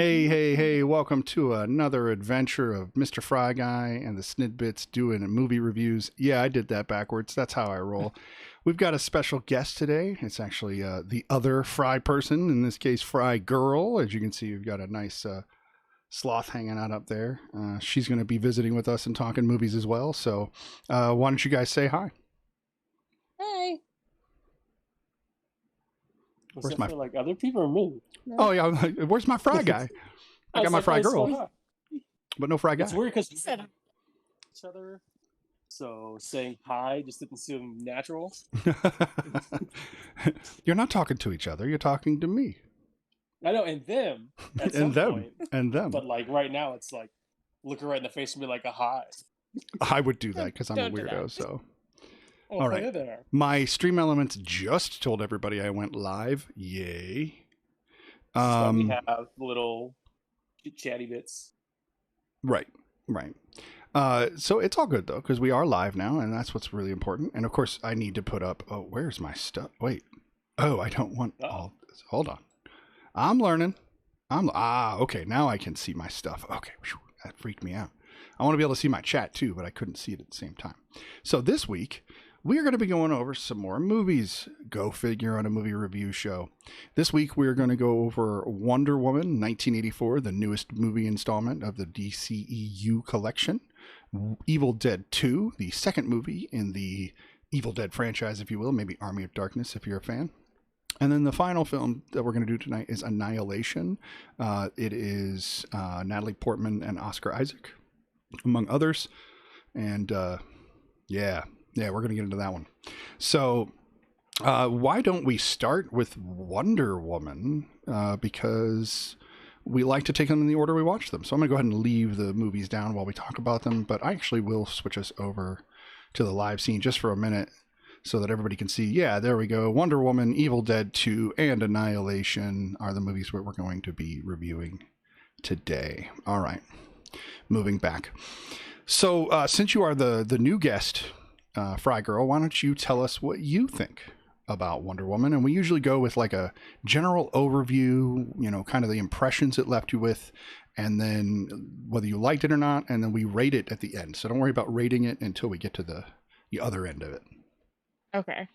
Hey, hey, hey, welcome to another adventure of MrFryGuy and the SnidBitS doing movie reviews. Yeah, I did that backwards. That's how I roll. We've got a special guest today. It's actually the other Fry person, in this case, Fry Girl. As you can see, we've got a nice sloth hanging out up there. She's going to be visiting with us and talking movies as well. So why don't you guys say hi? Hi. Where's my... for like other people or me? No. Oh, yeah. Where's my Fry guy? I got my Fry Girl, but no Fry guy. It's weird because we said each other, so saying hi just didn't seem natural. You're not talking to each other. You're talking to me. I know, and them. At And some them. point. And them. But like right now, it's like look her right in the face and be like a hi. I would do that because I'm a Don't do weirdo. that. So, Oh, all right. hey there. My Stream Elements just told everybody I went live. Yay! So we have little chatty bits. Right. So it's all good though because we are live now, and that's what's really important. And of course, I need to put up. Oh, where's my stuff? Wait. Oh, I don't want all this. Hold on. I'm learning. Okay. Now I can see my stuff. Okay. Whew, that freaked me out. I want to be able to see my chat too, but I couldn't see it at the same time. So this week, we're going to be going over some more movies. Go figure, on a movie review show. This week, we're going to go over Wonder Woman 1984, the newest movie installment of the DCEU collection. Evil Dead 2, the second movie in the Evil Dead franchise, if you will, maybe Army of Darkness if you're a fan. And then the final film that we're going to do tonight is Annihilation. It is Natalie Portman and Oscar Isaac, among others. And yeah, we're going to get into that one. So why don't we start with Wonder Woman? Because we like to take them in the order we watch them. So I'm going to go ahead and leave the movies down while we talk about them. But I actually will switch us over to the live scene just for a minute so that everybody can see. Yeah, there we go. Wonder Woman, Evil Dead 2, and Annihilation are the movies we're going to be reviewing today. All right. Moving back. So since you are the new guest, Fry Girl, why don't you tell us what you think about Wonder Woman? And we usually go with like a general overview, kind of the impressions it left you with, and then whether you liked it or not, and then we rate it at the end. So don't worry about rating it until we get to the other end of it. Okay.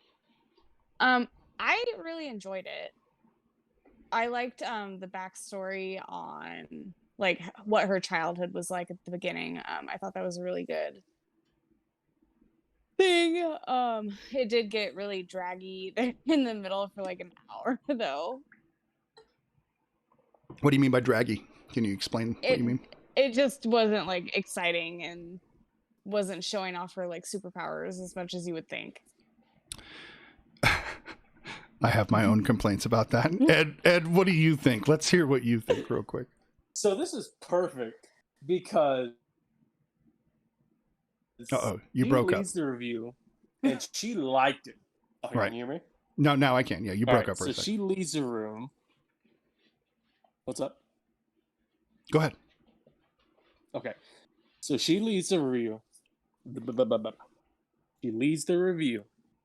I really enjoyed it. I liked the backstory on like what her childhood was like at the beginning. I thought that was a really good thing. It did get really draggy in the middle for like an hour though. What do you mean by draggy? Can you explain what you mean? It just wasn't like exciting and wasn't showing off her like superpowers as much as you would think. I have my own complaints about that. Ed, what do you think? Let's hear what you think real quick. So this is perfect because you broke up. The review, and she liked it. Oh, right. Can you hear me? No, now I can. Yeah, you broke up for a second. So second. she leaves the room. What's up? Go ahead. Okay. So she leaves the review. She leaves the review.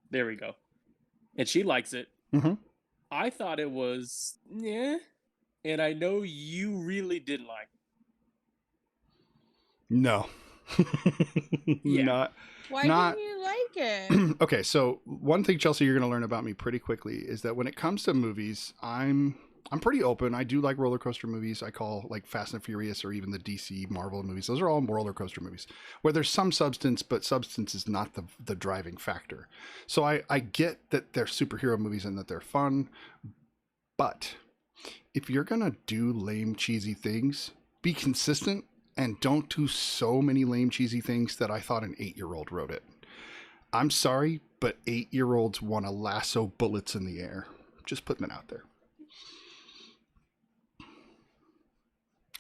There we go. And she likes it. Mm-hmm. I thought it was, and I know you really didn't like it. No. Yeah. Why didn't you like it? Okay, so one thing, Chelsea, you're going to learn about me pretty quickly is that when it comes to movies, I'm pretty open. I do like roller coaster movies. I call like Fast and Furious or even the DC Marvel movies. Those are all roller coaster movies where there's some substance, but substance is not the driving factor. So I get that they're superhero movies and that they're fun. But if you're going to do lame, cheesy things, be consistent and don't do so many lame, cheesy things that I thought an 8-year-old wrote it. I'm sorry, but 8-year-olds want to lasso bullets in the air. Just putting it out there.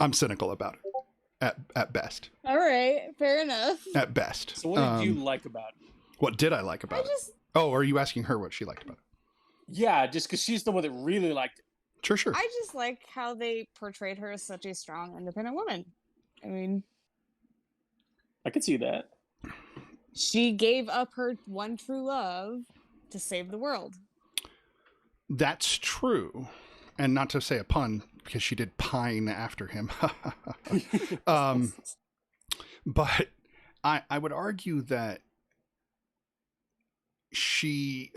I'm cynical about it, at best. All right, fair enough. At best. So what did you like about it? What did I like about it? Oh, are you asking her what she liked about it? Yeah, just because she's the one that really liked it. Sure. I just like how they portrayed her as such a strong, independent woman. I mean, I could see that. She gave up her one true love to save the world. That's true. And not to say a pun, because she did pine after him. um, but I would argue that she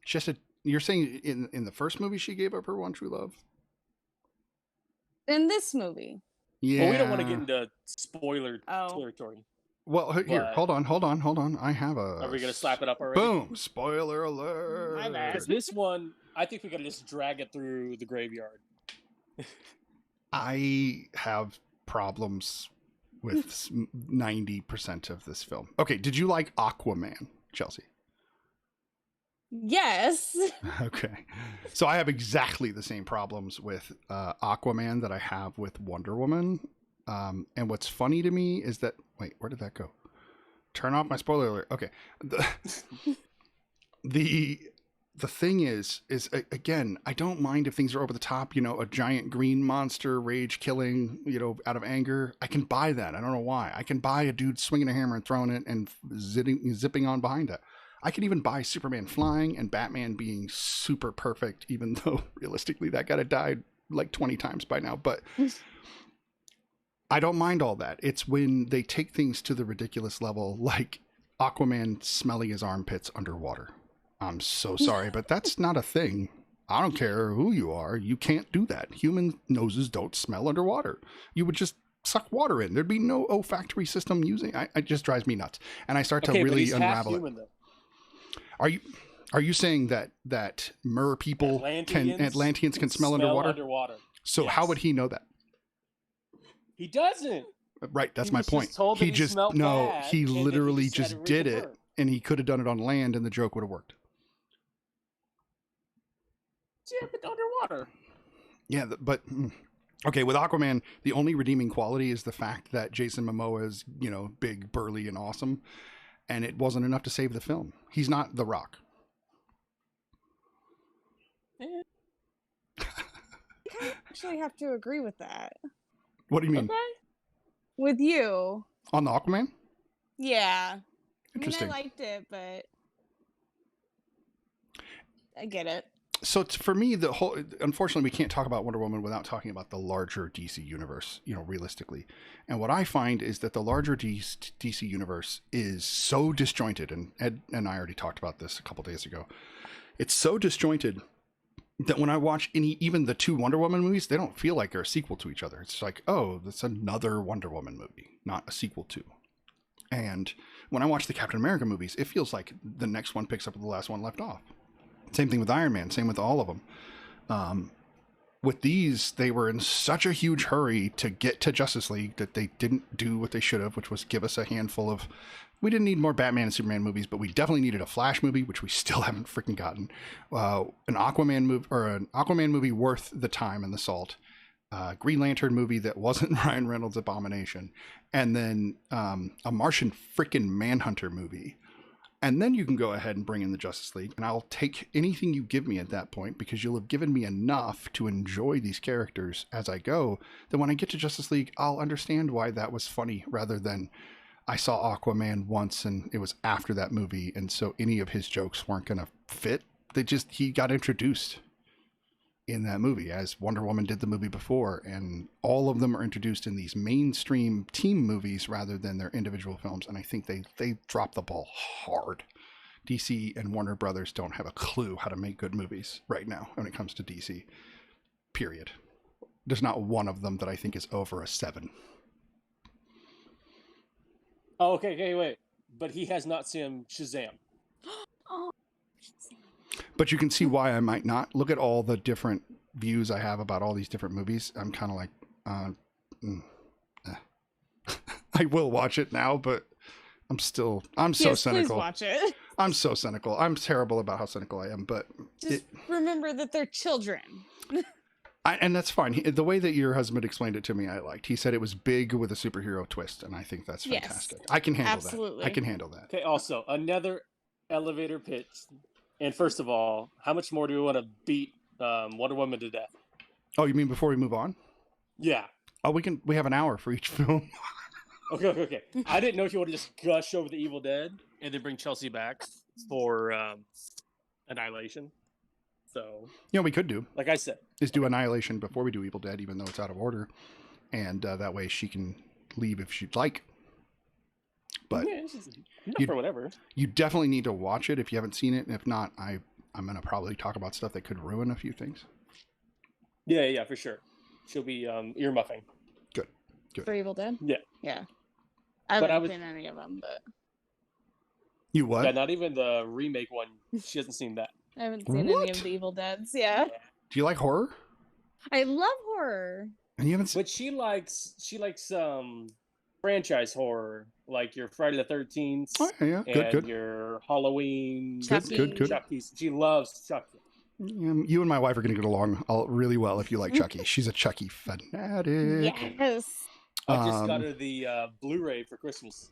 just you're saying in the first movie she gave up her one true love? In this movie. Yeah. Well, we don't want to get into spoiler Oh. territory. Well, here, But- hold on. I have a. Are we gonna slap it up already? Boom! Spoiler alert. My bad. Because this one, I think we gotta just drag it through the graveyard. I have problems with 90% of this film. Okay, did you like Aquaman, Chelsea? Yes. Okay. So I have exactly the same problems with Aquaman that I have with Wonder Woman. And what's funny to me is that, wait, where did that go? Turn off my spoiler alert. Okay. The thing is again, I don't mind if things are over the top, you know, a giant green monster rage killing, you know, out of anger. I can buy that. I don't know why. I can buy a dude swinging a hammer and throwing it and zipping on behind it. I can even buy Superman flying and Batman being super perfect, even though realistically that guy had died like 20 times by now. But I don't mind all that. It's when they take things to the ridiculous level, like Aquaman smelling his armpits underwater. I'm so sorry, but that's not a thing. I don't care who you are. You can't do that. Human noses don't smell underwater. You would just suck water in. There'd be no olfactory system using. It just drives me nuts. And I start to really but he's unravel half human, it. though. Are you saying that mer people Atlanteans can smell underwater? So Yes. how would he know that? He doesn't. Right, that's He my was point. just told that he smelled bad, he and then he literally just had just to did it, reconfirm. and he could have done it on land, and the joke would have worked. Yeah, but underwater. Yeah, but okay, with Aquaman, the only redeeming quality is the fact that Jason Momoa is, you know, big, burly, and awesome, and it wasn't enough to save the film. He's not The Rock. I actually have to agree with that. What do you mean? Okay. With you. On the Aquaman? Yeah. Interesting. I liked it, but I get it. So for me, unfortunately, we can't talk about Wonder Woman without talking about the larger DC universe, you know, realistically. And what I find is that the larger DC universe is so disjointed, and Ed and I already talked about this a couple days ago. It's so disjointed that when I watch even the two Wonder Woman movies, they don't feel like they're a sequel to each other. It's like, oh, that's another Wonder Woman movie, not a sequel to. And when I watch the Captain America movies, it feels like the next one picks up where the last one left off. Same thing with Iron Man, same with all of them. With these, they were in such a huge hurry to get to Justice League that they didn't do what they should have, which was give us a handful of... We didn't need more Batman and Superman movies, but we definitely needed a Flash movie, which we still haven't freaking gotten. An Aquaman movie worth the time and the salt. Green Lantern movie that wasn't Ryan Reynolds' Abomination. And then a Martian freaking Manhunter movie. And then you can go ahead and bring in the Justice League, and I'll take anything you give me at that point, because you'll have given me enough to enjoy these characters as I go, that when I get to Justice League, I'll understand why that was funny, rather than I saw Aquaman once and it was after that movie, and so any of his jokes weren't going to fit. He got introduced in that movie, as Wonder Woman did the movie before, and all of them are introduced in these mainstream team movies rather than their individual films, and I think they drop the ball hard. DC and Warner Brothers don't have a clue how to make good movies right now when it comes to DC, period. There's not one of them that I think is over a 7. Oh, okay, wait. But he has not seen Shazam. Oh. But you can see why I might not. Look at all the different views I have about all these different movies. I'm kind of like, I will watch it now, but I'm so Yes, cynical. please watch it. I'm so cynical. I'm terrible about how cynical I am, but Just remember that they're children. and that's fine. The way that your husband explained it to me, I liked. He said it was big with a superhero twist, and I think that's fantastic. Yes, I can handle absolutely. that. I can handle that. Okay, also, another elevator pitch. And first of all, how much more do we want to beat Wonder Woman to death? Oh, you mean before we move on? Yeah. Oh, we have an hour for each film. Okay. I didn't know if you want to just gush over the Evil Dead and then bring Chelsea back for Annihilation. So, You know, we could do like I said, is do Annihilation before we do Evil Dead, even though it's out of order, and that way she can leave if she'd like. But yeah, it's just, not for whatever. You definitely need to watch it if you haven't seen it, and if not, I'm gonna probably talk about stuff that could ruin a few things. Yeah, for sure. She'll be earmuffing. Good. For Evil Dead? Yeah. I haven't seen any of them, but... You what? Yeah, not even the remake one. She hasn't seen that. I haven't seen any of the Evil Deads, yeah. Do you like horror? I love horror. And you haven't seen... But she likes franchise horror, like your Friday the 13th. Oh, yeah. Good. Your Halloween. Good. Chucky's. She loves Chucky. You and my wife are going to get along really well if you like Chucky. She's a Chucky fanatic. Yes. I just got her the Blu-ray for Christmas.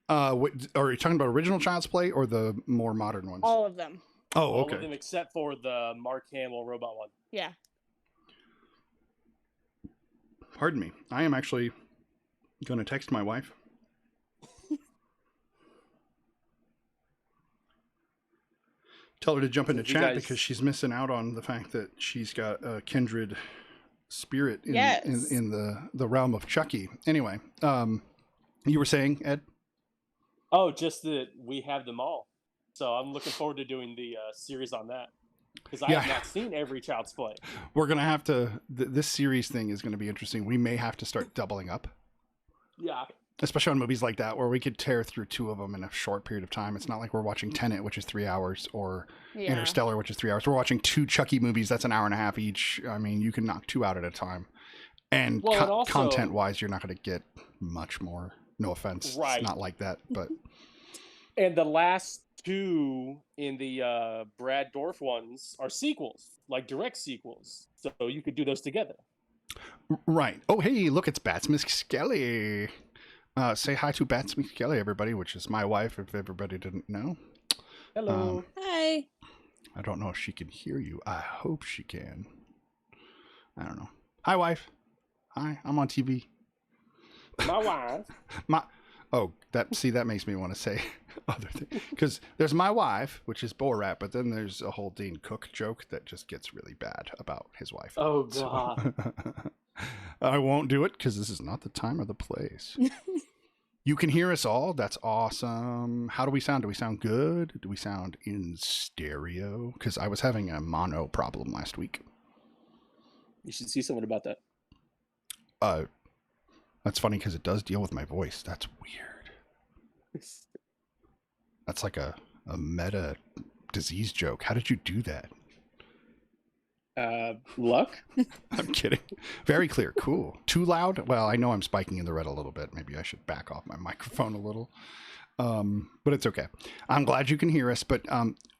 Are you talking about original Child's Play or the more modern ones? All of them. Oh, okay. All of them except for the Mark Hamill robot one. Yeah. Pardon me. I am actually going to text my wife. Tell her to jump into chat because she's missing out on the fact that she's got a kindred spirit in the realm of Chucky. Anyway, you were saying, Ed? Oh, just that we have them all. So I'm looking forward to doing the series on that. Because I have not seen every Child's Play. We're going to have to... this series thing is going to be interesting. We may have to start doubling up. Yeah. Especially on movies like that, where we could tear through two of them in a short period of time. It's not like we're watching Tenet, which is 3 hours, or Interstellar, which is 3 hours. We're watching 2 Chucky movies. That's an hour and a half each. I mean, you can knock 2 out at a time. And content-wise, you're not going to get much more. No offense. Right. It's not like that, but... And the last 2 in the Brad Dourif ones are sequels, like direct sequels. So you could do those together. Right. Oh, hey, look, it's Bats Miss Skelly. Say hi to Bats Miss Skelly, everybody, which is my wife, if everybody didn't know. Hello. Hi. I don't know if she can hear you. I hope she can. I don't know. Hi, wife. Hi, I'm on TV. My wife. That makes me want to say other things. Because there's my wife, which is Borat, but then there's a whole Dane Cook joke that just gets really bad about his wife. Oh, God. So, I won't do it because this is not the time or the place. You can hear us all. That's awesome. How do we sound? Do we sound good? Do we sound in stereo? Because I was having a mono problem last week. You should see someone about that. That's funny because it does deal with my voice. That's weird. That's like a meta disease joke. How did you do that? Luck? I'm kidding. Very clear. Cool. Too loud? Well, I know I'm spiking in the red a little bit. Maybe I should back off my microphone a little. But it's okay. I'm glad you can hear us. But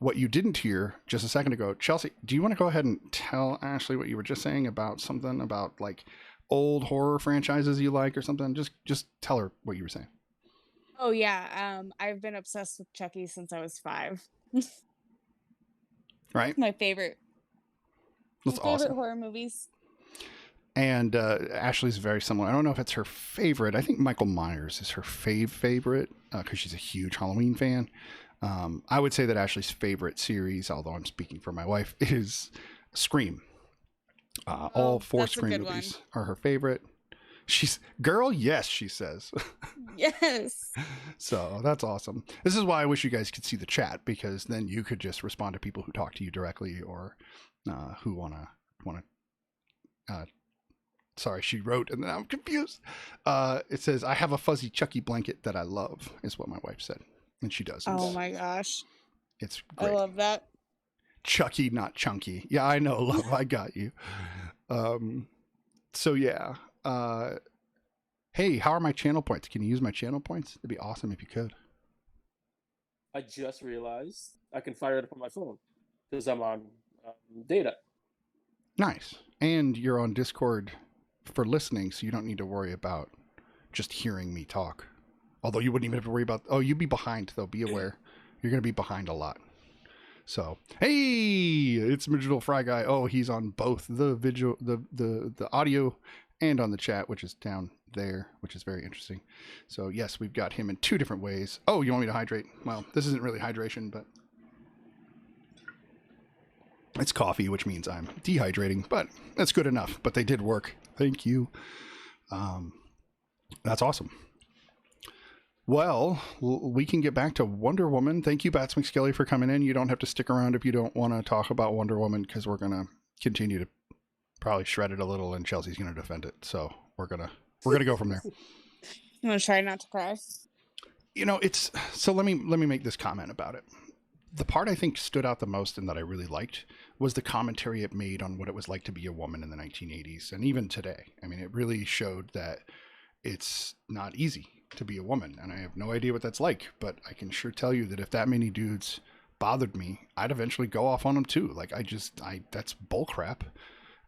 what you didn't hear just a second ago, Chelsea, do you want to go ahead and tell Ashley what you were just saying about something about like old horror franchises you like or something? Just tell her what you were saying. Oh, yeah. I've been obsessed with Chucky since I was 5. Right? My favorite. That's favorite awesome. Horror movies. And Ashley's very similar. I don't know if it's her favorite. I think Michael Myers is her favorite because she's a huge Halloween fan. I would say that Ashley's favorite series, although I'm speaking for my wife, is Scream. All 4 Scream movies are her favorite. Yes, she says. Yes. So that's awesome. This is why I wish you guys could see the chat, because then you could just respond to people who talk to you directly or who want to. Sorry, she wrote, and then I'm confused. It says, I have a fuzzy Chucky blanket that I love, is what my wife said. And she does. Oh my gosh. It's great. I love that. Chucky, not chunky. Yeah, I know, love. I got you. So yeah. Hey, how are my channel points? Can you use my channel points? It'd be awesome if you could. I just realized I can fire it up on my phone because I'm on data. Nice. And you're on Discord for listening, so you don't need to worry about just hearing me talk. Although you wouldn't even have to worry about... Oh, you'd be behind, though. Be aware. You're going to be behind a lot. So, hey, it's MrSnidBitS. Oh, he's on both the video, the audio, and on the chat, which is down there, which is very interesting. So, yes, we've got him in 2 different ways. Oh, you want me to hydrate? Well, this isn't really hydration, but... It's coffee, which means I'm dehydrating, but that's good enough. But they did work. Thank you. That's awesome. Well, we can get back to Wonder Woman. Thank you, Bats McSkelly, for coming in. You don't have to stick around if you don't want to talk about Wonder Woman, because we're going to continue to probably shred it a little, and Chelsea's going to defend it. So we're gonna go from there. I'm gonna try not to cry. You know, it's so. Let me make this comment about it. The part I think stood out the most and that I really liked was the commentary it made on what it was like to be a woman in the 1980s and even today. I mean, it really showed that it's not easy to be a woman, and I have no idea what that's like, but I can sure tell you that if that many dudes bothered me, I'd eventually go off on them too. Like, that's bullcrap,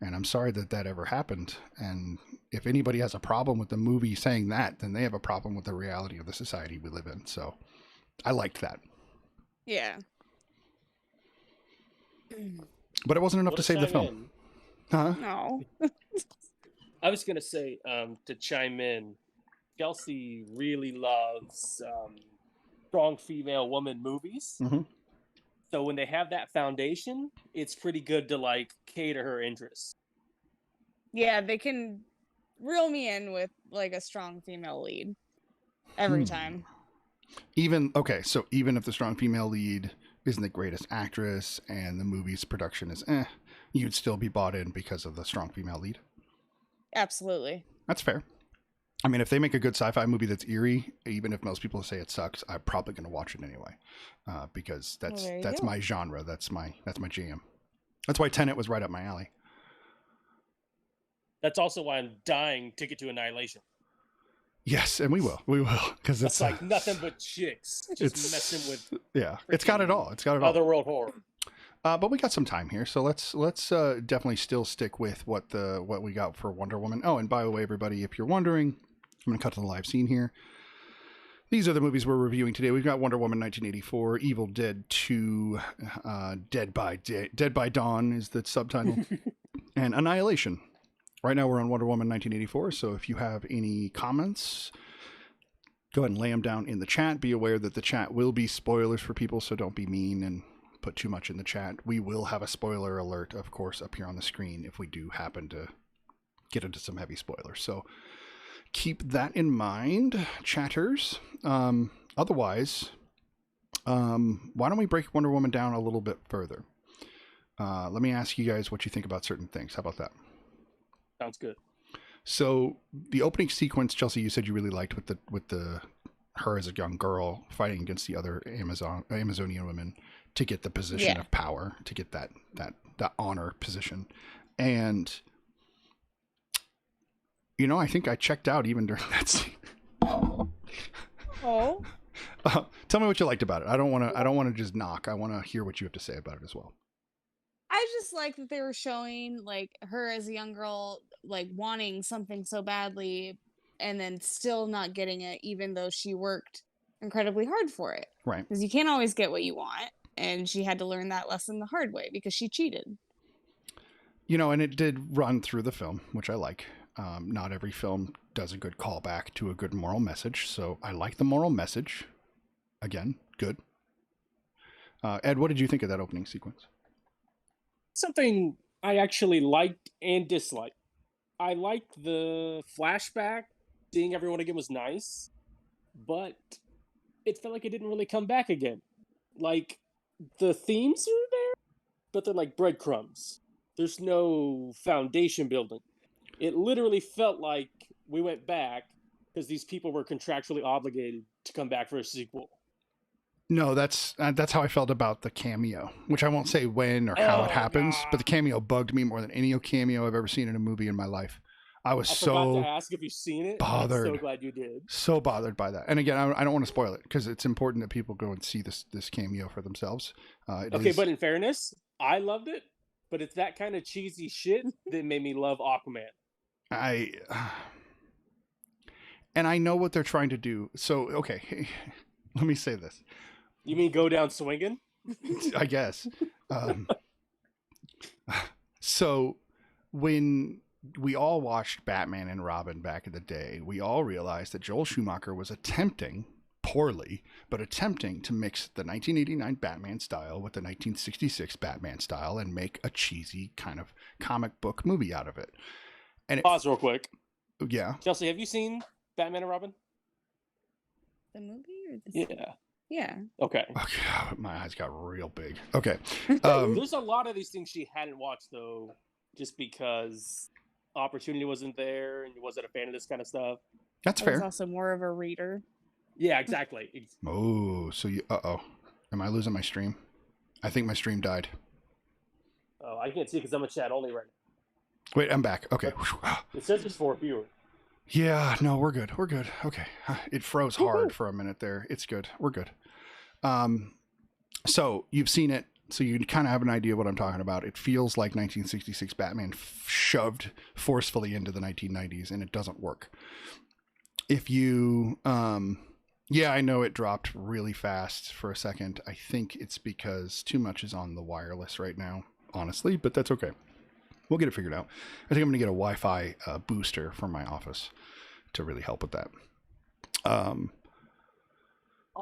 and I'm sorry that that ever happened. And if anybody has a problem with the movie saying that, then they have a problem with the reality of the society we live in. So I liked that. Yeah. But it wasn't enough to save the film. In. Huh? No. I was going to say, to chime in, Chelsea really loves strong female woman movies. Mm-hmm. So when they have that foundation, it's pretty good to like cater her interests. Yeah, they can reel me in with like a strong female lead every time. Even if the strong female lead isn't the greatest actress and the movie's production is you'd still be bought in because of the strong female lead. Absolutely. That's fair. I mean, if they make a good sci-fi movie that's eerie, even if most people say it sucks, I'm probably going to watch it anyway, because that's my genre. That's my jam. That's why Tenet was right up my alley. That's also why I'm dying to get to Annihilation. Yes, and we will, because it's like nothing but chicks just messing with. Yeah, it's got it all. It's got it all. Otherworld horror. But we got some time here, so let's definitely still stick with what we got for Wonder Woman. Oh, and by the way, everybody, if you're wondering, I'm going to cut to the live scene here. These are the movies we're reviewing today. We've got Wonder Woman 1984, Evil Dead 2, Dead by Dawn is the subtitle, and Annihilation. Right now we're on Wonder Woman 1984, so if you have any comments, go ahead and lay them down in the chat. Be aware that the chat will be spoilers for people, so don't be mean and put too much in the chat. We will have a spoiler alert, of course, up here on the screen if we do happen to get into some heavy spoilers. So keep that in mind, chatters. Otherwise, why don't we break Wonder Woman down a little bit further? Let me ask you guys what you think about certain things. How about that? Sounds good. So the opening sequence, Chelsea, you said you really liked with the her as a young girl fighting against the other Amazonian women to get the position of power, to get that honor position. And you know, I think I checked out even during that scene. Oh. Tell me what you liked about it. I don't want to just knock. I want to hear what you have to say about it as well. I just like that they were showing like her as a young girl, like wanting something so badly and then still not getting it, even though she worked incredibly hard for it. Right. Because you can't always get what you want. And she had to learn that lesson the hard way because she cheated. You know, and it did run through the film, which I like. Not every film does a good callback to a good moral message. So I like the moral message. Again, good. Ed, what did you think of that opening sequence? Something I actually liked and disliked. I liked the flashback. Seeing everyone again was nice, but it felt like it didn't really come back again. Like, the themes are there, but they're like breadcrumbs. There's no foundation building. It literally felt like we went back because these people were contractually obligated to come back for a sequel. No, that's how I felt about the cameo, which I won't say when or how it happens, but the cameo bugged me more than any cameo I've ever seen in a movie in my life. I forgot to ask if you've seen it. Bothered. I'm so glad you did. So bothered by that. And again, I don't want to spoil it because it's important that people go and see this cameo for themselves. But in fairness, I loved it, but it's that kind of cheesy shit that made me love Aquaman. And I know what they're trying to do. So, okay, let me say this. You mean go down swinging? I guess. So when we all watched Batman and Robin back in the day, we all realized that Joel Schumacher was attempting poorly, but attempting to mix the 1989 Batman style with the 1966 Batman style and make a cheesy kind of comic book movie out of it. And Pause real quick. Yeah. Chelsea, have you seen Batman and Robin? The movie or the Yeah. Yeah. Okay. My eyes got real big. Okay. There's a lot of these things she hadn't watched, though, just because opportunity wasn't there and you wasn't a fan of this kind of stuff. That's I fair. was also more of a reader. Yeah, exactly. Oh, so you... Uh-oh. Am I losing my stream? I think my stream died. Oh, I can't see because I'm a chat only right now. Wait, I'm back. Okay. It says it's for a viewer. Yeah, no, we're good. We're good. Okay. It froze hard for a minute there. It's good. We're good. So you've seen it, so you kind of have an idea what I'm talking about. It feels like 1966 Batman shoved forcefully into the 1990s, and it doesn't work. If you, yeah, I know it dropped really fast for a second. I think it's because too much is on the wireless right now, honestly, but that's okay. We'll get it figured out. I think I'm going to get a Wi-Fi booster for my office to really help with that.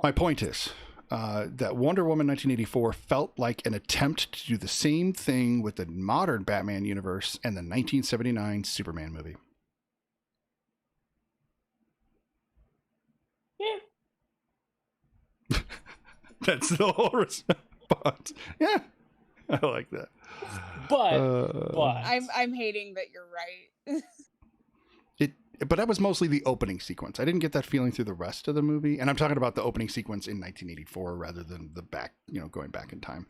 My point is that Wonder Woman 1984 felt like an attempt to do the same thing with the modern Batman universe and the 1979 Superman movie. Yeah. That's the whole response. Yeah, I like that. But I'm hating that you're right. But that was mostly the opening sequence. I didn't get that feeling through the rest of the movie. And I'm talking about the opening sequence in 1984 rather than the back, going back in time.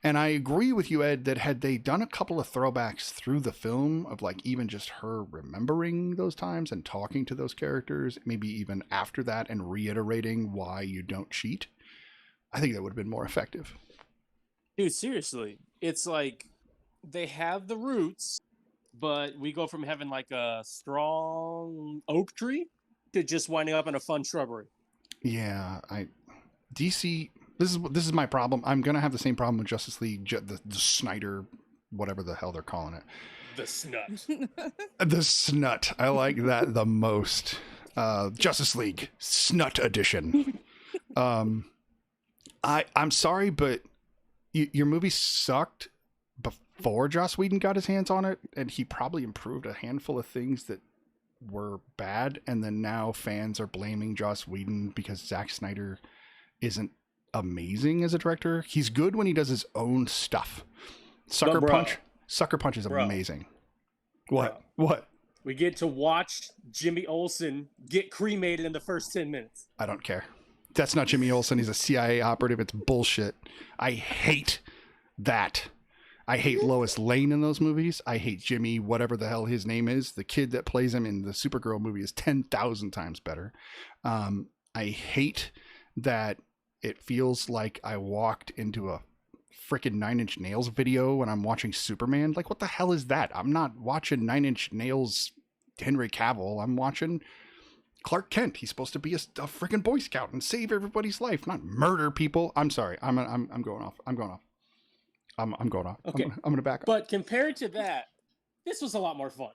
And I agree with you, Ed, that had they done a couple of throwbacks through the film of like even just her remembering those times and talking to those characters, maybe even after that and reiterating why you don't cheat, I think that would have been more effective. Dude, seriously. It's like they have the roots, but we go from having like a strong oak tree to just winding up in a fun shrubbery. Yeah, DC. This is my problem. I'm gonna have the same problem with Justice League, the Snyder, whatever the hell they're calling it. The snut. The snut. I like that the most. Justice League Snut Edition. I'm sorry, but your movie sucked before Joss Whedon got his hands on it, and he probably improved a handful of things that were bad, and then now fans are blaming Joss Whedon because Zack Snyder isn't amazing as a director. He's good when he does his own stuff. Sucker Punch is amazing. What? We get to watch Jimmy Olsen get cremated in the first 10 minutes. I don't care. That's not Jimmy Olsen. He's a CIA operative. It's bullshit. I hate that. I hate Lois Lane in those movies. I hate Jimmy, whatever the hell his name is. The kid that plays him in the Supergirl movie is 10,000 times better. I hate that it feels like I walked into a freaking 9 Inch Nails video when I'm watching Superman. Like, what the hell is that? I'm not watching 9 Inch Nails Henry Cavill. I'm watching Clark Kent. He's supposed to be a freaking Boy Scout and save everybody's life, not murder people. I'm sorry. I'm going off. I'm going off. I'm going off. Okay. I'm gonna back up. But compared to that, this was a lot more fun.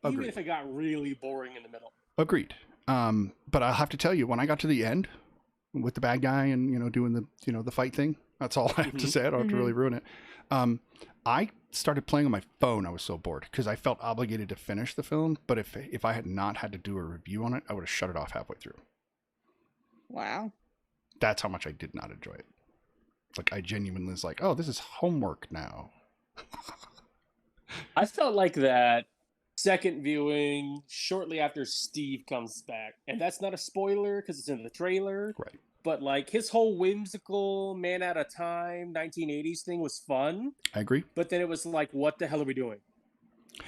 Agreed. Even if it got really boring in the middle. Agreed. But I'll have to tell you, when I got to the end with the bad guy and doing the the fight thing, that's all I have to say. I don't have to really ruin it. I started playing on my phone. I was so bored because I felt obligated to finish the film. But if I had not had to do a review on it, I would have shut it off halfway through. Wow. That's how much I did not enjoy it. Like, I genuinely was like, oh, this is homework now. I felt like that second viewing shortly after Steve comes back. And that's not a spoiler because it's in the trailer. Right. But like his whole whimsical man at a time 1980s thing was fun. I agree. But then it was like, what the hell are we doing?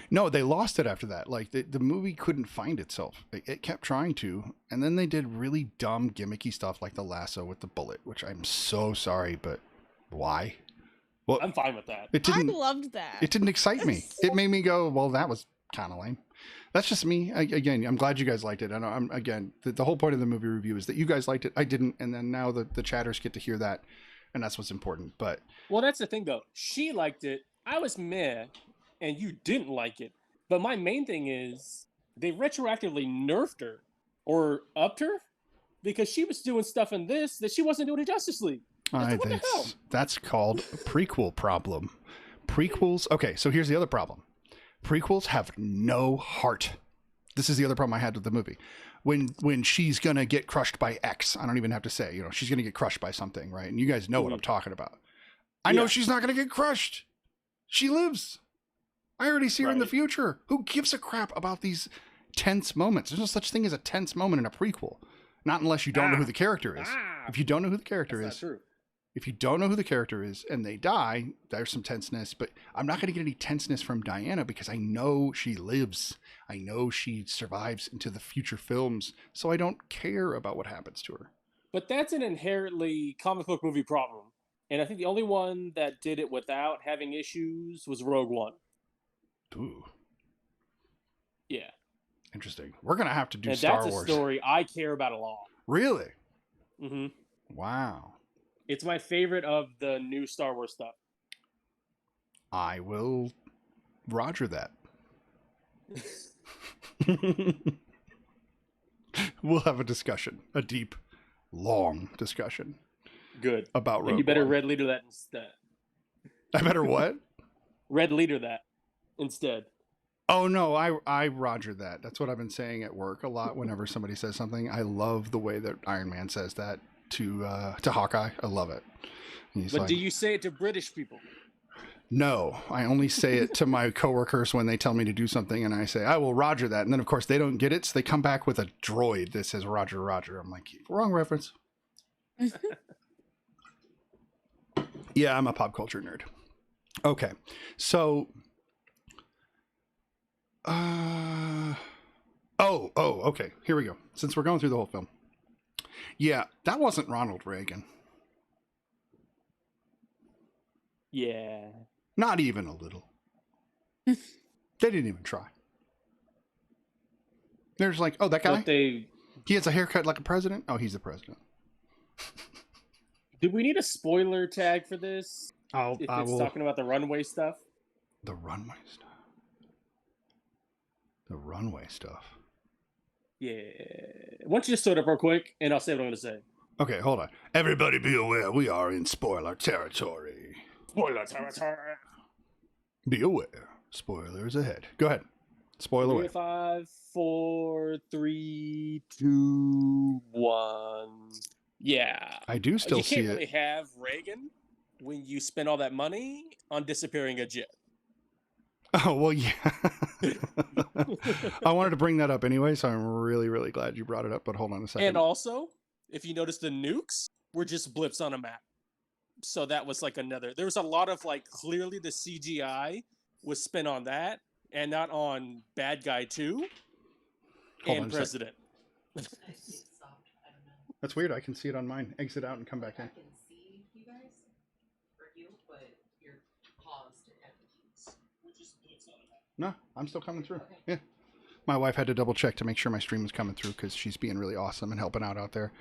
No, they lost it after that. Like, the movie couldn't find itself. It kept trying to. And then they did really dumb, gimmicky stuff like the lasso with the bullet, which I'm so sorry, but why? Well, I'm fine with that. I loved that. It didn't excite me. It made me go, well, that was kind of lame. That's just me. Again, I'm glad you guys liked it. I know. The whole point of the movie review is that you guys liked it. I didn't. And then now the chatters get to hear that. And that's what's important. But well, that's the thing, though. She liked it. I was meh. And you didn't like it. But my main thing is they retroactively nerfed her or upped her because she was doing stuff in this that she wasn't doing in Justice League. What the hell? That's called a prequel problem. Prequels. Okay, so here's the other problem. Prequels have no heart. This is the other problem I had with the movie. When she's going to get crushed by X, I don't even have to say, she's going to get crushed by something, right? And you guys know what I'm talking about. I know she's not going to get crushed. She lives. I already see her in the future. Who gives a crap about these tense moments? There's no such thing as a tense moment in a prequel. Not unless you don't know who the character is. If you don't know who the character is. If you don't know who the character is and they die, there's some tenseness. But I'm not going to get any tenseness from Diana because I know she lives. I know she survives into the future films. So I don't care about what happens to her. But that's an inherently comic book movie problem. And I think the only one that did it without having issues was Rogue One. Ooh. Yeah. Interesting. We're going to have to do Star Wars. That's a story I care about a lot. Really? Mm-hmm. Wow. It's my favorite of the new Star Wars stuff. I will roger that. We'll have a discussion. A deep, long discussion. Good. About Rogue and you better One. red leader that instead. I better what? Red leader that instead. Oh, no, I roger that. That's what I've been saying at work a lot whenever somebody says something. I love the way that Iron Man says that to Hawkeye. I love it. But do you say it to British people? No, I only say it to my coworkers when they tell me to do something, and I say, I will roger that. And then, of course, they don't get it, so they come back with a droid that says Roger, Roger. I'm like, wrong reference. Yeah, I'm a pop culture nerd. Okay, so... okay. Here we go. Since we're going through the whole film. Yeah, that wasn't Ronald Reagan. Yeah. Not even a little. They didn't even try. They're just like, oh, that guy? He has a haircut like a president? Oh, he's the president. Do we need a spoiler tag for this? If it's talking about the runway stuff? The runway stuff. The runway stuff. Yeah. Why don't you just throw it up real quick, and I'll say what I'm going to say. Okay, hold on. Everybody be aware, we are in spoiler territory. Spoiler territory. Be aware. Spoilers ahead. Go ahead. Spoil away. 5, 4, 3, 2, 1. Yeah. I do still see it. You can't really have Reagan when you spend all that money on disappearing a jet. Oh, well, yeah. I wanted to bring that up anyway, so I'm really, really glad you brought it up, but hold on a second. And also, if you notice, the nukes were just blips on a map. So that was like another... There was a lot of, clearly the CGI was spent on that, and not on Bad Guy 2 and President. That's weird. I can see it on mine. Exit out and come back in. I can see you guys, or you, but you're paused at the keys. No, I'm still coming through. Okay. Yeah. My wife had to double check to make sure my stream was coming through because she's being really awesome and helping out there.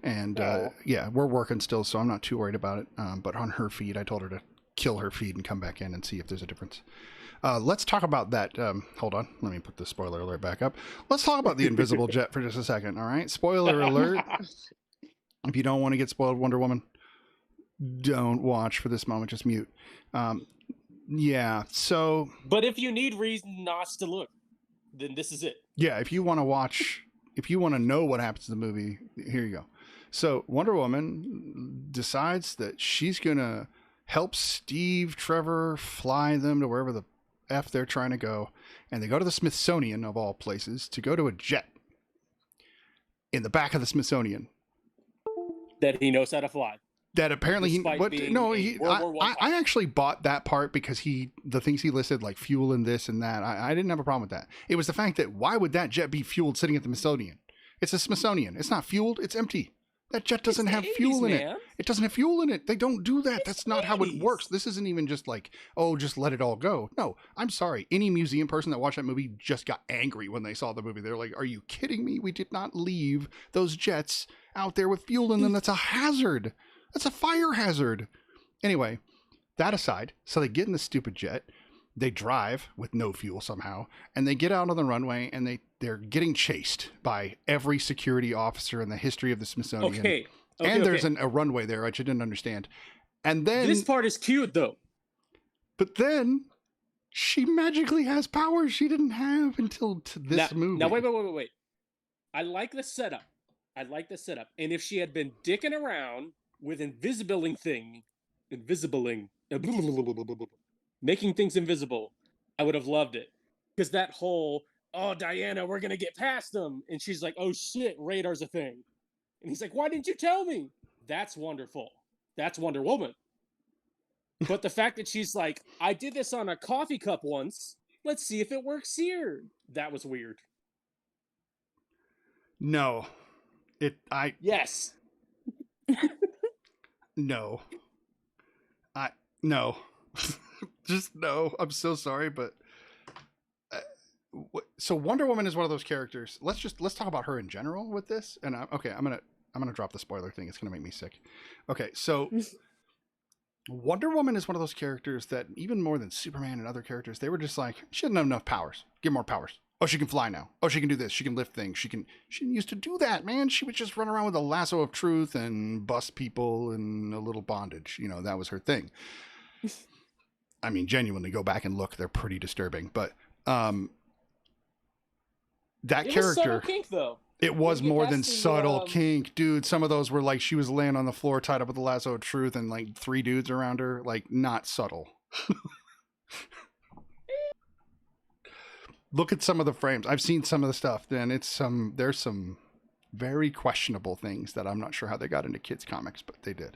And yeah, we're working still, so I'm not too worried about it. But on her feed, I told her to kill her feed and come back in and see if there's a difference. Let's talk about that. Hold on. Let me put the spoiler alert back up. Let's talk about the invisible jet for just a second. All right. Spoiler alert. If you don't want to get spoiled, Wonder Woman, don't watch for this moment. Just mute. Yeah. So. But if you need reason not to look, then this is it. Yeah. If you want to watch, if you want to know what happens in the movie, here you go. So Wonder Woman decides that she's going to help Steve Trevor fly them to wherever the F they're trying to go. And they go to the Smithsonian, of all places, to go to a jet in the back of the Smithsonian. That he knows how to fly. That apparently I actually bought that part because the things he listed, like fuel and this and that, I didn't have a problem with that. It was the fact that why would that jet be fueled sitting at the Smithsonian? It's a Smithsonian. It's not fueled. It's empty. That jet doesn't have fuel in it. It doesn't have fuel in it. They don't do that. That's not how it works. This isn't even just like, oh, just let it all go. No, I'm sorry. Any museum person that watched that movie just got angry when they saw the movie. They're like, are you kidding me? We did not leave those jets out there with fuel in them. That's a hazard. That's a fire hazard. Anyway, that aside, so they get in the stupid jet. They drive with no fuel somehow, and they get out on the runway, and they're getting chased by every security officer in the history of the Smithsonian. Okay. And there's a runway there, which I didn't understand. And then This part is cute, though. But then she magically has powers she didn't have until this movie. Now, wait. I like the setup. And if she had been dicking around with making things invisible, I would have loved it. Because that whole, oh, Diana, we're going to get past them. And she's like, oh, shit, radar's a thing. And he's like, why didn't you tell me? That's wonderful. That's Wonder Woman. But the fact that she's like, I did this on a coffee cup once. Let's see if it works here. That was weird. No. Yes. No. No. Just no. I'm so sorry, but so Wonder Woman is one of those characters. Let's talk about her in general with this. And I'm gonna drop the spoiler thing. It's gonna make me sick. Okay, so Wonder Woman is one of those characters that even more than Superman and other characters, they were just like, she doesn't have enough powers. Give more powers. Oh, she can fly now. Oh, she can do this. She can lift things. She didn't used to do that, man. She would just run around with a lasso of truth and bust people in a little bondage. You know, that was her thing. I mean, genuinely, go back and look. They're pretty disturbing. But that It character, was subtle kink, though. it was When you more get than past the, subtle kink, dude. Some of those were like she was laying on the floor tied up with a lasso of truth and like 3 dudes around her. Like, not subtle. Look at some of the frames. I've seen some of the stuff. Then there's some very questionable things that I'm not sure how they got into kids comics, but they did.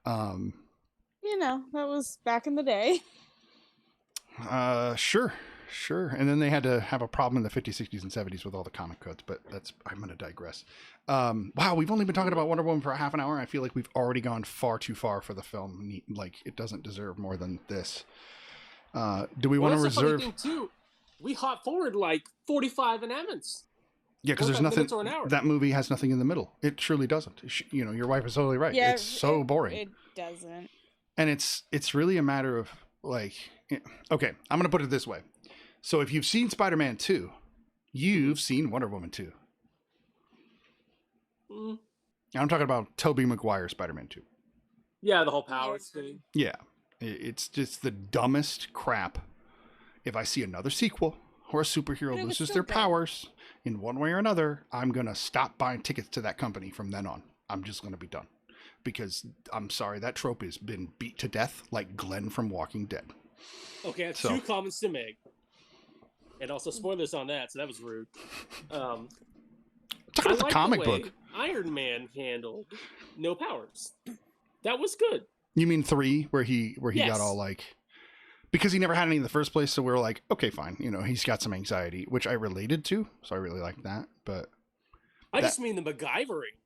You know, that was back in the day. Sure. And then they had to have a problem in the 50s, 60s, and 70s with all the comic codes, but I'm going to digress. Wow, we've only been talking about Wonder Woman for a half an hour. I feel like we've already gone far too far for the film. Like, it doesn't deserve more than this. Do we want to reserve... Funny thing too. We hop forward like 45 enactments. Yeah, because there's nothing... Or an hour. That movie has nothing in the middle. It truly doesn't. You know, your wife is totally right. Yeah, it's so boring. It doesn't. And it's really a matter of, like... Okay, I'm going to put it this way. So if you've seen Spider-Man 2, you've seen Wonder Woman 2. I'm talking about Tobey Maguire Spider-Man 2. Yeah, the whole powers thing. Yeah, it's just the dumbest crap. If I see another sequel or a superhero But it was loses still their good. powers in one way or another, I'm going to stop buying tickets to that company from then on. I'm just going to be done. Because, I'm sorry, that trope has been beat to death like Glenn from Walking Dead. Okay, I have So- 2 comments to make. And also spoilers on that, so that was rude. Talking I about the like comic way book. Iron Man handled no powers. That was good. You mean 3, where he Yes. got all like... Because he never had any in the first place, so we were like, okay, fine. You know, he's got some anxiety, which I related to, so I really liked that. But I just mean the MacGyvering.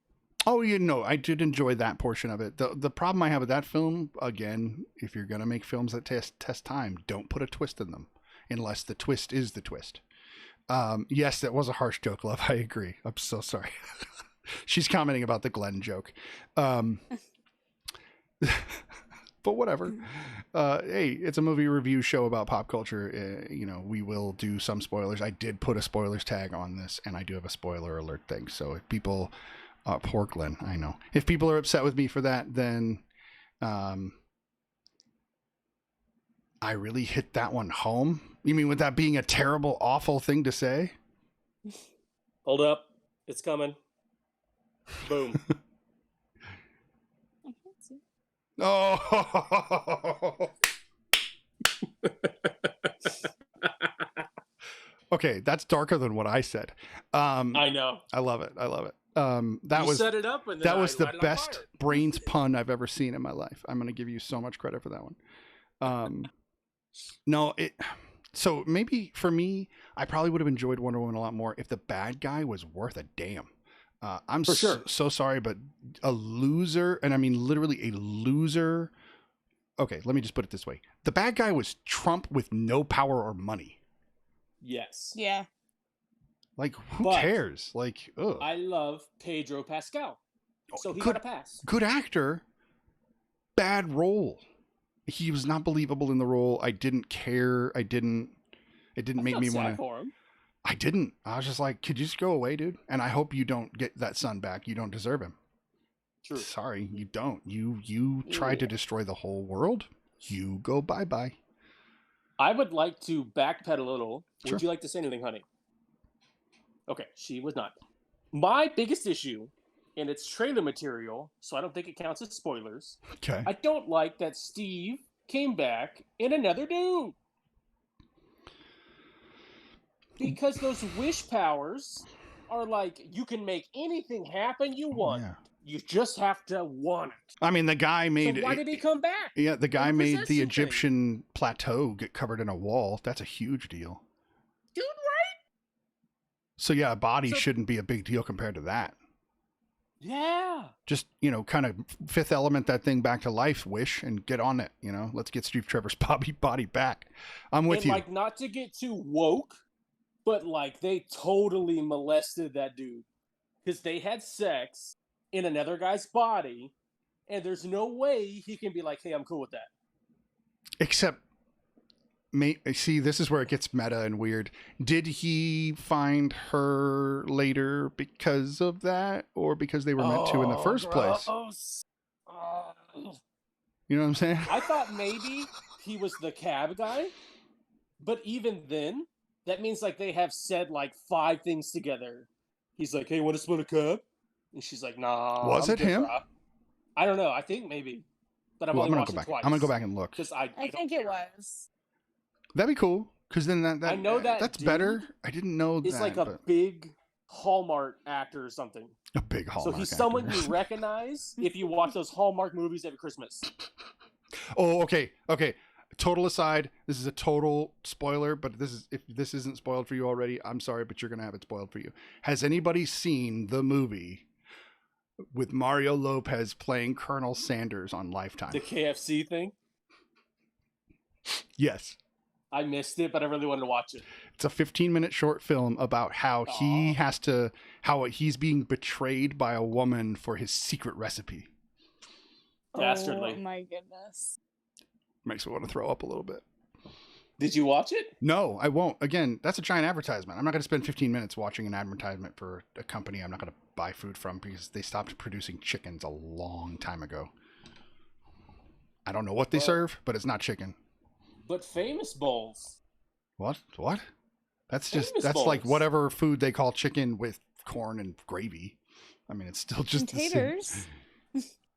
oh, you know, I did enjoy that portion of it. The problem I have with that film, again, if you're gonna make films that test time, don't put a twist in them, unless the twist is the twist. Yes, that was a harsh joke, love. I agree. I'm so sorry. She's commenting about the Glenn joke. But whatever. Hey, it's a movie review show about pop culture. You know, we will do some spoilers. I did put a spoilers tag on this, and I do have a spoiler alert thing. So if people, poor Glenn, I know. If people are upset with me for that, then I really hit that one home. You mean with that being a terrible, awful thing to say? Hold up. It's coming. Boom. Oh. Okay, that's darker than what I said. I know. I love it. You set it up, and then that was I the light it on best fire. brains pun I've ever seen in my life. I'm going to give you so much credit for that one. No, so maybe for me, I probably would have enjoyed Wonder Woman a lot more if the bad guy was worth a damn. I'm For sure. so sorry, but a loser, and I mean literally a loser. Okay, let me just put it this way. The bad guy was Trump with no power or money. Yes. Yeah. Like, who But cares? Like, ugh. I love Pedro Pascal. So he good, got a pass. good actor, bad role. he was not believable in the role. I didn't care. It didn't make me want to. for him. I didn't. I was just like, could you just go away, dude? And I hope you don't get that son back. You don't deserve him. True. Sorry, you don't. You tried to destroy the whole world. You go bye-bye. I would like to backpedal a little. Sure. Would you like to say anything, honey? Okay, she was not. My biggest issue, and it's trailer material, so I don't think it counts as spoilers. Okay. I don't like that Steve came back in another dude. Because those wish powers are like, you can make anything happen you want. Yeah. You just have to want it. I mean, the guy made. So why did he come back? Yeah, the guy And made possess the something? Egyptian plateau get covered in a wall. That's a huge deal. Dude, right? So yeah, a body So- shouldn't be a big deal compared to that. Yeah. Just, kind of Fifth Element that thing back to life, Wish, and get on it. Let's get Steve Trevor's body back. I'm with And you. like, not to get too woke, but like, they totally molested that dude. Because they had sex in another guy's body, and there's no way he can be like, hey, I'm cool with that. Except, see, this is where it gets meta and weird. Did he find her later because of that, or because they were meant to in the first place? You know what I'm saying? I thought maybe he was the cab guy, but even then, that means like they have said like 5 things together. He's like, hey, want to split a cab? And she's like, nah. Was I'm it good, him? brah." I don't know. I think maybe. But I've Well, only I'm watched gonna it go back. twice. I'm gonna go back and look. Because I don't think it care. was. That'd be cool. Because then that I know that that's dude better. I didn't know It's that. like a but big Hallmark actor or something. a big Hallmark. So he's someone actor. you recognize if you watch those Hallmark movies every Christmas. Oh, okay. Total aside, this is a total spoiler, but if this isn't spoiled for you already, I'm sorry, but you're gonna have it spoiled for you. Has anybody seen the movie with Mario Lopez playing Colonel Sanders on Lifetime? The KFC thing. Yes. I missed it, but I really wanted to watch it. It's a 15-minute short film about how how he's being betrayed by a woman for his secret recipe. Dastardly. Oh my goodness. Makes me want to throw up a little bit. Did you watch it? No, I won't. Again, that's a giant advertisement. I'm not going to spend 15 minutes watching an advertisement for a company I'm not going to buy food from because they stopped producing chickens a long time ago. I don't know what they serve, but it's not chicken. But Famous Bowls. What? That's Famous like Bowls. whatever food they call chicken with corn and gravy. I mean, it's still just the same. Taters.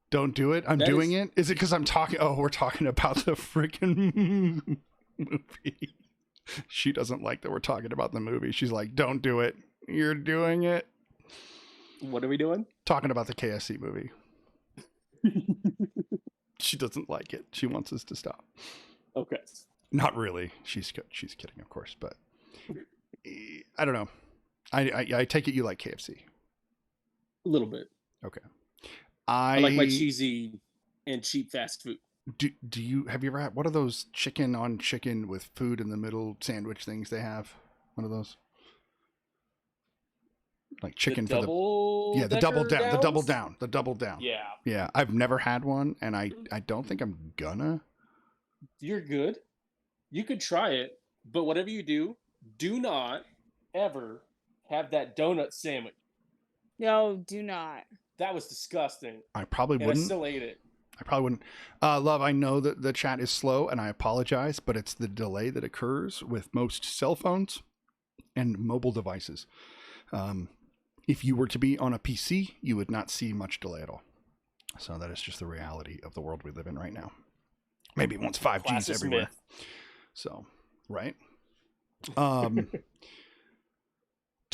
Don't do it. I'm That doing is- it. Is it because I'm talking? Oh, we're talking about the freaking movie. She doesn't like that we're talking about the movie. She's like, don't do it. You're doing it. What are we doing? Talking about the KFC movie. She doesn't like it. She wants us to stop. Okay. Not really. She's kidding, of course, but I don't know. I take it you like KFC. A little bit. Okay. I like my cheesy and cheap fast food. Do you have you ever had what are those chicken on chicken with food in the middle sandwich things they have? One of those? Like chicken the for double the double down, downs? the double down. Yeah. Yeah, I've never had one and I don't think I'm gonna. You're good. You could try it, but whatever you do not ever have that donut sandwich. No, do not. That was disgusting. I probably And I wouldn't. still ate it. I probably wouldn't. Love, I know that the chat is slow and I apologize, but it's the delay that occurs with most cell phones and mobile devices. If you were to be on a PC, you would not see much delay at all. So that is just the reality of the world we live in right now. Maybe once 5G's Classist everywhere. myth. So, right? 20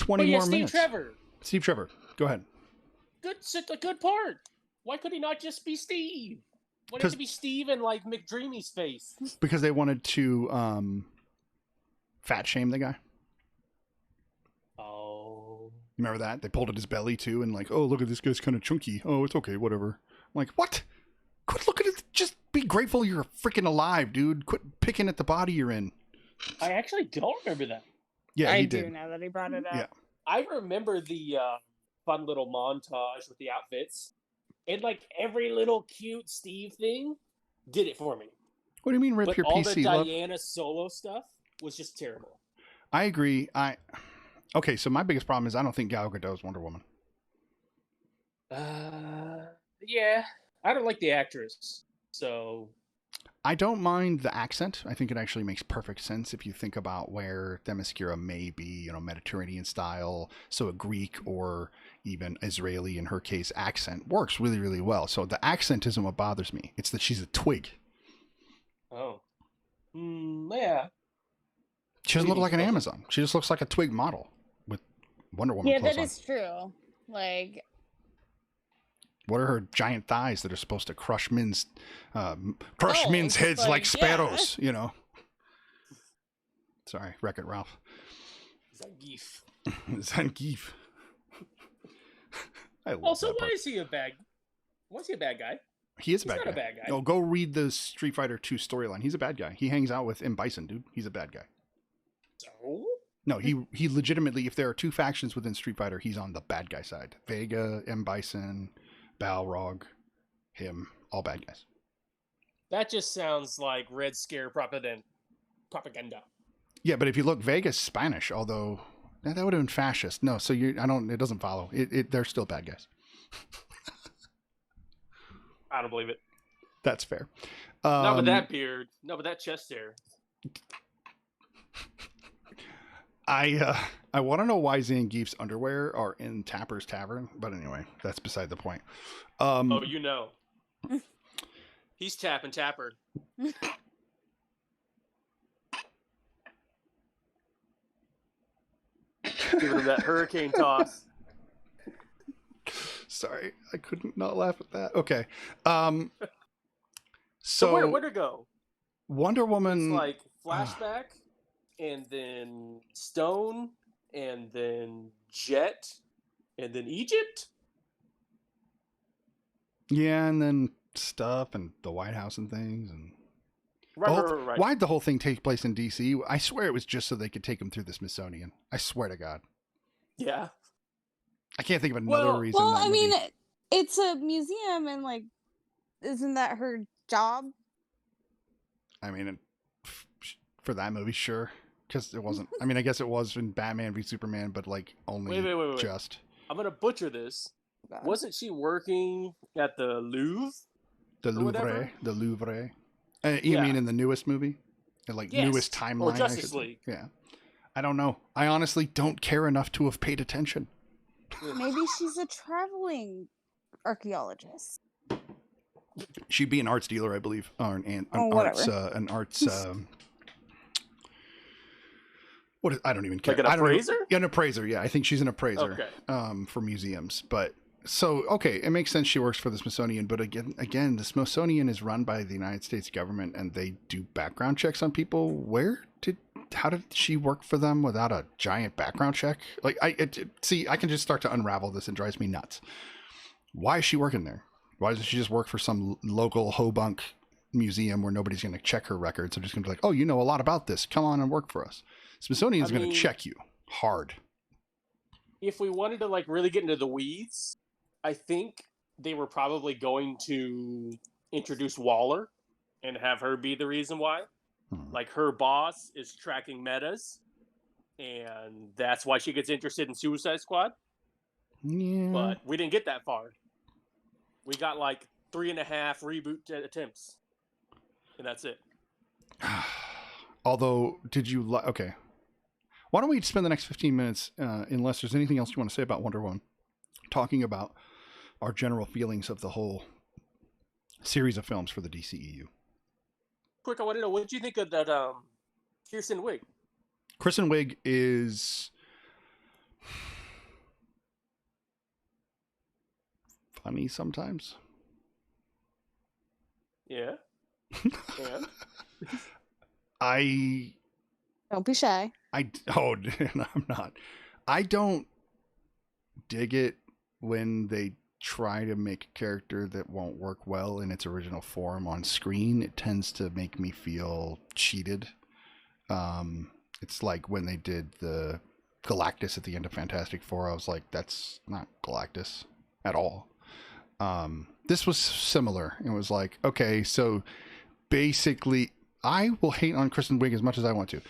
But yeah, more Steve minutes. Trevor. Steve Trevor, go ahead. A good part. Why could he not just be Steve? Why did it be Steve and like McDreamy's face? Because they wanted to fat shame the guy. Oh. Remember that? They pulled at his belly too and like, oh, look at this guy's kind of chunky. Oh, it's okay, whatever. I'm like, what? Quit looking at it. Just be grateful you're freaking alive, dude. Quit picking at the body you're in. I actually don't remember that. Yeah, I he do did. now that he brought it up. Yeah. I remember the fun little montage with the outfits. And like every little cute Steve thing did it for me. What do you mean rip But your all the PC, love? Diana solo stuff was just terrible. I agree. Okay, so my biggest problem is I don't think Gal Gadot is Wonder Woman. Yeah, I don't like the actress, so I don't mind the accent. I think it actually makes perfect sense if you think about where Themyscira may be, Mediterranean style. So a Greek or even Israeli, in her case, accent works really, really well. So the accent isn't what bothers me. It's that she's a twig. oh, yeah. She doesn't look like an Okay. Amazon. She just looks like a twig model with Wonder Woman Yeah, clothes that on. is true. Like, What are her giant thighs that are supposed to crush men's it's heads like, like yeah. sparrows? Sorry, Wreck-It Ralph. Zangief. Zangief. I love Also, that why part. is he a bad? Why is he a bad guy? He is a He's bad not guy. a bad guy. Oh, go read the Street Fighter 2 storyline. He's a bad guy. He hangs out with M. Bison, dude. He's a bad guy. So? No, he legitimately, if there are two factions within Street Fighter, he's on the bad guy side. Vega, M. Bison, Balrog, him, all bad guys. That just sounds like Red Scare propaganda. Yeah, but if you look, Vega's Spanish, although that would have been fascist. No, so it doesn't follow. They're still bad guys. I don't believe it. That's fair. Not with that beard. Not with that chest hair. I want to know why Zangief's underwear are in Tapper's Tavern, but anyway, that's beside the point. Oh, you know. He's tapping Tapper. Giving him that hurricane toss. Sorry, I couldn't not laugh at that. Okay. So where'd it go? Wonder Woman. It's like flashback, and then Stone, and then Jet, and then Egypt. Yeah, and then stuff and the White House and things and. Right. Why'd the whole thing take place in DC? I swear it was just so they could take him through the Smithsonian. I swear to God. Yeah. I can't think of another reason. Well, that I mean, movie- it's a museum, and like, isn't that her job? I mean, for that movie, sure. Because it wasn't. I mean, I guess it was in Batman v Superman, but like only Wait. just. I'm gonna butcher this. God. Wasn't she working at the Louvre? The or whatever? Louvre. The Louvre. You Yeah. mean in the newest movie? Like Yes. newest timeline? Or Justice I should say. League. Yeah. I don't know. I honestly don't care enough to have paid attention. Maybe she's a traveling archaeologist. She'd be an arts dealer, I believe, or an arts. I don't even care. Like an appraiser? Yeah, an appraiser. Yeah, I think she's an appraiser. Okay. For museums, but so okay, it makes sense she works for the Smithsonian. But again, the Smithsonian is run by the United States government, and they do background checks on people. How did she work for them without a giant background check? Like, I can just start to unravel this. It drives me nuts. Why is she working there? Why doesn't she just work for some local hobunk museum where nobody's going to check her records? They're just going to be like, oh, you know a lot about this. Come on and work for us. Smithsonian's going to check you hard. If we wanted to like really get into the weeds, I think they were probably going to introduce Waller and have her be the reason why. Like her boss is tracking metas, and that's why she gets interested in Suicide Squad. Yeah. But we didn't get that far. We got like 3.5 reboot attempts, and that's it. Although, okay. Why don't we spend the next 15 minutes, unless there's anything else you want to say about Wonder Woman, talking about our general feelings of the whole series of films for the DCEU. Quick, I want to know, what did you think of that Kirsten Wiig? Kristen Wiig is funny sometimes. Yeah. Yeah. Don't be shy. I'm not. I don't dig it when they try to make a character that won't work well in its original form on screen. It tends to make me feel cheated. It's like when they did the Galactus at the end of Fantastic Four. I was like, that's not Galactus at all. This was similar. It was like, okay, so basically, I will hate on Kristen Wiig as much as I want to.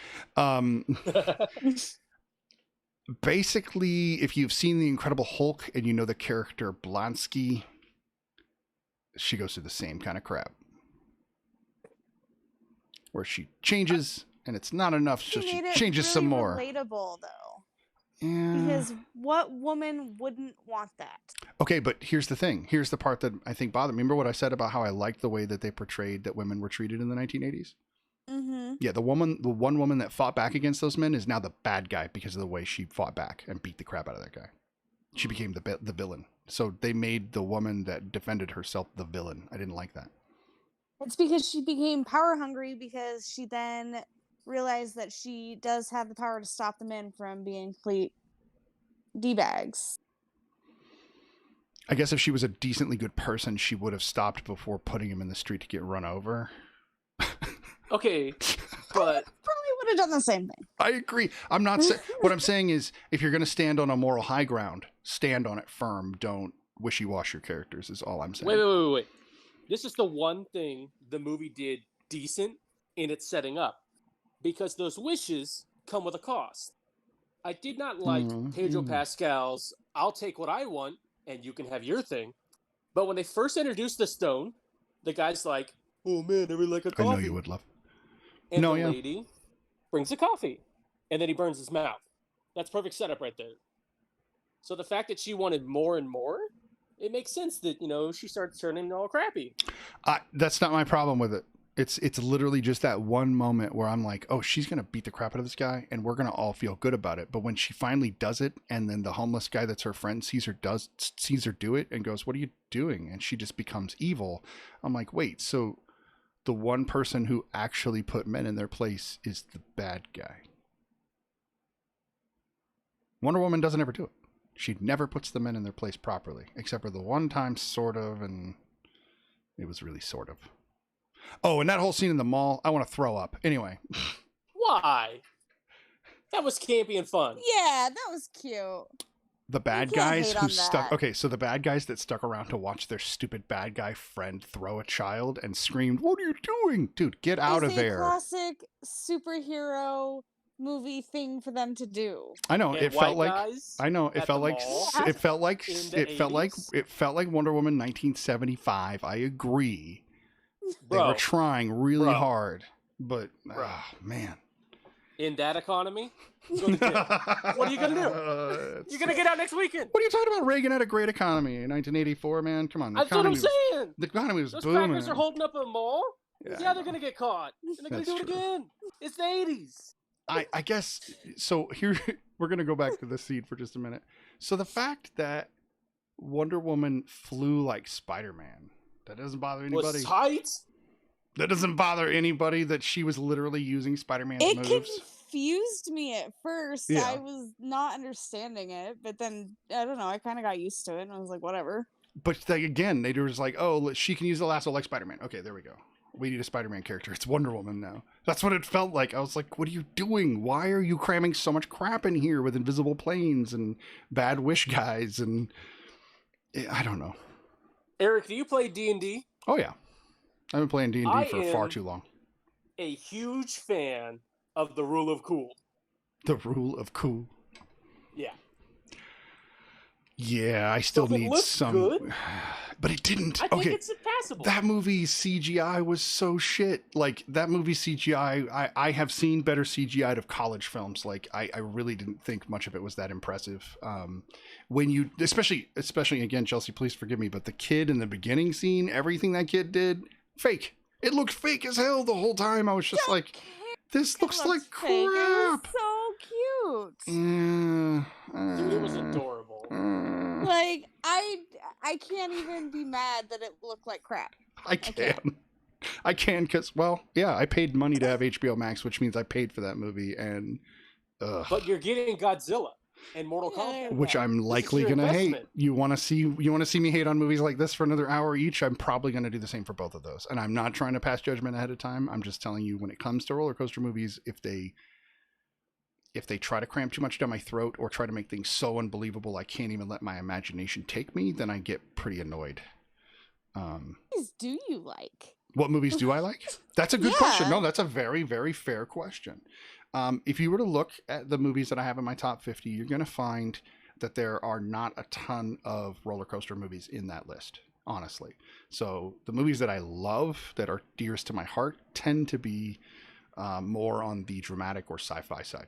Basically, if you've seen The Incredible Hulk and you know the character Blonsky, she goes through the same kind of crap. Where she changes, and it's not enough, so she changes some more. Relatable, though. Yeah. Because what woman wouldn't want that? Okay, but here's the thing. Here's the part that I think bothered me. Remember what I said about how I liked the way that they portrayed that women were treated in the 1980s? Mm-hmm. Yeah, the one woman that fought back against those men is now the bad guy because of the way she fought back and beat the crap out of that guy. She became the villain. So they made the woman that defended herself the villain. I didn't like that. It's because she became power hungry because she then realized that she does have the power to stop the men from being complete D-bags. I guess if she was a decently good person, she would have stopped before putting him in the street to get run over. Okay, but Probably would have done the same thing. I agree. I'm not saying what I'm saying is if you're going to stand on a moral high ground, stand on it firm. Don't wishy-wash your characters is all I'm saying. wait. This is the one thing the movie did decent in its setting up, because those wishes come with a cost. I did not like Pedro Pascal's "I'll take what I want and you can have your thing," but when they first introduced the stone, the guy's like, "Oh man, I really like a coffee." I know you would love. And the lady brings a coffee, and then he burns his mouth. That's perfect setup right there. So the fact that she wanted more and more, it makes sense that, she starts turning all crappy. That's not my problem with it. It's literally just that one moment where I'm like, oh, she's going to beat the crap out of this guy, and we're going to all feel good about it. But when she finally does it, and then the homeless guy that's her friend sees her do it and goes, what are you doing? And she just becomes evil. I'm like, wait, so the one person who actually put men in their place is the bad guy. Wonder Woman doesn't ever do it. She never puts the men in their place properly, except for the one time, sort of, and it was really sort of. Oh, and that whole scene in the mall, I want to throw up. Anyway. Why? That was campy and fun. Yeah, that was cute. The bad guys who stuck... Okay, so the bad guys that stuck around to watch their stupid bad guy friend throw a child and screamed, what are you doing? Dude, get out of there. It's a classic superhero movie thing for them to do. I know, and it felt like... I know, it felt like... It felt like Wonder Woman 1975. I agree. They were trying really hard, but... Oh, man. In that economy, go to jail. What are you going to do? You're going to get out next weekend. What are you talking about? Reagan had a great economy in 1984, man. Come on. That's what I'm saying. The economy was Those booming. crackers are holding up a mall. Yeah, they're going to get caught. And they're going to do it again. It's the 80s. I guess, so here, we're going to go back to the scene for just a minute. So the fact that Wonder Woman flew like Spider-Man, that doesn't bother anybody. Was tight. That doesn't bother anybody that she was literally using Spider-Man's moves. It confused me at first. Yeah. I was not understanding it, but then, I don't know, I kind of got used to it, and I was like, whatever. But again, they were just like, oh, she can use the lasso like Spider-Man. Okay, there we go. We need a Spider-Man character. It's Wonder Woman now. That's what it felt like. I was like, what are you doing? Why are you cramming so much crap in here with invisible planes and bad wish guys? And I don't know. Eric, do you play D&D? Oh, yeah. I've been playing D&D for far too long. A huge fan of the rule of cool. The rule of cool. Yeah. Yeah, I still need some. Good? But it didn't. I think it's passable. That movie's CGI was so shit. Like, that movie CGI, I have seen better CGI out of college films. Like, I really didn't think much of it was that impressive. When you, especially again, Chelsea, please forgive me, but the kid in the beginning scene, everything that kid did, fake. It looked fake as hell the whole time. I was just like, this looks like crap. It was so cute. Yeah. Dude, it was adorable. Like, I can't even be mad that it looked like crap. I can because, well, yeah, I paid money to have HBO Max, which means I paid for that movie, and but you're getting Godzilla and Mortal Kombat, which I'm likely gonna hate. You want to see me hate on movies like this for another hour each? I'm probably gonna do the same for both of those, and I'm not trying to pass judgment ahead of time. I'm just telling you, when it comes to roller coaster movies, if they try to cram too much down my throat or try to make things so unbelievable I can't even let my imagination take me, then I get pretty annoyed. What do you like? What movies do I like? That's a good question. Yeah. No, that's a very, very fair question. If you were to look at the movies that I have in my top 50, you're going to find that there are not a ton of roller coaster movies in that list, honestly. So the movies that I love that are dearest to my heart tend to be more on the dramatic or sci-fi side.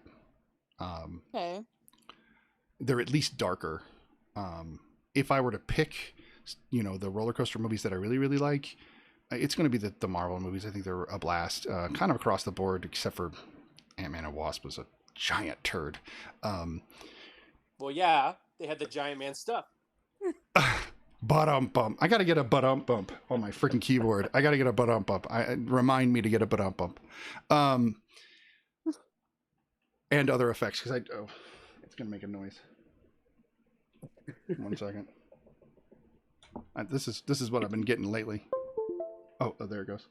Okay. They're at least darker. If I were to pick, the roller coaster movies that I really, really like, it's going to be the Marvel movies. I think they're a blast, kind of across the board, except for Ant-Man and Wasp was a giant turd. Well, yeah, they had the giant man stuff. Bump. I got to get a bump on my freaking keyboard. I got to get a bump. Remind me to get a bump. And other effects, because it's going to make a noise. 1 second. This is what I've been getting lately. Oh, there it goes.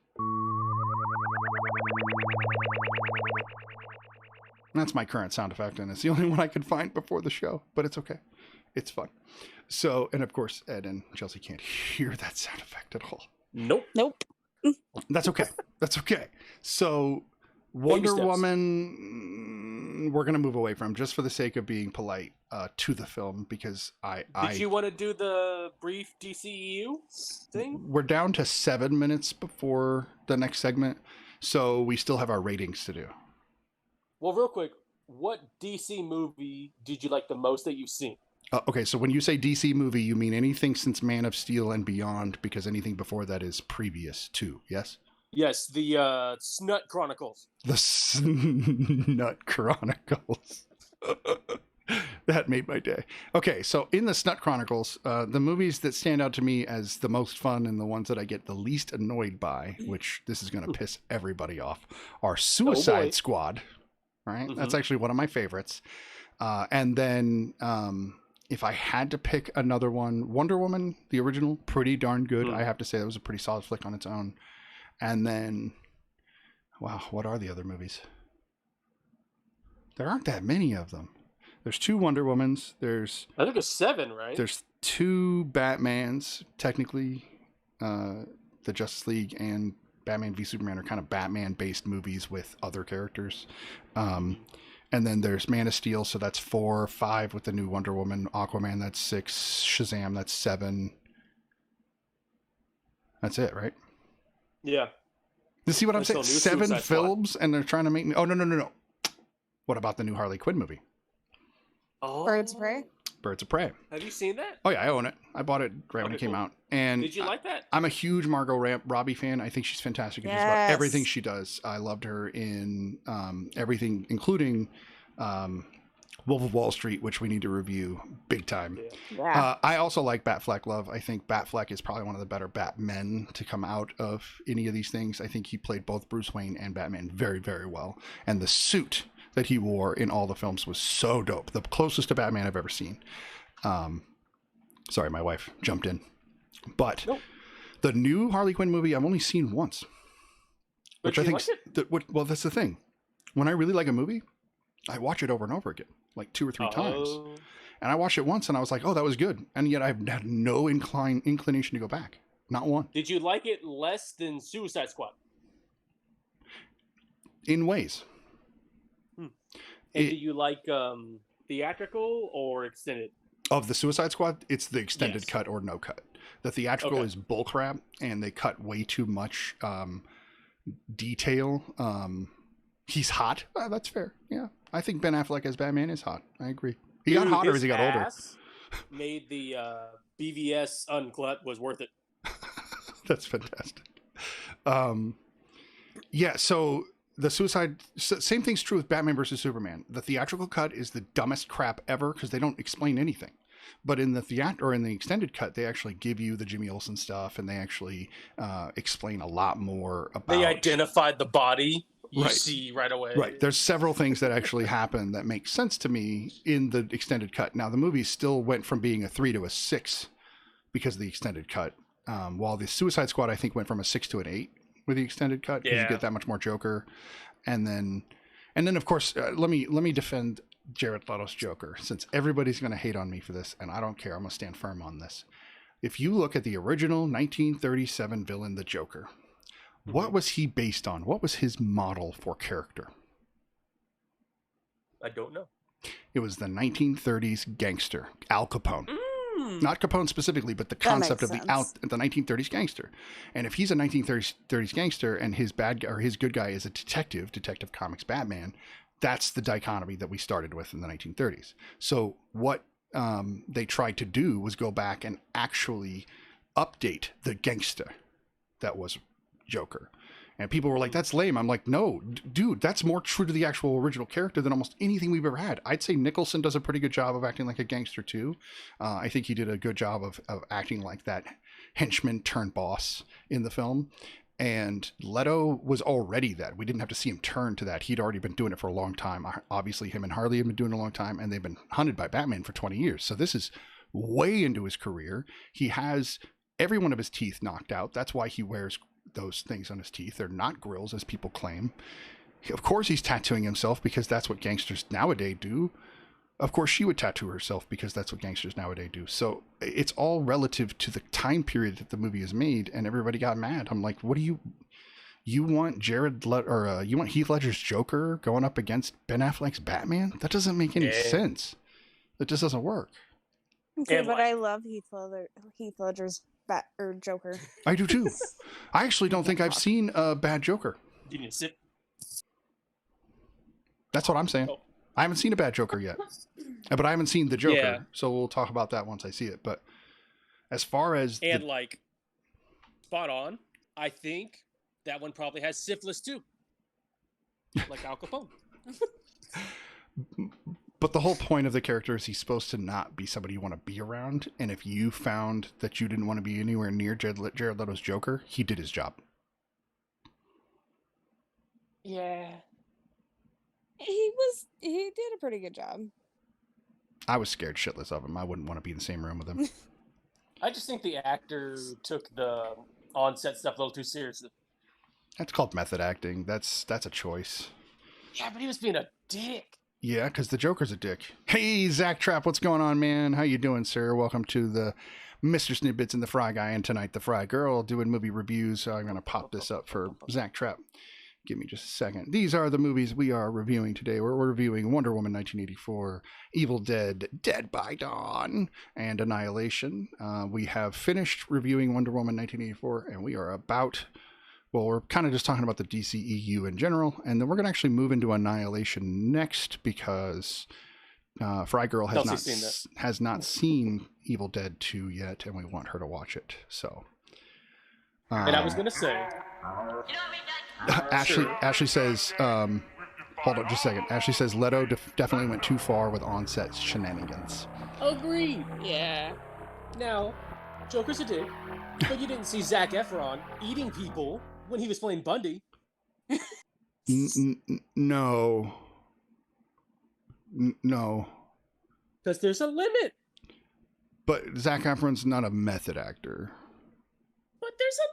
That's my current sound effect, and it's the only one I could find before the show, but it's okay. It's fun. So, and of course, Ed and Chelsea can't hear that sound effect at all. Nope. That's okay. That's okay. So, Wonder Woman, we're going to move away from, just for the sake of being polite, to the film, because Did you want to do the brief DCEU thing? We're down to 7 minutes before the next segment, so we still have our ratings to do. Well, real quick, what DC movie did you like the most that you've seen? Okay, so when you say DC movie, you mean anything since Man of Steel and beyond, because anything before that is previous to, yes? Yes, the Snut Chronicles. The Snut Chronicles. That made my day. Okay, so in the Snut Chronicles, the movies that stand out to me as the most fun and the ones that I get the least annoyed by, which this is going to piss everybody off, are Suicide Squad, right? Mm-hmm. That's actually one of my favorites. And then if I had to pick another one, Wonder Woman, the original, pretty darn good. I have to say that was a pretty solid flick on its own. And then, wow, what are the other movies? There aren't that many of them. There's 2 Wonder Womans. I think it's 7, right? There's 2 Batmans, technically. The Justice League and Batman v Superman are kind of Batman-based movies with other characters. And then there's Man of Steel, so that's 4, 5 with the new Wonder Woman. Aquaman, that's 6. Shazam, that's 7. That's it, right? Yeah. You see what I'm saying? 7 Suicide films, Squad. and they're trying to make me... Oh, no. What about the new Harley Quinn movie? Oh. Birds of Prey. Birds of Prey. Have you seen that? Oh, yeah, I own it. I bought it right when it came out. And did you like that? I'm a huge Margot Robbie fan. I think she's fantastic in just about everything she does. I loved her in everything, including Wolf of Wall Street, which we need to review big time. Yeah. I also like Batfleck Love. I think Batfleck is probably one of the better Batmen to come out of any of these things. I think he played both Bruce Wayne and Batman very, very well. And the suit that he wore in all the films was so dope. The closest to Batman I've ever seen. Sorry, my wife jumped in. But the new Harley Quinn movie I've only seen once. But which I think, like well, that's the thing. When I really like a movie, I watch it over and over again, like 2 or 3 times. And I watched it once and I was like, oh, that was good. And yet I've had no inclination to go back. Not one. Did you like it less than Suicide Squad? In ways. And do you like theatrical or extended? Of the Suicide Squad, it's the extended cut or no cut. The theatrical is bullcrap, and they cut way too much detail. He's hot. That's fair. Yeah, I think Ben Affleck as Batman is hot. I agree. He got hotter as he got older. Made the BVS uncut was worth it. That's fantastic. Yeah, so the same thing's true with Batman versus Superman. The theatrical cut is the dumbest crap ever because they don't explain anything. But in the in the extended cut, they actually give you the Jimmy Olsen stuff, and they actually explain a lot more about. They identified the body. You see right away. Right. There's several things that actually happen that make sense to me in the extended cut. Now, the movie still went from being a 3 to a 6 because of the extended cut. While the Suicide Squad, I think, went from a 6 to an 8 with the extended cut because you get that much more Joker. And then of course, let me defend Jared Leto's Joker, since everybody's going to hate on me for this, and I don't care. I'm going to stand firm on this. If you look at the original 1937 villain, the Joker, What was he based on? What was his model for character? I don't know. It was the 1930s gangster, Al Capone. Not Capone specifically, but the That concept makes of sense. the 1930s gangster. And if he's a 1930s gangster and his his good guy is a Detective Comics Batman, that's the dichotomy that we started with in the 1930s. So what they tried to do was go back and actually update the gangster that was Joker. And people were like, that's lame. I'm like, no, dude, that's more true to the actual original character than almost anything we've ever had. I'd say Nicholson does a pretty good job of acting like a gangster too. I think he did a good job of acting like that henchman turned boss in the film. And Leto was already that. We didn't have to see him turn to that. He'd already been doing it for a long time. Obviously, him and Harley have been doing it a long time, and they've been hunted by Batman for 20 years. So this is way into his career. He has every one of his teeth knocked out. That's why he wears those things on his teeth. They're not grills, as people claim. Of course he's tattooing himself because that's what gangsters nowadays do. Of course she would tattoo herself because that's what gangsters nowadays do. So it's all relative to the time period that the movie is made, and everybody got mad. I'm like, what do you want you want Heath Ledger's Joker going up against Ben Affleck's Batman? That doesn't make any sense. It just doesn't work. Okay, And but like- I love Heath Ledger's Joker. I do too. I actually don't think I've seen a bad Joker. You need to sit. That's what I'm saying. Oh. I haven't seen a bad Joker yet, but I haven't seen the Joker, Yeah. so we'll talk about that once I see it. But as far as And like, spot on. I think that one probably has syphilis too, like Al Capone. but the whole point of the character is he's supposed to not be somebody you want to be around. And if you found that you didn't want to be anywhere near Jared Leto's Joker, he did his job. Yeah. He did a pretty good job. I was scared shitless of him. I wouldn't want to be in the same room with him. I just think the actor took the on-set stuff a little too seriously. That's called method acting. That's a choice. Yeah, but he was being a dick. Yeah, because the Joker's a dick. Hey, Zach Trapp, what's going on, man? How you doing, sir? Welcome to the MrSnidBitS and the Fry Guy, and tonight the Fry Girl doing movie reviews. So I'm going to pop this up for Zach Trapp. Give me just a second. These are the movies we are reviewing today. We're reviewing Wonder Woman 1984, Evil Dead, Dead by Dawn, and Annihilation. We have finished reviewing Wonder Woman 1984, and we are about... Well, we're kind of just talking about the DCEU in general, and then we're going to actually move into Annihilation next because Fry Girl has not seen Evil Dead 2 yet, and we want her to watch it. So, And I was going to say... Ashley says, hold on just a second. Ashley says Leto definitely went too far with on-set shenanigans. Agreed. Yeah. Now, Joker's a dick, but you didn't see Zac Efron eating people when he was playing Bundy. No. No. Because there's a limit. But Zac Efron's not a method actor. But there's a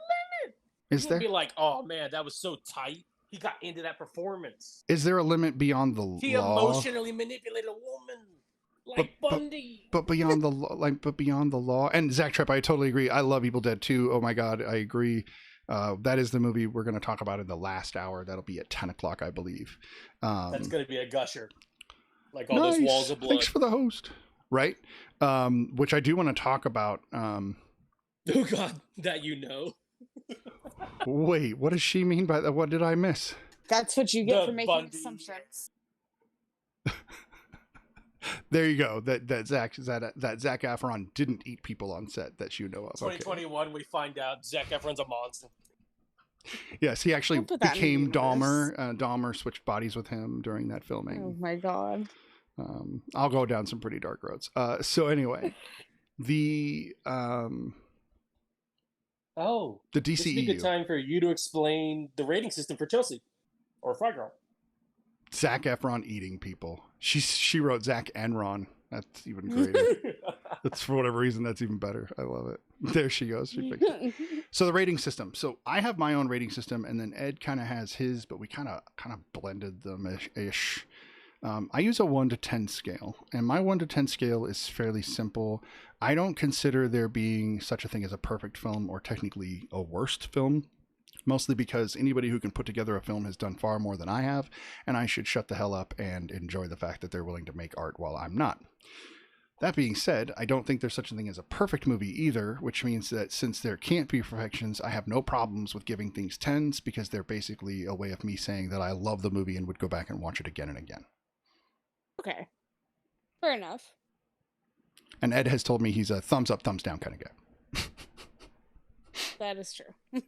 limit. Is You there? wouldn't be like, oh man, that was so tight. He got into that performance. Is there a limit beyond the He law? emotionally manipulated a woman like Bundy. But beyond the law, and Zach Trepp, I totally agree. I love Evil Dead 2. Oh my God, I agree. That is the movie we're going to talk about in the last hour. That'll be at 10 o'clock, I believe. That's going to be a gusher. Like all those walls of blood. Thanks for the host. Right? Which I do want to talk about. Oh God, that you know. Wait, what does she mean by that? What did I miss? That's what you get The for making Bundy. assumptions. There you go. That Zac Efron didn't eat people on set that you know of. Okay. 2021, we find out Zac Efron's a monster. Yes, he actually Don't put that in the became universe. Dahmer. Dahmer switched bodies with him during that filming. Oh my god. I'll go down some pretty dark roads. So anyway, the This would be a DCEU. good time for you to explain the rating system for Chelsea or Fry Girl. Zac Efron eating people. She wrote Zac Enron. That's even greater. That's for whatever reason that's even better. I love it. There she goes. She picked it. So the rating system. So I have my own rating system, and then Ed kind of has his, but we kind of blended them ish. I use a 1 to 10 scale, and my 1 to 10 scale is fairly simple. I don't consider there being such a thing as a perfect film or technically a worst film. Mostly because anybody who can put together a film has done far more than I have, and I should shut the hell up and enjoy the fact that they're willing to make art while I'm not. That being said, I don't think there's such a thing as a perfect movie either, which means that since there can't be perfections, I have no problems with giving things 10s because they're basically a way of me saying that I love the movie and would go back and watch it again and again. Okay. Fair enough. And Ed has told me he's a thumbs up, thumbs down kind of guy. That is true.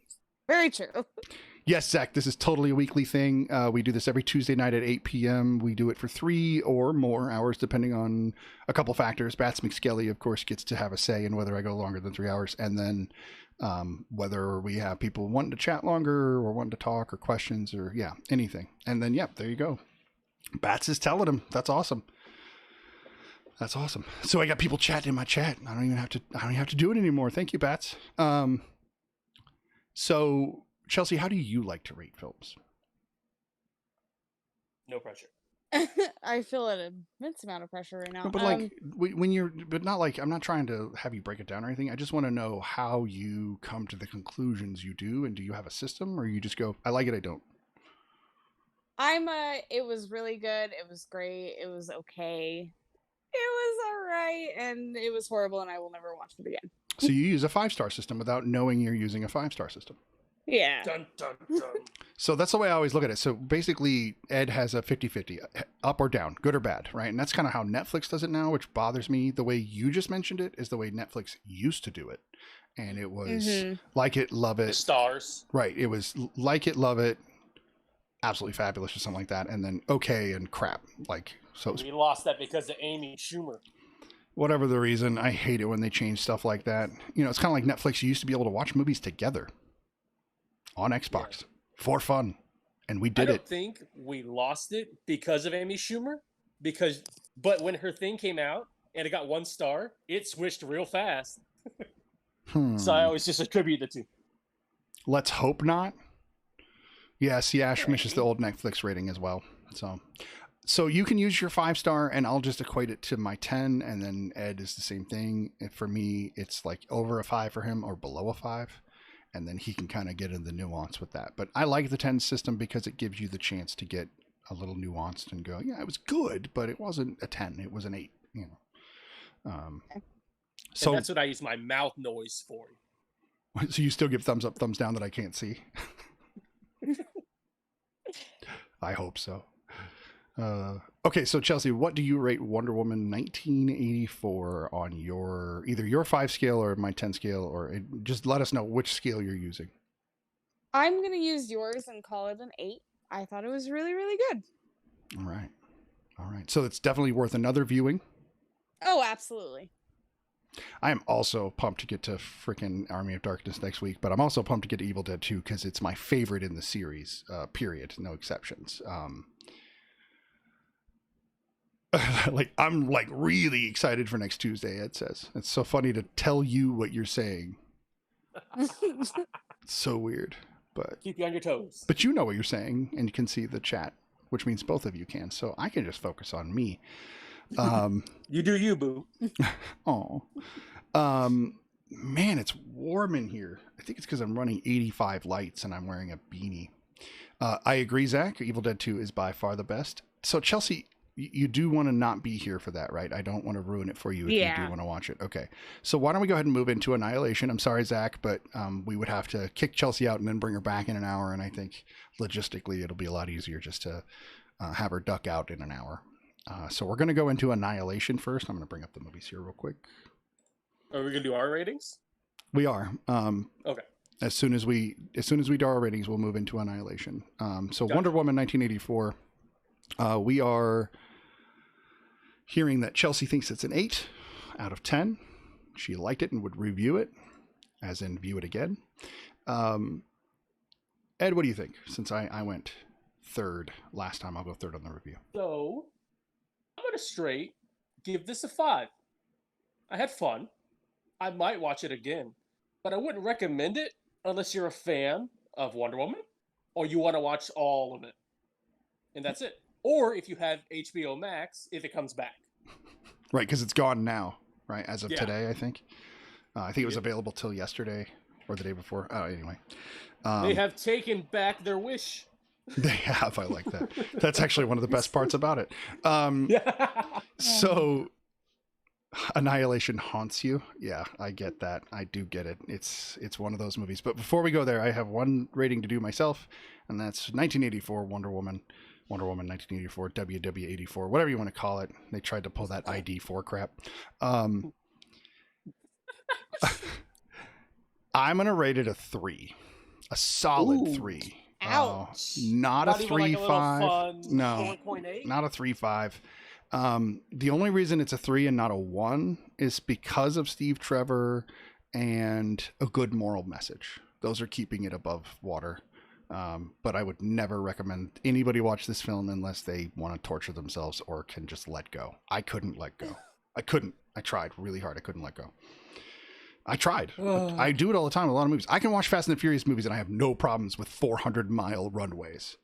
Very true. Yes, Zach, this is totally a weekly thing. We do this every Tuesday night at 8 p.m. We do it for 3 or more hours, depending on a couple factors. Bats McSkelly, of course, gets to have a say in whether I go longer than 3 hours. And then whether we have people wanting to chat longer or wanting to talk or questions or, yeah, anything. And then, yeah, there you go. Bats is telling him. That's awesome. That's awesome. So I got people chatting in my chat. I don't even have to do it anymore. Thank you, Bats. So... Chelsea, how do you like to rate films? No pressure. I feel an immense amount of pressure right now. No, but like when you're, but not like, I'm not trying to have you break it down or anything. I just want to know how you come to the conclusions you do, and do you have a system, or you just go, I like it, I don't. It was really good. It was great. It was okay. It was all right, and it was horrible, and I will never watch it again. So you use a 5-star system without knowing you're using a 5-star system. Yeah. Dun, dun, dun. So that's the way I always look at it. So basically, Ed has a 50-50, up or down, good or bad, right? And that's kind of how Netflix does it now, which bothers me. The way you just mentioned it is the way Netflix used to do it. And it was like it, love The it. stars. Right. It was like it, love it, absolutely fabulous or something like that. And then okay and crap. Like, so We lost that because of Amy Schumer. whatever the reason, I hate it when they change stuff like that. You know, it's kind of like Netflix. You used to be able to watch movies together on Xbox for fun, and we did I don't it. think we lost it because of Amy Schumer, but when her thing came out and it got 1 star, it switched real fast. So I always just attribute the two. Let's hope not. Yeah, see, Ashmish is the old Netflix rating as well. So you can use your 5-star, and I'll just equate it to my 10, and then Ed is the same thing. And for me, it's like over a 5 for him or below a 5. And then he can kind of get into the nuance with that. But I like the 10 system because it gives you the chance to get a little nuanced and go, yeah, it was good, but it wasn't a 10. It was an 8, you know. So And that's what I use my mouth noise for. So you still give thumbs up, thumbs down that I can't see? I hope so. Okay, so Chelsea, what do you rate Wonder Woman 1984 on your either your 5 scale or my 10 scale, or just let us know which scale you're using? I'm gonna use yours and call it an 8. I thought it was really, really good. All right. So it's definitely worth another viewing. Oh, absolutely. I am also pumped to get to freaking Army of Darkness next week, but I'm also pumped to get to Evil Dead 2 because it's my favorite in the series. Period, no exceptions. Like I'm like really excited for next Tuesday. Ed says it's so funny to tell you what you're saying. It's so weird, but Keep you on your toes. you know what you're saying and you can see the chat, which means both of you can. So I can just focus on me. You do you, boo. Oh, man, it's warm in here. I think it's because I'm running 85 lights and I'm wearing a beanie. I agree, Zach. Evil Dead 2 is by far the best. So Chelsea, you do want to not be here for that, right? I don't want to ruin it for you if you do want to watch it. Okay. So why don't we go ahead and move into Annihilation? I'm sorry, Zach, but we would have to kick Chelsea out and then bring her back in an hour. And I think logistically, it'll be a lot easier just to have her duck out in an hour. So we're going to go into Annihilation first. I'm going to bring up the movies here real quick. Are we going to do our ratings? We are. Okay. As soon as we do our ratings, we'll move into Annihilation. So Gotcha. Wonder Woman 1984. We are hearing that Chelsea thinks it's an 8 out of 10. She liked it and would review it, as in view it again. Ed, what do you think? Since I went third last time, I'll go third on the review. So, I'm going to straight give this a 5. I had fun. I might watch it again, but I wouldn't recommend it unless you're a fan of Wonder Woman or you want to watch all of it. And that's it. Or if you have HBO Max, if it comes back. Right, because it's gone now, right? As of today, I think. I think it was available till yesterday. or the day before. Oh, anyway. They have taken back their wish. They have. I like that. That's actually one of the best parts about it. Yeah. So Annihilation haunts you. Yeah, I get that. I do get it. It's one of those movies. But before we go there, I have one rating to do myself, and that's 1984 Wonder Woman 1984, WW84, whatever you want to call it. They tried to pull that ID4 crap. I'm going to rate it a 3. A solid 3. Ouch. Not a even 3 like a little 5. fun No. 4.8? Not a 3 5. The only reason it's a 3 and not a 1 is because of Steve Trevor and a good moral message. Those are keeping it above water. But I would never recommend anybody watch this film unless they want to torture themselves or can just let go. I couldn't let go. I couldn't. I tried really hard. I couldn't let go. I tried. I do it all the time with a lot of movies. I can watch Fast and the Furious movies and I have no problems with 400-mile runways.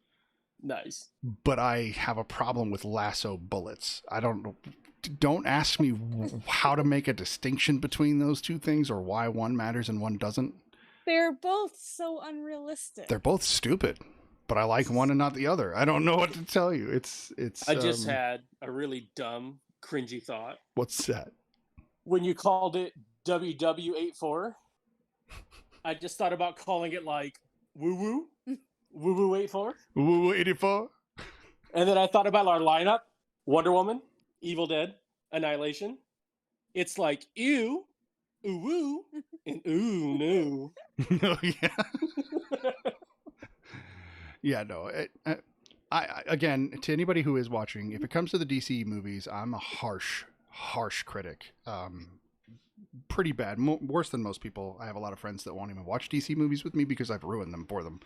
Nice. But I have a problem with lasso bullets. I don't ask me how to make a distinction between those two things or why one matters and one doesn't. They're both so unrealistic. They're both stupid, but I like one and not the other. I don't know what to tell you. It's I just had a really dumb, cringy thought. What's that? When you called it WW84, I just thought about calling it like Woo Woo. Woo Woo 84. Woo 84. And then I thought about our lineup: Wonder Woman, Evil Dead, Annihilation. It's like ew, ooh woo, and ooh no. No, yeah. Yeah, no. I again, to anybody who is watching, if it comes to the DC movies, I'm a harsh critic. Pretty bad, worse than most people. I have a lot of friends that won't even watch DC movies with me because I've ruined them for them.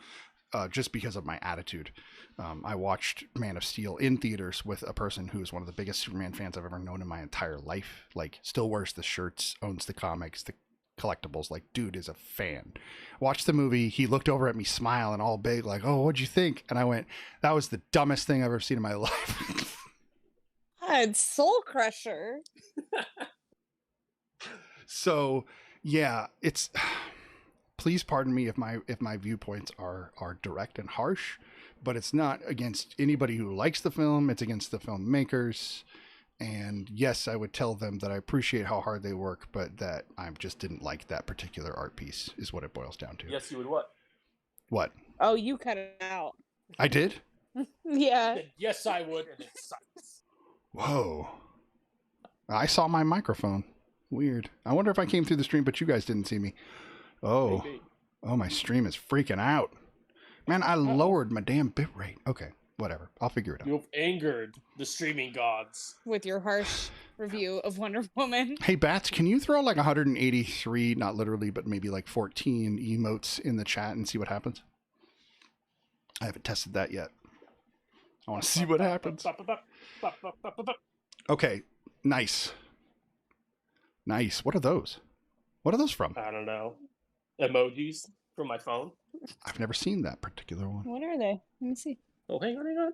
Just because of my attitude. I watched Man of Steel in theaters with a person who is one of the biggest Superman fans I've ever known in my entire life. Like, still wears the shirts, owns the comics, the collectibles. Like, dude is a fan. Watched the movie. He looked over at me, smiling all big, like, "Oh, what'd you think?" And I went, "That was the dumbest thing I've ever seen in my life." God, Soul Crusher. So, yeah, it's. Please pardon me if my viewpoints are direct and harsh, but it's not against anybody who likes the film. It's against the filmmakers. And yes, I would tell them that I appreciate how hard they work, but that I just didn't like that particular art piece is what it boils down to. Yes, you would what? What? Oh, you cut it out. I did? Yeah. Yes, I would. And it sucks. Whoa. I saw my microphone. Weird. I wonder if I came through the stream, but you guys didn't see me. Oh. Maybe. Oh, my stream is freaking out. Man, I lowered my damn bitrate. Okay, whatever. I'll figure it out. You've angered the streaming gods. With your harsh review of Wonder Woman. Hey, Bats, can you throw like 183, not literally, but maybe like 14 emotes in the chat and see what happens? I haven't tested that yet. I want to see what happens. Okay, nice. Nice. What are those? What are those from? I don't know. Emojis from my phone. I've never seen that particular one. What are they? Let me see. Oh, hang on.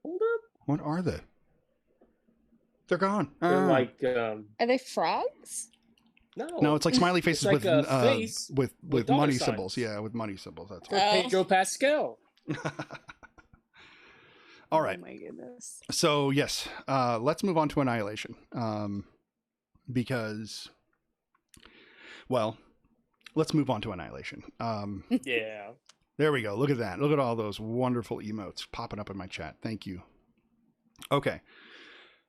Hold up. What are they? They're gone. They're like Are they frogs? No, it's like smiley faces like with a face with dollar money signs. symbols. Yeah, with money symbols. That's for all. Pedro Pascal. All right. Oh my goodness. So yes, let's move on to Annihilation. Because, well, let's move on to Annihilation. Yeah. There we go. Look at that. Look at all those wonderful emotes popping up in my chat. Thank you. Okay.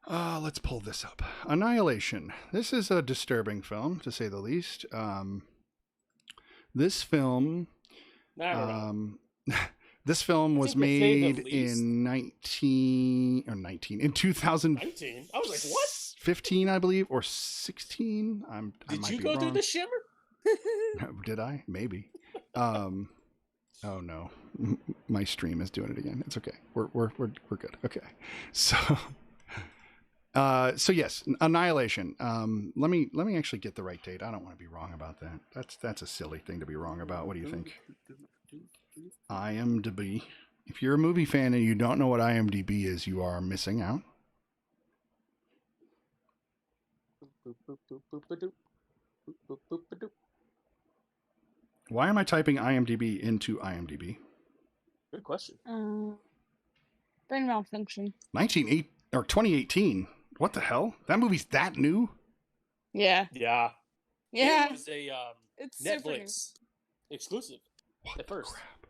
Let's pull this up. Annihilation. This is a disturbing film, to say the least. This film... I don't know. This film was think to say made the least. in 2000. 19? I was like, what? 15, I believe, or 16. I Did might you be go wrong. through the shimmer? Did I? Maybe. Oh no, my stream is doing it again. It's okay. We're good. Okay. So yes, Annihilation. Let me actually get the right date. I don't want to be wrong about that. That's a silly thing to be wrong about. What do you think? IMDb. If you're a movie fan and you don't know what IMDb is, you are missing out. Why am I typing IMDb into IMDb? Good question. Brain malfunction. 2018. What the hell? That movie's that new? Yeah. Yeah. Yeah. It was a It's super new. Netflix exclusive at first. Crap.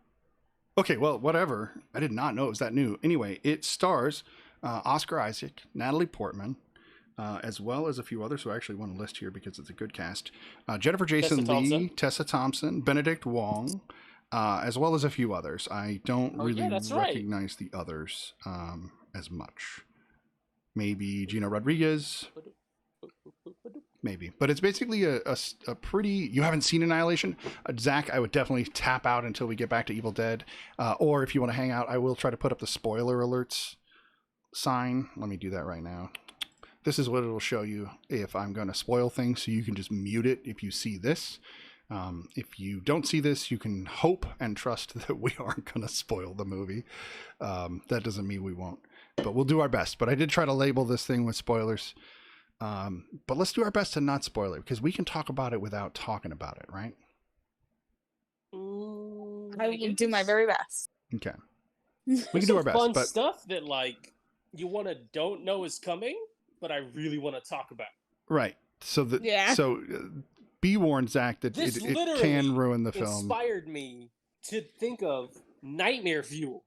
Okay, well, whatever. I did not know it was that new. Anyway, it stars Oscar Isaac, Natalie Portman, as well as a few others who I actually want to list here because it's a good cast. Jennifer Jason Leigh, Tessa Thompson, Benedict Wong, as well as a few others. I don't really recognize the others as much. Maybe Gina Rodriguez. Maybe. But it's basically a pretty... You haven't seen Annihilation? Zach, I would definitely tap out until we get back to Evil Dead. Or if you want to hang out, I will try to put up the spoiler alerts sign. Let me do that right now. This is what it'll show you if I'm going to spoil things, so you can just mute it if you see this. If you don't see this, you can hope and trust that we aren't going to spoil the movie. That doesn't mean we won't. But we'll do our best. But I did try to label this thing with spoilers. But let's do our best to not spoil it, because we can talk about it without talking about it, right? I will do my very best. Okay. We can do our best. Fun but stuff that you don't know is coming, but I really want to talk about. Right. So be warned, Zach, that This it can ruin the film. Inspired me to think of Nightmare Fuel.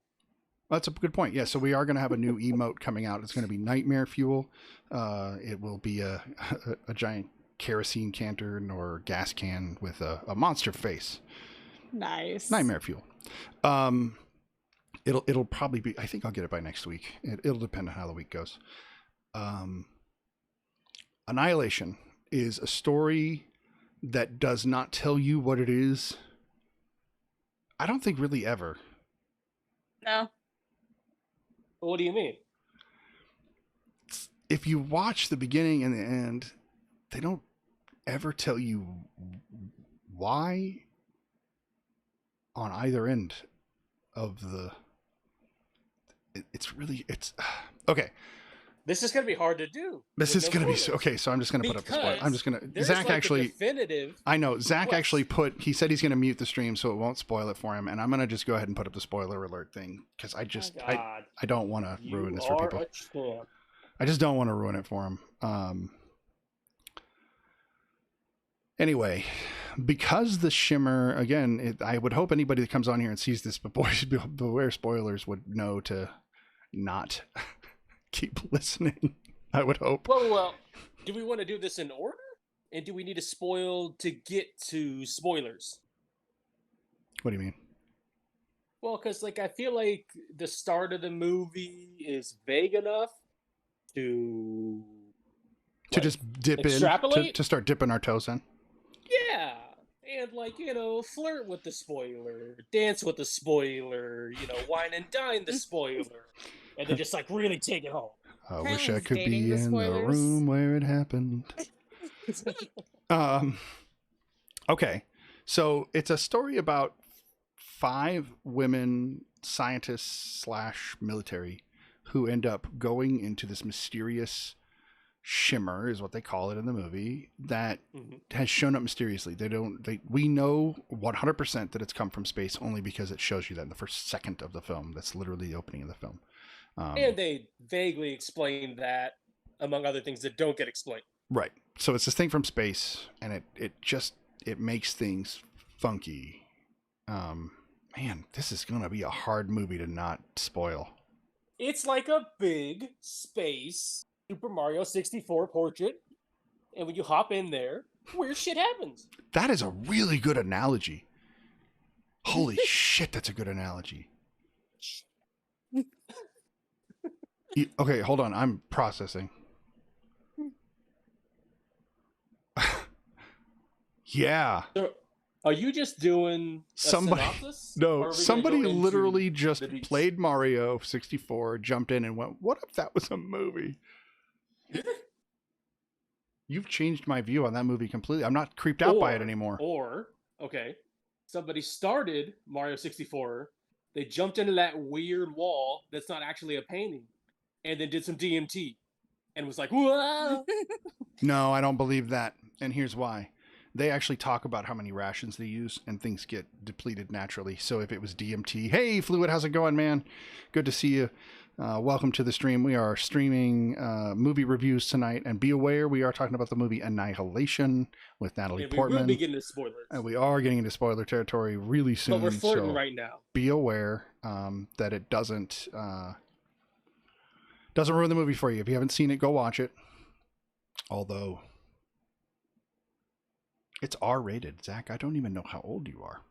That's a good point. Yeah, so we are going to have a new emote coming out. It's going to be Nightmare Fuel. It will be a giant kerosene canteen or gas can with a monster face. Nice. Nightmare Fuel. It'll probably be... I think I'll get it by next week. It'll depend on how the week goes. Annihilation is a story that does not tell you what it is. I don't think really ever. No. What do you mean? If you watch the beginning and the end, they don't ever tell you why on either end of the... It's okay. This is going to be hard to do. This is going to be... Okay, so I'm just going to put up the spoiler. I'm just going to... Zach actually... definitive... I know. Zach actually he said he's going to mute the stream so it won't spoil it for him. And I'm going to just go ahead and put up the spoiler alert thing. Because I just... I don't want to ruin this for people. I just don't want to ruin it for him. Anyway, because the shimmer... Again, I would hope anybody that comes on here and sees this beware spoilers would know to not... keep listening, I would hope. Well, do we want to do this in order? And do we need to spoil to get to spoilers? What do you mean? Well, because I feel like the start of the movie is vague enough to just dip extrapolate? in, to start dipping our toes in. Yeah, and flirt with the spoiler, dance with the spoiler, wine and dine the spoiler. And then just really take it home. I wish I could be in the room where it happened. Okay. So it's a story about 5 women scientists / military who end up going into this mysterious shimmer, is what they call it in the movie, that has shown up mysteriously. We know 100% that it's come from space only because it shows you that in the first second of the film. That's literally the opening of the film. And they vaguely explain that, among other things that don't get explained. Right. So it's this thing from space, and it makes things funky. Man, this is going to be a hard movie to not spoil. It's like a big space Super Mario 64 portrait, and when you hop in there, weird shit happens. That is a really good analogy. Holy shit, that's a good analogy. Okay, hold on. I'm processing. Yeah. So, are you just doing a synopsis? No, somebody literally just played Mario 64, jumped in and went, what if that was a movie? You've changed my view on that movie completely. I'm not creeped out by it anymore. Okay, somebody started Mario 64, they jumped into that weird wall that's not actually a painting, and then did some DMT and was like, whoa! No, I don't believe that. And here's why. they actually talk about how many rations they use, and things get depleted naturally. So if it was DMT, hey, Fluid, how's it going, man? Good to see you. Welcome to the stream. We are streaming movie reviews tonight, and be aware we are talking about the movie Annihilation with Natalie Portman. We will be getting into spoilers. And we are getting into spoiler territory really soon. But we're flirting so right now. be aware that it doesn't ruin the movie for you. If you haven't seen it, go watch it. Although it's R-rated, Zach. I don't even know how old you are.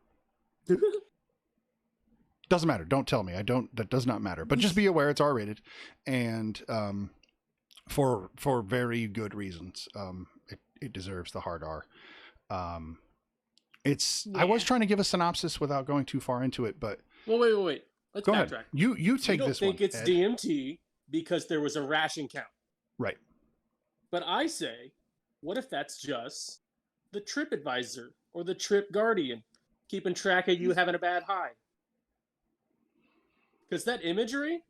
Doesn't matter. Don't tell me. That does not matter. But just be aware it's R-rated, and for very good reasons. It deserves the hard R. I was trying to give a synopsis without going too far into it, but well, wait. Let's go backtrack. ahead. You take this one. I think it's Ed. DMT because there was a ration count. Right. But I say, what if that's just the trip advisor or the trip guardian keeping track of you having a bad high? Because that imagery,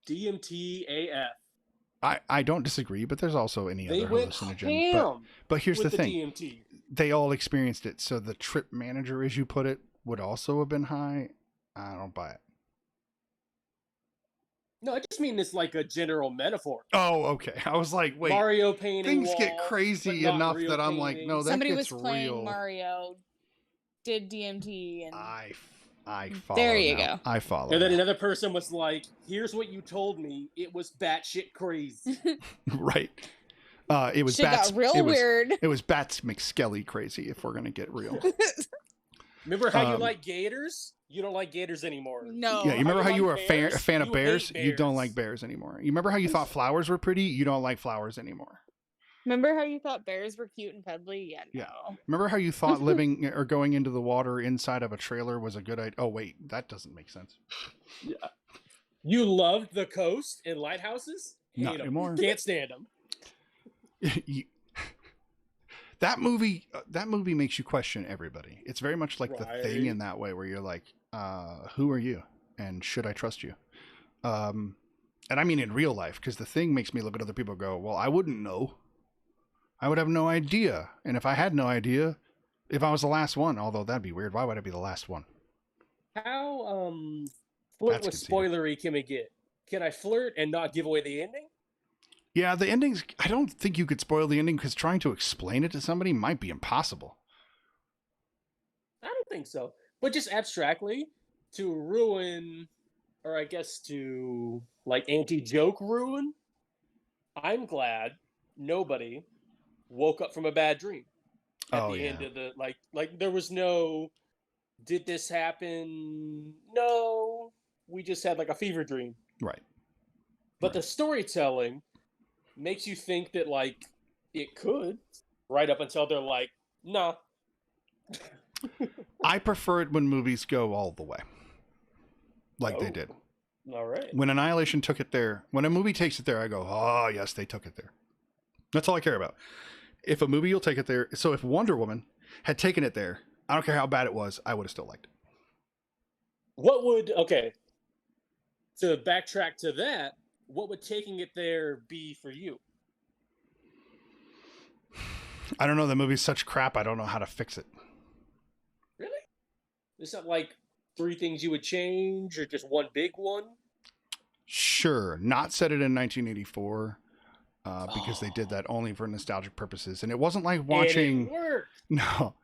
DMT AF. I don't disagree, but there's also any other hallucinogen. But here's the thing. DMT. They all experienced it, so the trip manager, as you put it, would also have been high. I don't buy it. No, I just mean it's like a general metaphor. Oh, okay. I was like, wait. Mario painting. Things wall, get crazy enough that I'm like, no, that somebody gets was playing real. Mario, did DMT, and I follow. there you now. go. I follow. And then now. another person was like, "Here's what you told me. It was batshit crazy." Right. It was Shit Bats. got real weird. It was Bats McSkelly crazy. If we're gonna get real. Remember how you like gators? You don't like gators anymore. No. Yeah, you remember how you were a fan of You bears? hate You don't bears. like bears anymore. You remember how you thought flowers were pretty? You don't like flowers anymore. Remember how you thought bears were cute and cuddly? Yeah, no. Yeah. Remember how you thought living or going into the water inside of a trailer was a good idea? Oh, wait, that doesn't make sense. Yeah. You loved the coast and lighthouses? Not Hate 'em. anymore. Can't stand them. That movie makes you question everybody. It's very much like The Thing Right. in that way, where you're like, who are you? And should I trust you? And I mean in real life, because The Thing makes me look at other people and go, well, I wouldn't know. I would have no idea. And if I had no idea, if I was the last one, although that'd be weird, why would I be the last one? How flirt That's with conceited. spoilery can we get? Can I flirt and not give away the ending? Yeah, the endings, I don't think you could spoil the ending because trying to explain it to somebody might be impossible. I don't think so. But just abstractly, to ruin, or I guess to like anti-joke ruin, I'm glad nobody woke up from a bad dream at the end of the like there was no did this happen? No. We just had like a fever dream. Right. But the storytelling makes you think that like it could, right up until they're like, nah. I prefer it when movies go all the way. Like they Oh. did. All right. When Annihilation took it there, when a movie takes it there, I go, oh, yes, they took it there. That's all I care about. If a movie will take it there. So if Wonder Woman had taken it there, I don't care how bad it was, I would have still liked it. What would, okay, to backtrack to that, what would taking it there be for you? I don't know. The movie's such crap, I don't know how to fix it. Really? Is that like 3 things you would change or just one big one? Sure. Not set it in 1984 because they did that only for nostalgic purposes. And it wasn't like watching. And it worked. No.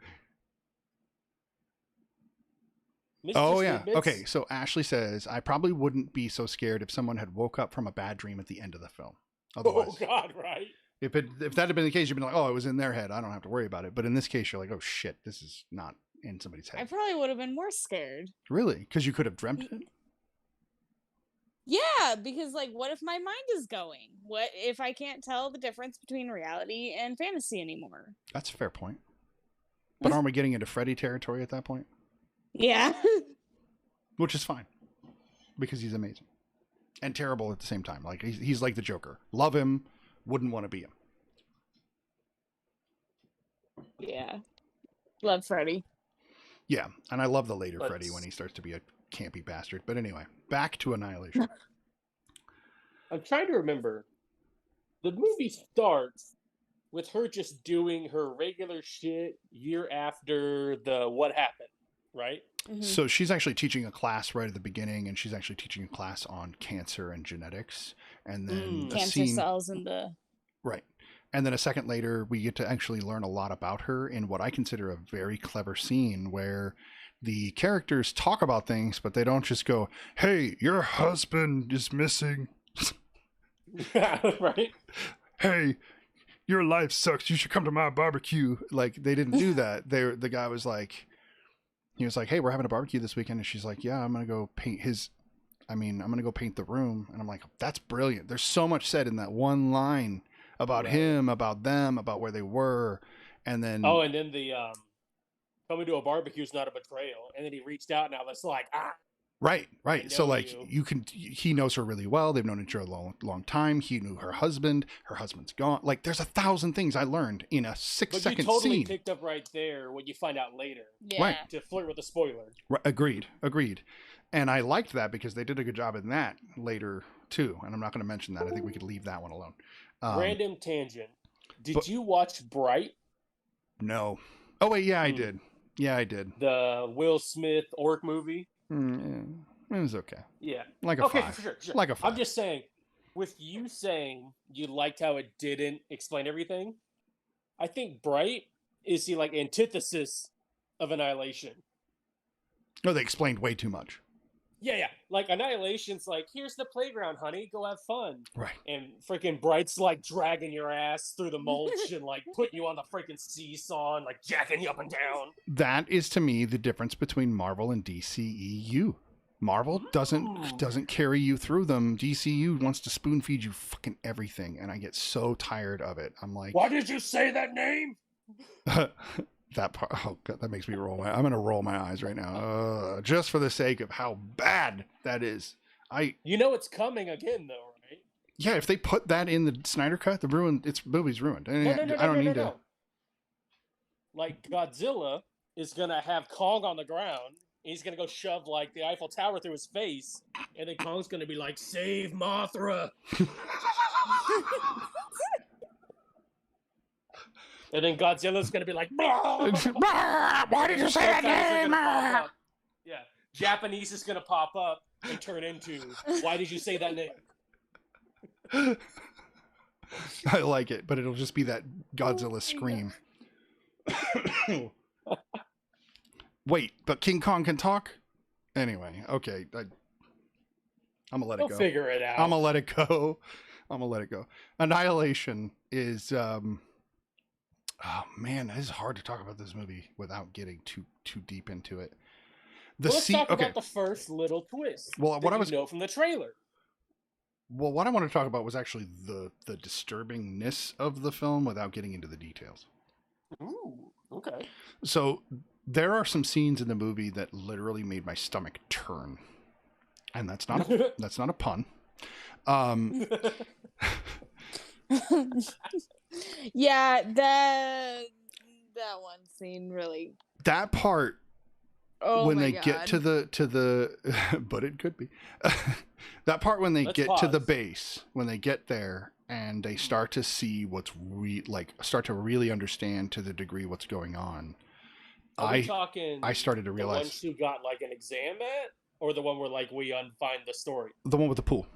Mr. Oh, yeah. Snidbits? Okay. So Ashley says, I probably wouldn't be so scared if someone had woke up from a bad dream at the end of the film. Otherwise, Oh, God, right? if that had been the case, you'd be like, oh, it was in their head. I don't have to worry about it. But in this case, you're like, oh, shit, this is not in somebody's I head. probably would have been more scared. Really? Because you could have dreamt it? Yeah, because like, what if my mind is going? What if I can't tell the difference between reality and fantasy anymore? That's a fair point. But aren't we getting into Freddy territory at that point? Yeah. Which is fine. Because he's amazing. And terrible at the same time. Like, he's like the Joker. Love him, wouldn't want to be him. Yeah. Love Freddy. Yeah, and I love the later But- Freddy when he starts to be a campy bastard. But anyway, back to Annihilation. I'm trying to remember. The movie starts with her just doing her regular shit year after the what happened, right? Mhm. So she's actually teaching a class right at the beginning, and she's actually teaching a class on cancer and genetics. And then a Cancer scene, cells in the right. And then a second later, we get to actually learn a lot about her in what I consider a very clever scene where the characters talk about things, but they don't just go, "Hey, your husband is missing." Right? "Hey, your life sucks. You should come to my barbecue." Like, they didn't do that. The guy was like, he was like, "Hey, we're having a barbecue this weekend," and she's like, "Yeah, I'm gonna go paint I'm gonna go paint the room." And I'm like, that's brilliant. There's so much said in that one line about Right. him, about them, about where they were, and then Oh, and then the coming to a barbecue is not a betrayal. And then he reached out, and I was like, right. I So know like you. he knows her really well. They've known each other a long time. He knew her husband. Her husband's gone. Like, there's 1,000 things I learned in a But 6-second you totally scene. picked up right there what you find out later yeah. Right. to flirt with a spoiler. Right, agreed. And I liked that because they did a good job in that later too. And I'm not going to mention that. I think we could leave that one alone. Random tangent. Did but- you watch Bright, No. Oh wait, yeah, I Hmm. did. Yeah, I did. the Will Smith orc movie? Yeah, it was okay. Yeah. Like a Okay, 5. for sure. Like a 5. I'm just saying, with you saying you liked how it didn't explain everything, I think Bright is the like antithesis of Annihilation. No, they explained way too much. Yeah. Like Annihilation's like, here's the playground, honey, go have fun. Right. And freaking Bright's like dragging your ass through the mulch and like putting you on the freaking seesaw and like jacking you up and down. That is to me the difference between Marvel and DCEU. Marvel doesn't carry you through them. DCU wants to spoon feed you fucking everything, and I get so tired of it. I'm like, Why did you say that name? that part. Oh god, that makes me I'm gonna roll my eyes right now, just for the sake of how bad that is. You know it's coming again, though, right? Yeah, if they put that in the Snyder cut, movie's ruined. No, I don't need to. Like Godzilla is gonna have Kong on the ground. He's gonna go shove like the Eiffel Tower through his face, and then Kong's gonna be like, "Save Mothra!" And then Godzilla's gonna be like, "Why did you say that name?" Yeah, Japanese is gonna pop up and turn into, "Why did you say that name?" I like it, but it'll just be that Godzilla scream. Wait, but King Kong can talk? Anyway, okay. I'm gonna let it They'll go. figure it out. I'm gonna let it go. Annihilation is oh man, it is hard to talk about this movie without getting too deep into it. Let's talk about the first little twist. Well, what I was know from the trailer. Well, what I want to talk about was actually the disturbingness of the film without getting into the details. Ooh, okay. So there are some scenes in the movie that literally made my stomach turn, and that's not a pun. Yeah, that one scene really. That part, Oh when my they God. get to the but it could be that part when they Let's get to the pause. base, when they get there and they start to see what's start to really understand to the degree what's going on. Are we talking I started to the realize ones who got like an exam at, or the one where like we unfind the story? the one with the pool.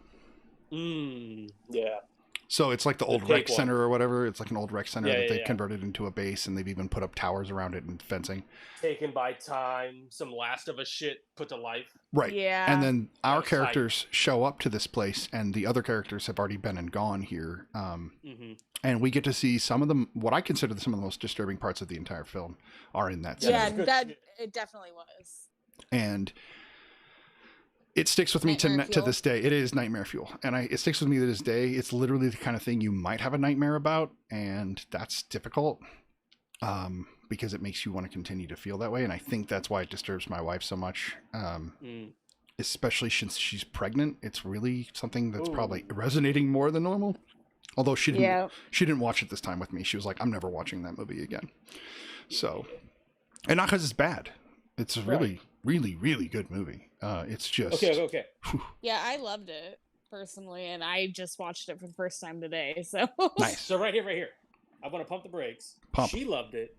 Yeah. So it's like the old tape rec one. center or whatever. It's like an old rec center Yeah, that yeah, they've yeah. converted into a base, and they've even put up towers around it and fencing. Taken by time, some Last of Us shit put to life. Right. Yeah. And then our was hype. characters show up to this place, and the other characters have already been and gone here. And we get to see some of them. What I consider some of the most disturbing parts of the entire film are in that scene. Yeah, Good that shit. it definitely was. And it sticks with me Nightmare to fuel. this day. It is nightmare fuel, and it sticks with me to this day. It's literally the kind of thing you might have a nightmare about, and that's difficult because it makes you want to continue to feel that way. And I think that's why it disturbs my wife so much, especially since she's pregnant. It's really something that's probably resonating more than normal. Although she didn't watch it this time with me. She was like, "I'm never watching that movie again." So, and not because it's bad. It's a really, really, really good movie. It's just Okay. Yeah, I loved it personally, and I just watched it for the first time today. So nice. So right here. I want to pump the brakes. Pump. She loved it.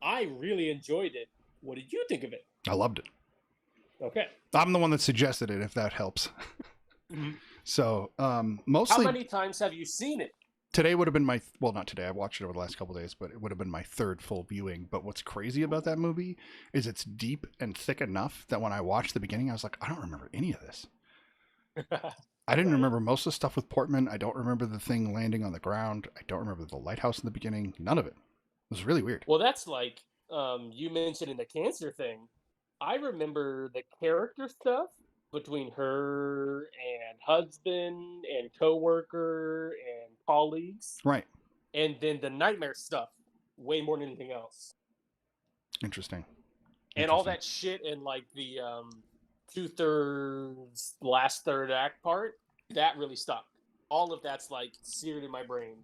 I really enjoyed it. What did you think of it? I loved it. Okay. I'm the one that suggested it, if that helps. Mm-hmm. So, How mostly many times have you seen it? today would have been my, well, not today. I watched it over the last couple of days, but it would have been my third full viewing. But what's crazy about that movie is it's deep and thick enough that when I watched the beginning, I was like, I don't remember any of this. I didn't Right. remember most of the stuff with Portman. I don't remember the thing landing on the ground. I don't remember the lighthouse in the beginning. None of it. It was really weird. Well, that's like you mentioned in the cancer thing. I remember the character stuff between her and husband and coworker and colleagues, Right. and then the nightmare stuff way more than anything else. Interesting. And all that shit in like the 2/3 last third act part, that really stuck. All of that's like seared in my brain.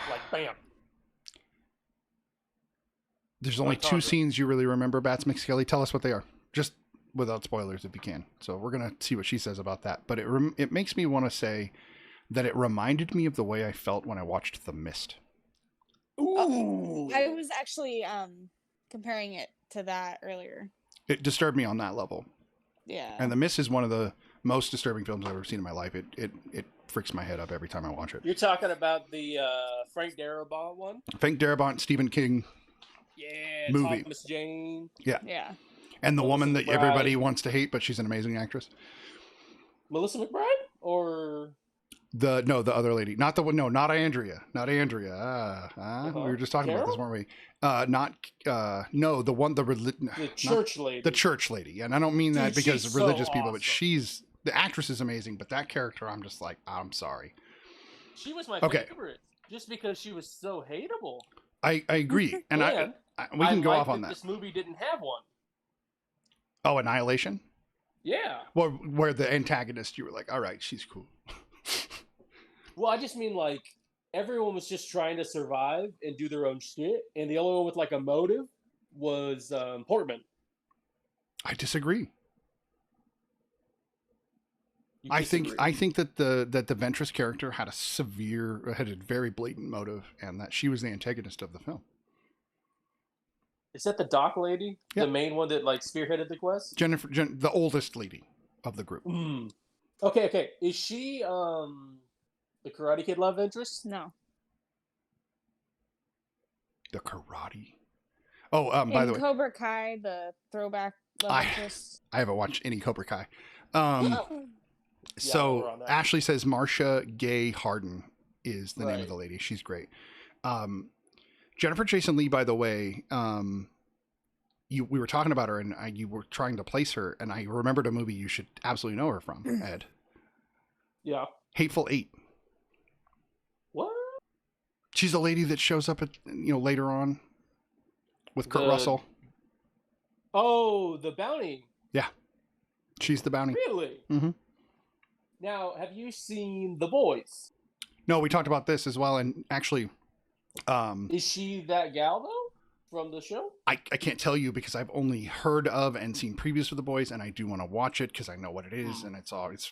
Like bam. There's only Like two Conjuring. scenes you really remember, Bats McSkelly. Tell us what they are, just without spoilers if you can. So we're gonna see what she says about that. But it makes me want to say that it reminded me of the way I felt when I watched The Mist. Ooh. I was actually comparing it to that earlier. It disturbed me on that level. Yeah. And The Mist is one of the most disturbing films I've ever seen in my life. It freaks my head up every time I watch it. You're talking about the Frank Darabont one? Frank Darabont, Stephen King, Yeah, Movie. Thomas Jane. Yeah. and the Melissa woman that McBride. everybody wants to hate, but she's an amazing actress. Melissa McBride? Or The other lady, not the one. No, not Andrea. Not Andrea. We were just talking about this, Carol? weren't we? No, the one, the church lady? the church lady. And I don't mean that Dude, because she's of so religious people, but awesome. the actress is amazing. But that character, I'm just like, I'm sorry. She was my Okay. favorite. Just because she was so hateable. I agree, and And we can I go like off on that. This movie didn't have one. Oh, Annihilation. Yeah. Well, where the antagonist, you were like, all right, she's cool. Well, I just mean like everyone was just trying to survive and do their own shit, and the only one with like a motive was Portman. I disagree. You I disagree? think that the Ventress character had a very blatant motive, and that she was the antagonist of the film. Is that the doc lady? Yeah. The main one that like spearheaded the quest? The oldest lady of the group. Okay. Is she the Karate Kid love interest? No. The karate. Oh, by the way, Cobra Kai, the throwback love interest. I haven't watched any Cobra Kai. we're So on that. Ashley says Marcia Gay Harden is the name Right. of the lady. She's great. Jennifer Jason Leigh, by the way, we were talking about her, and you were trying to place her, and I remembered a movie you should absolutely know her from, Ed. Yeah. Hateful Eight. What? She's the lady that shows up at later on with Kurt The- Russell. Oh, the bounty. She's the bounty. Really? Mhm. Now, have you seen The Boys? No, we talked about this as well, and actually, Is she that gal though from the show? I can't tell you because I've only heard of and seen previews for The Boys, and I do want to watch it because I know what it is, and it's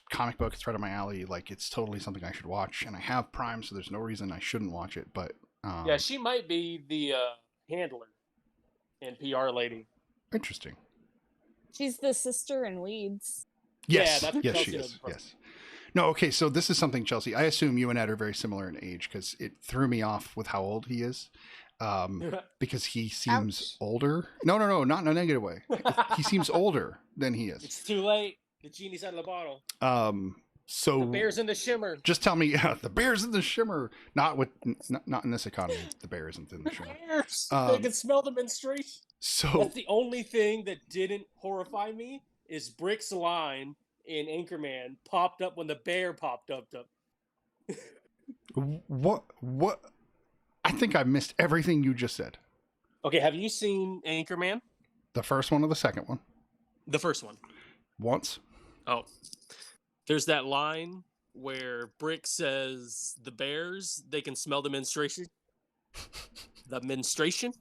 comic book. It's right up my alley. Like, it's totally something I should watch, and I have Prime, so there's no reason I shouldn't watch it. But Yeah, she might be the handler and PR lady. interesting. She's the sister in Weeds. Yes, Yeah, that's yes, Chelsea she knows is. the person. Yes. No, okay. So this is something, Chelsea. I assume you and Ed are very similar in age because it threw me off with how old he is. Because he seems Ouch. older. No, not in a negative way. He seems older than he is. It's too late. The genie's out of the bottle. So The bear's in the shimmer. just tell me, the bear's in the shimmer. Not in this economy. The bear isn't in the shimmer. Bears. They Um, can smell the menstruation. So That's the only thing that didn't horrify me is Brick's line in Anchorman popped up when the bear popped up. what? I think I missed everything you just said. Okay, have you seen Anchorman? The first one or the second one? The first one. Once. Oh. There's that line where Brick says the bears, they can smell the menstruation. The menstruation?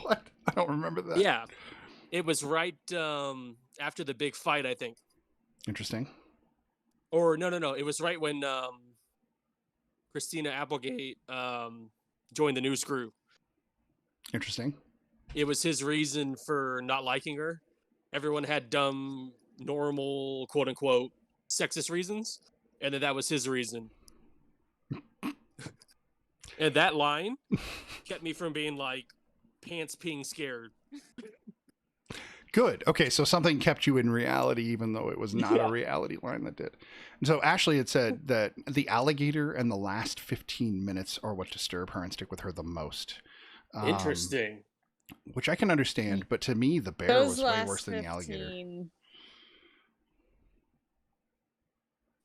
What? I don't remember that. Yeah. It was right after the big fight, I think. Interesting. Or no. It was right when Christina Applegate join the news crew. Interesting. It was his reason for not liking her. Everyone had dumb, normal, quote unquote, sexist reasons, and then that was his reason. And that line kept me from being like pants peeing scared. Good. Okay, so something kept you in reality, even though it was not a reality line that did. And so Ashley had said that the alligator and the last 15 minutes are what disturb her and stick with her the most. Interesting. Which I can understand, but to me, the bear Those was way last worse than the alligator. 15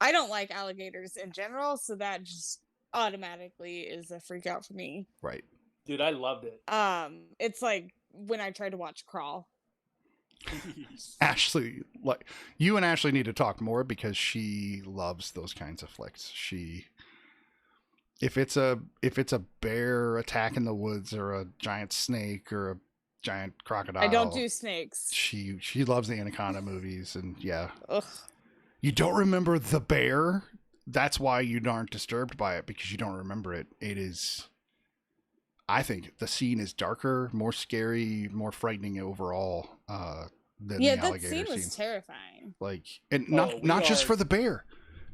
I don't like alligators in general, so that just automatically is a freak out for me. Right. Dude, I loved it. It's like when I tried to watch Crawl. Ashley, like you and Ashley need to talk more because she loves those kinds of flicks. If it's a bear attack in the woods or a giant snake or a giant crocodile, I don't do snakes. She loves the Anaconda movies, and yeah. Ugh. You don't remember the bear? That's why you aren't disturbed by it, because you don't remember it. It is, I think the scene is darker, more scary, more frightening overall than the alligator scene. That scene was terrifying. Like, and not just for the bear,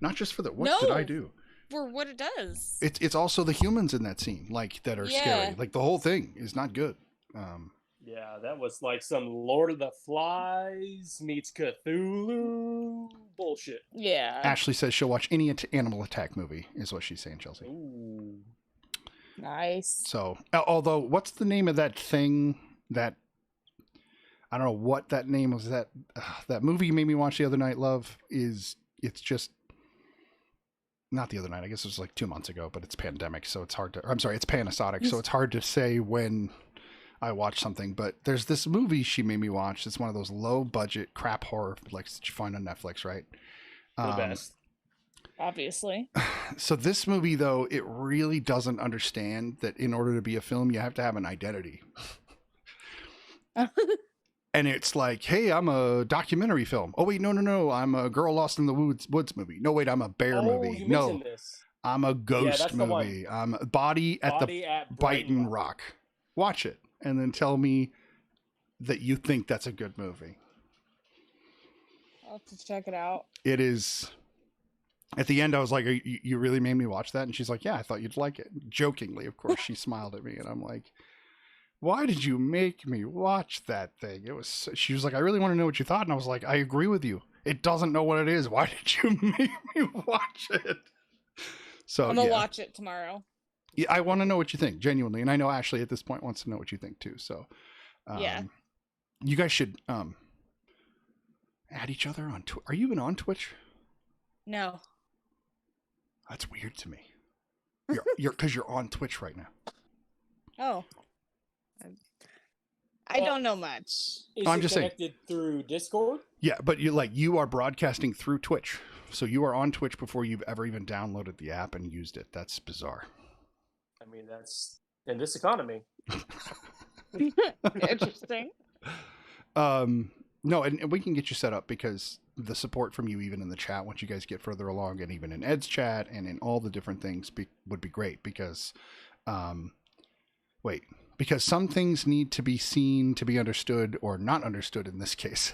not just for the. What did I do? For what it does. It's also the humans in that scene, like that are scary. Like the whole thing is not good. Yeah, that was like some Lord of the Flies meets Cthulhu bullshit. Yeah. Ashley says she'll watch any animal attack movie, is what she's saying, Chelsea. Ooh. Nice. So, although, what's the name of that thing that, I don't know what that name was, that movie you made me watch the other night, Love, it's just, not the other night, I guess it was like 2 months ago, but it's pandemic, so it's hard to, I'm sorry, it's Panasonic, so it's hard to say when I watched something, but there's this movie she made me watch. It's one of those low budget crap horror flicks that you find on Netflix, right? The best. Obviously. So this movie, though, it really doesn't understand that in order to be a film, you have to have an identity. And it's like, hey, I'm a documentary film. Oh, wait, no. I'm a girl lost in the woods movie. No, wait, I'm a bear movie. No, I'm a ghost movie. I'm a body at Brighton Rock. Watch it. And then tell me that you think that's a good movie. I'll have to check it out. It is. At the end, I was like, you really made me watch that? And she's like, yeah, I thought you'd like it. Jokingly, of course, she smiled at me. And I'm like, why did you make me watch that thing? She was like, I really want to know what you thought. And I was like, I agree with you. It doesn't know what it is. Why did you make me watch it? So I'm going to watch it tomorrow. Yeah, I want to know what you think, genuinely. And I know Ashley at this point wants to know what you think too. So, yeah. You guys should add each other on Twitch. Are you even on Twitch? No. That's weird to me. You're because you're on Twitch right now. Oh. I don't know much. I'm just connected through Discord? Yeah, but you are broadcasting through Twitch. So you are on Twitch before you've ever even downloaded the app and used it. That's bizarre. I mean, that's in this economy. Interesting. No, and we can get you set up because the support from you, even in the chat, once you guys get further along, and even in Ed's chat and in all the different things, would be great because, because some things need to be seen to be understood or not understood in this case.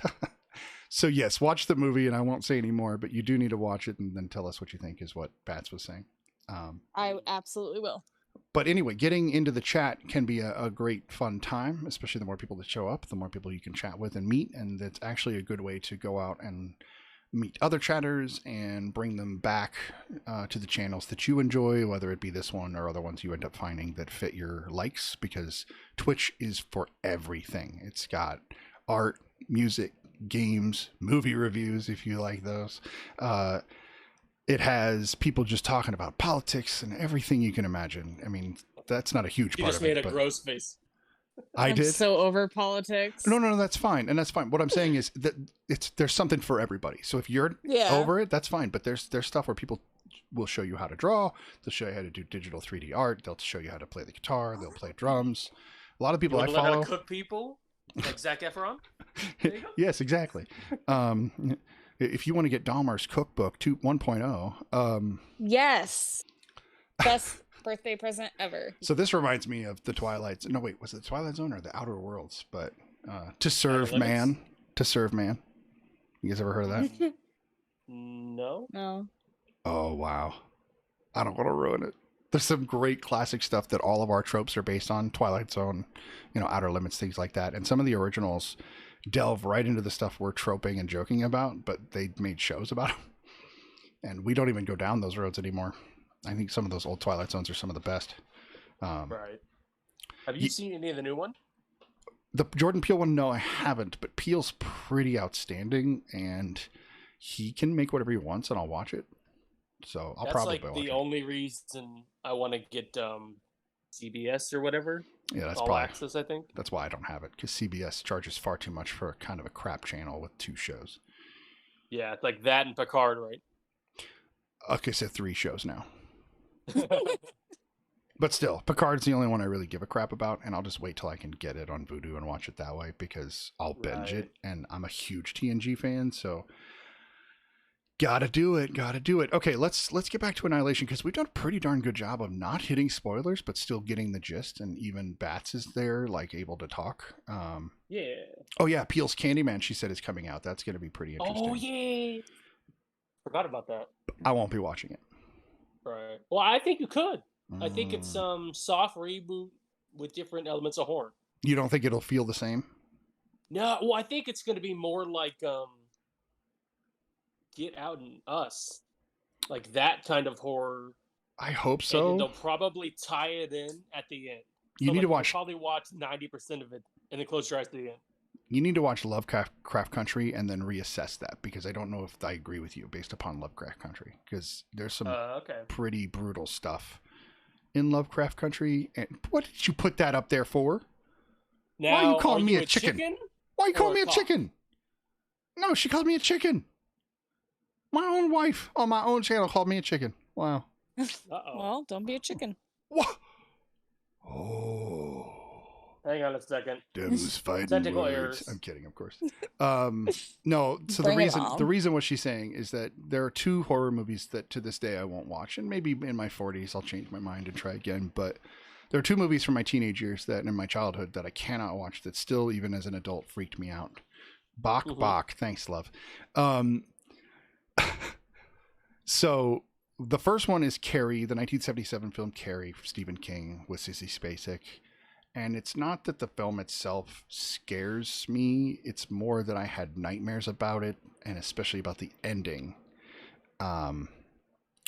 So yes, watch the movie, and I won't say any more, but you do need to watch it and then tell us what you think, is what Bats was saying. I absolutely will. But anyway, getting into the chat can be a great fun time, especially the more people that show up, the more people you can chat with and meet. And it's actually a good way to go out and meet other chatters and bring them back to the channels that you enjoy, whether it be this one or other ones you end up finding that fit your likes, because Twitch is for everything. It's got art, music, games, movie reviews, if you like those. It has people just talking about politics and everything you can imagine. I mean, that's not a huge part of it. You just made a gross face. I'm so over politics. No, that's fine. And that's fine. What I'm saying is that there's something for everybody. So if you're over it, that's fine. But there's stuff where people will show you how to draw. They'll show you how to do digital 3D art. They'll show you how to play the guitar. They'll play drums. A lot of people I follow. Learn how to cook people, like Zac Efron. Yes, exactly. If you want to get Dahmer's Cookbook 1.0, yes, birthday present ever. So this reminds me of the Twilight. No, wait, was it the Twilight Zone or the Outer Worlds? But To Serve Man. To Serve Man. You guys ever heard of that? No. No. Oh, wow. I don't want to ruin it. There's some great classic stuff that all of our tropes are based on. Twilight Zone, Outer Limits, things like that. And some of the originals delve right into the stuff we're troping and joking about, but they made shows about them. And we don't even go down those roads anymore. I think some of those old Twilight Zones are some of the best. Right. Have you seen any of the new one? The Jordan Peele one, no, I haven't. But Peele's pretty outstanding, and he can make whatever he wants, and I'll watch it. So I'll probably watch it. That's like the only reason I want to get CBS or whatever. Yeah, that's All probably Access, I think. That's why I don't have it, because CBS charges far too much for kind of a crap channel with 2 shows. Yeah, it's like that and Picard, right? Okay, so 3 shows now. But still, Picard's the only one I really give a crap about, and I'll just wait till I can get it on Vudu and watch it that way, because I'll binge it, and I'm a huge TNG fan, so gotta do it. Okay, let's get back to Annihilation, because we've done a pretty darn good job of not hitting spoilers, but still getting the gist, and even Bats is there, like, able to talk. Yeah. Oh yeah, Peele's Candyman, she said, is coming out. That's going to be pretty interesting. Oh yeah. Forgot about that. I won't be watching it. Right. Well, I think you could. I think it's some soft reboot with different elements of horror. You don't think it'll feel the same? No, well, I think it's going to be more like Get Out and Us, like that kind of horror. I hope so. And they'll probably tie it in at the end. You need to watch. Probably watch 90% of it and then close your eyes to the end. You need to watch Lovecraft Country and then reassess that, because I don't know if I agree with you based upon Lovecraft Country, because there's some pretty brutal stuff in Lovecraft Country. And what did you put that up there for? Now, why are you calling me a chicken? Why are you calling me a chicken? No, she called me a chicken. My own wife on my own channel called me a chicken. Wow. Well, don't be a chicken. What? Oh. Hang on a second. Devil's fighting Technical words. errors. I'm kidding, of course. No, so Bring the reason what she's saying is that there are 2 horror movies that to this day I won't watch, and maybe in my 40s I'll change my mind and try again. But there are 2 movies from my teenage years that in my childhood that I cannot watch, that still, even as an adult, freaked me out. Bach. Thanks, love. So the first one is Carrie, the 1977 film Carrie from Stephen King with Sissy Spacek. And it's not that the film itself scares me. It's more that I had nightmares about it, and especially about the ending.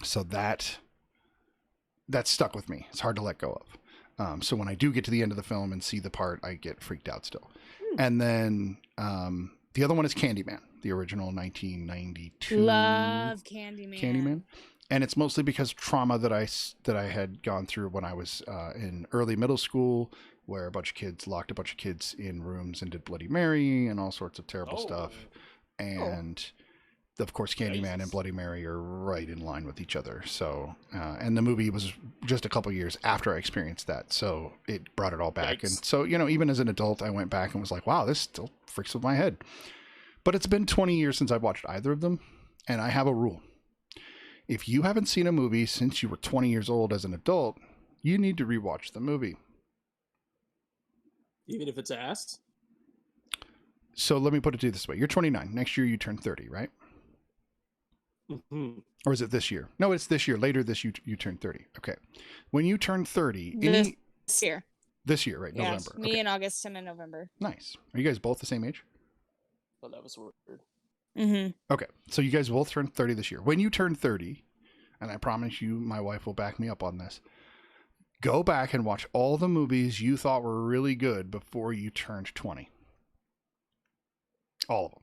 So that stuck with me. It's hard to let go of. So when I do get to the end of the film and see the part, I get freaked out still. And then the other one is Candyman, the original 1992. Love Candyman. And it's mostly because trauma that I had gone through when I was in early middle school, where locked a bunch of kids in rooms and did Bloody Mary and all sorts of terrible stuff. And of course, Candyman and Bloody Mary are right in line with each other. So, and the movie was just a couple years after I experienced that, so it brought it all back. And so, even as an adult, I went back and was like, wow, this still freaks with my head. But it's been 20 years since I've watched either of them, and I have a rule. If you haven't seen a movie since you were 20 years old as an adult, you need to rewatch the movie. Even if it's ass? So let me put it to you this way. You're 29. Next year you turn 30, right? Mm-hmm. Or is it this year? No, it's this year. Later this year you turn 30. Okay. When you turn 30... This year. This year, right? Yeah, November. Me in August, him in November. Nice. Are you guys both the same age? Well, that was weird. Mm-hmm. Okay. So you guys both turn 30 this year. When you turn 30, and I promise you my wife will back me up on this, go back and watch all the movies you thought were really good before you turned 20. All of them.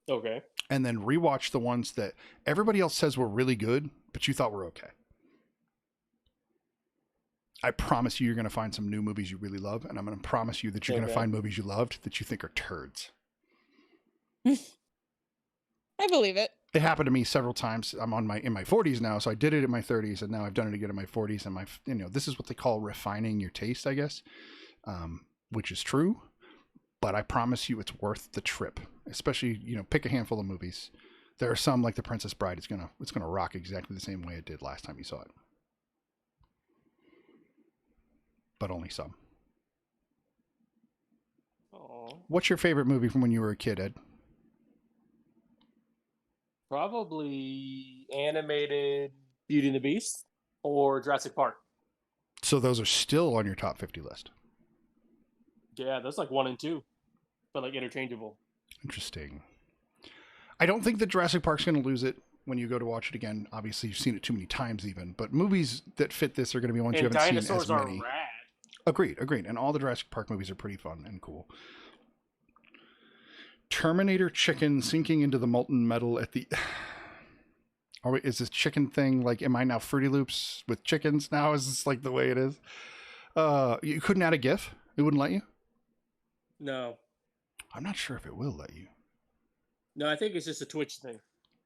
Okay. And then rewatch the ones that everybody else says were really good, but you thought were okay. I promise you're going to find some new movies you really love, and I'm going to promise you that you're going to find movies you loved that you think are turds. I believe it. It happened to me several times. I'm in my 40s now, so I did it in my 30s, and now I've done it again in my 40s. And this is what they call refining your taste, I guess, which is true. But I promise you, it's worth the trip. Especially, pick a handful of movies. There are some like The Princess Bride. It's gonna rock exactly the same way it did last time you saw it. but only some. Oh, What's your favorite movie from when you were a kid, Ed? probably animated Beauty and the Beast or Jurassic Park. So those are still on your top 50 list. Yeah, that's like 1 and 2, but like interchangeable. Interesting. I don't think that Jurassic Park's going to lose it when you go to watch it again. Obviously, you've seen it too many times even, but movies that fit this are going to be ones you And haven't seen dinosaurs as are many. rad. Agreed. And all the Jurassic Park movies are pretty fun and cool. Terminator chicken sinking into the molten metal at the... Is this chicken thing like, am I now Fruity Loops with chickens now? Is this like the way it is? You couldn't add a GIF? It wouldn't let you? No. I'm not sure if it will let you. No, I think it's just a Twitch thing.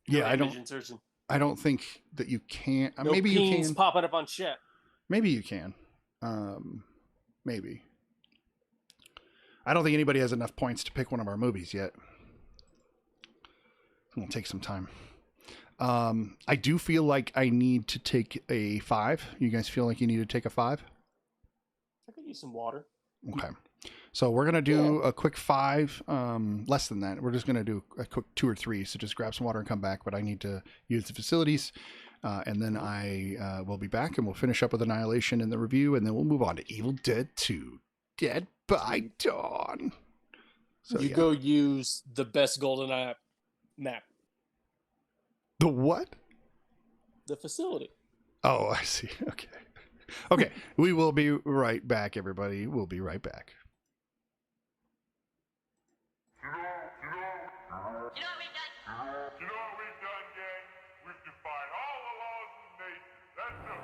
Yeah, No I image insertion. don't think that you can. No Maybe you peens can. popping up on chat. Maybe you can. Maybe. I don't think anybody has enough points to pick one of our movies yet. It will take some time. I do feel like I need to take a 5. You guys feel like you need to take a 5? I could use some water. Okay. So we're going to do a quick 5, less than that. We're just going to do a quick 2 or 3. So just grab some water and come back. But I need to use the facilities. And then I will be back and we'll finish up with Annihilation in the review. And then we'll move on to Evil Dead 2, Dead by Dawn. So you go use the best GoldenEye map. The what? The facility. Oh, I see. Okay. Okay. We will be right back, everybody. We'll be right back. You know what we've done, gang? We've defied all the laws of nature. That's it.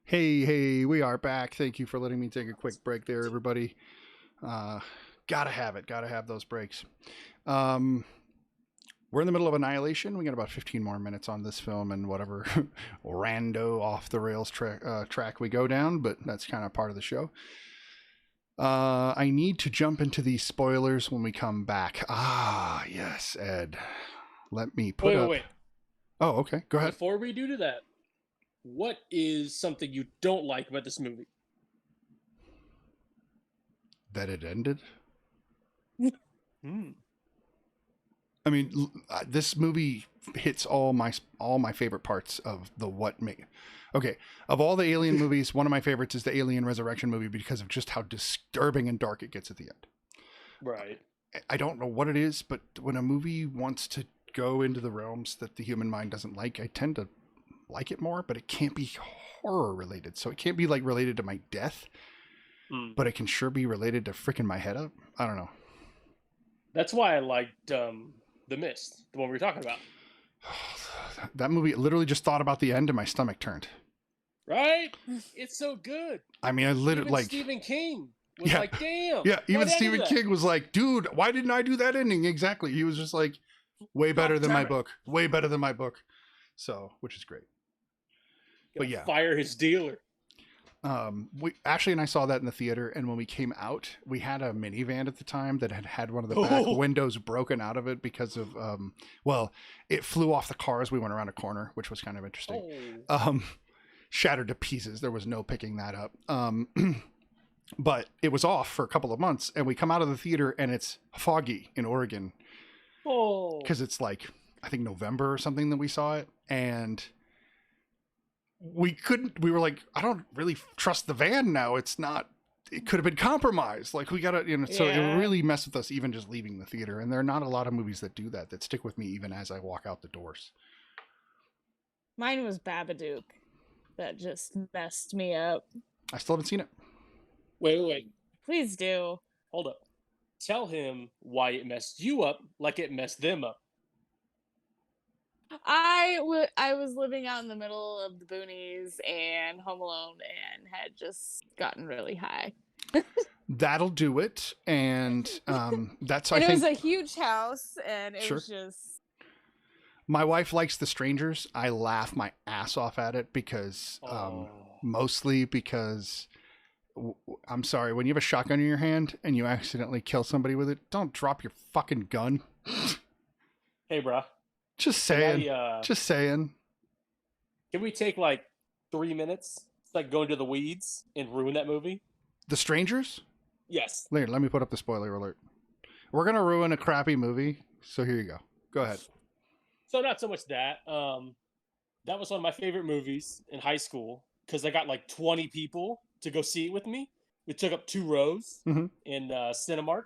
Hey, we are back. Thank you for letting me take a quick break there, everybody. Gotta have those breaks. We're in the middle of Annihilation. We got about 15 more minutes on this film and whatever rando off the rails track we go down, but that's kind of part of the show. I need to jump into these spoilers when we come back. Ah, yes, Ed. Let me put up... Wait. Oh, okay. Go ahead. Before we do that, what is something you don't like about this movie? That it ended? Hmm. I mean, this movie hits all my favorite parts of the Okay, of all the Alien movies, one of my favorites is the Alien Resurrection movie because of just how disturbing and dark it gets at the end. Right. I don't know what it is, but when a movie wants to go into the realms that the human mind doesn't like, I tend to like it more, but it can't be horror related. So it can't be like related to my death, but it can sure be related to freaking my head up. I don't know. That's why I liked The Mist, the one we were talking about. That movie, literally just thought about the end and my stomach turned. Right? It's so good. I mean, I literally like Stephen King was like, damn. Yeah, even Stephen King was like, dude, why didn't I do that ending? Exactly. He was just like, way better than my book. Way better than my book. So, which is great. But yeah. Fire his dealer. Ashley and I saw that in the theater, and when we came out, we had a minivan at the time that had one of the back windows broken out of it because of it flew off the car as we went around a corner, which was kind of interesting. Shattered to pieces. There was no picking that up. But it was off for a couple of months, and we come out of the theater and it's foggy in Oregon. Because it's like, I think November or something that we saw it, and we were like, I don't really trust the van now. It could have been compromised. Like, we gotta, so it really messed with us even just leaving the theater. And there are not a lot of movies that do that stick with me even as I walk out the doors. Mine was Babadook. That just messed me up. I still haven't seen it. Wait. Please do. Hold up. Tell him why it messed you up like it messed them up. I was living out in the middle of the boonies and home alone and had just gotten really high. That'll do it. And that's, and I it think... was a huge house, and it was just... My wife likes The Strangers. I laugh my ass off at it because, mostly because... I'm sorry, when you have a shotgun in your hand and you accidentally kill somebody with it, don't drop your fucking gun. Hey, bro. Just saying. Just saying. Can we take like 3 minutes to like go into the weeds and ruin that movie? The Strangers? Yes. Later, let me put up the spoiler alert. We're going to ruin a crappy movie. So here you go. Go ahead. So not so much that. That was one of my favorite movies in high school because I got like 20 people to go see it with me. We took up 2 rows in Cinemark.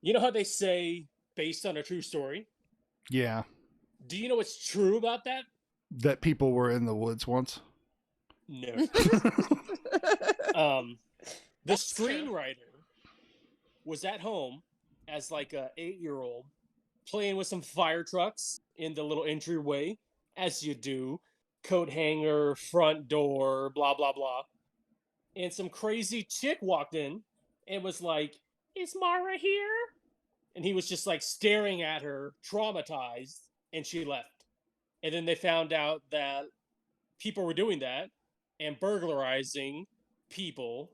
You know how they say based on a true story? Yeah. Do you know what's true about that? That people were in the woods once? No. The screenwriter was at home as like a 8-year-old playing with some fire trucks in the little entryway, as you do. Coat hanger, front door, blah, blah, blah. And some crazy chick walked in and was like, "Is Mara here?" And he was just like staring at her, traumatized, and she left. And then they found out that people were doing that and burglarizing people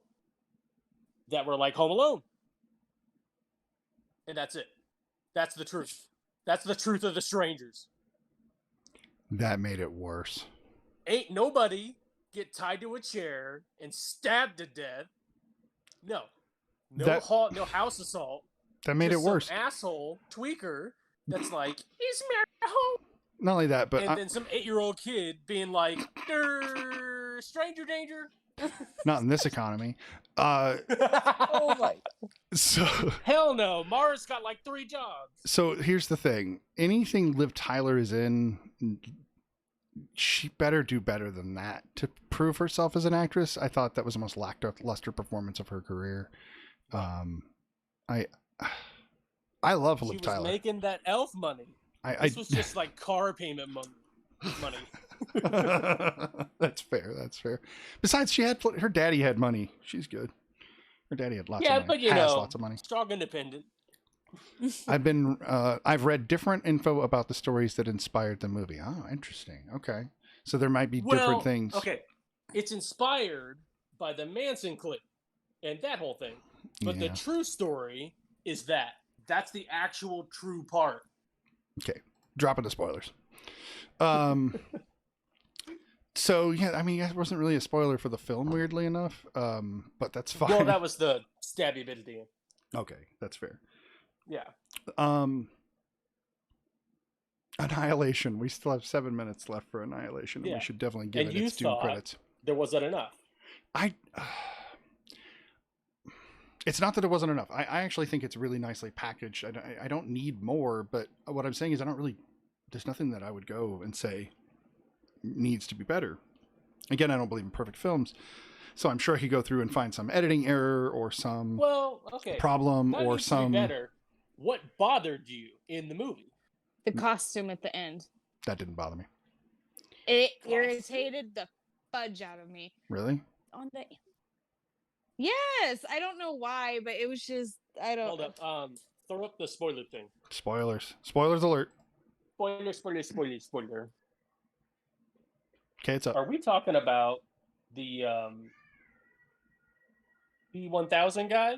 that were like home alone. And that's it. That's the truth. That's the truth of The Strangers. That made it worse. Ain't nobody get tied to a chair and stabbed to death. No house assault. That made it worse. Some asshole tweaker that's like, "Is Mary home?" Not only that, but then some 8-year-old kid being like, "Stranger danger." Not in this economy. Oh my! So hell no. Mara's got like 3 jobs. So here's the thing: anything Liv Tyler is in, she better do better than that to prove herself as an actress. I thought that was the most lackluster performance of her career. I love Liv Tyler. She was making that elf money. This was just like car payment money. money. That's fair. That's fair. Besides, her daddy had money. She's good. Her daddy had lots of money. But you Has know, lots of money. strong, independent. I've read different info about the stories that inspired the movie. Oh, interesting. Okay. So there might be different things. Okay. It's inspired by the Manson clip and that whole thing. But the true story is that. That's the actual true part. Okay. Dropping the spoilers. So, yeah, I mean, it wasn't really a spoiler for the film, weirdly enough. But that's fine. Well, that was the stabby bit at the end. Okay. That's fair. Yeah. Annihilation. We still have 7 minutes left for Annihilation. And we should definitely give it its due credits. There wasn't enough. It's not that it wasn't enough. I actually think it's really nicely packaged. I don't need more, but what I'm saying is there's nothing that I would go and say needs to be better. Again, I don't believe in perfect films. So I'm sure I could go through and find some editing error or some problem that or needs to some... be better. What bothered you in the movie? The costume at the end. That didn't bother me. It irritated the fudge out of me. Really? Yes, I don't know why, but it was just Hold up. Throw up the spoiler thing. Spoilers alert. Spoiler. Okay, it's up. Are we talking about the P1000 guy?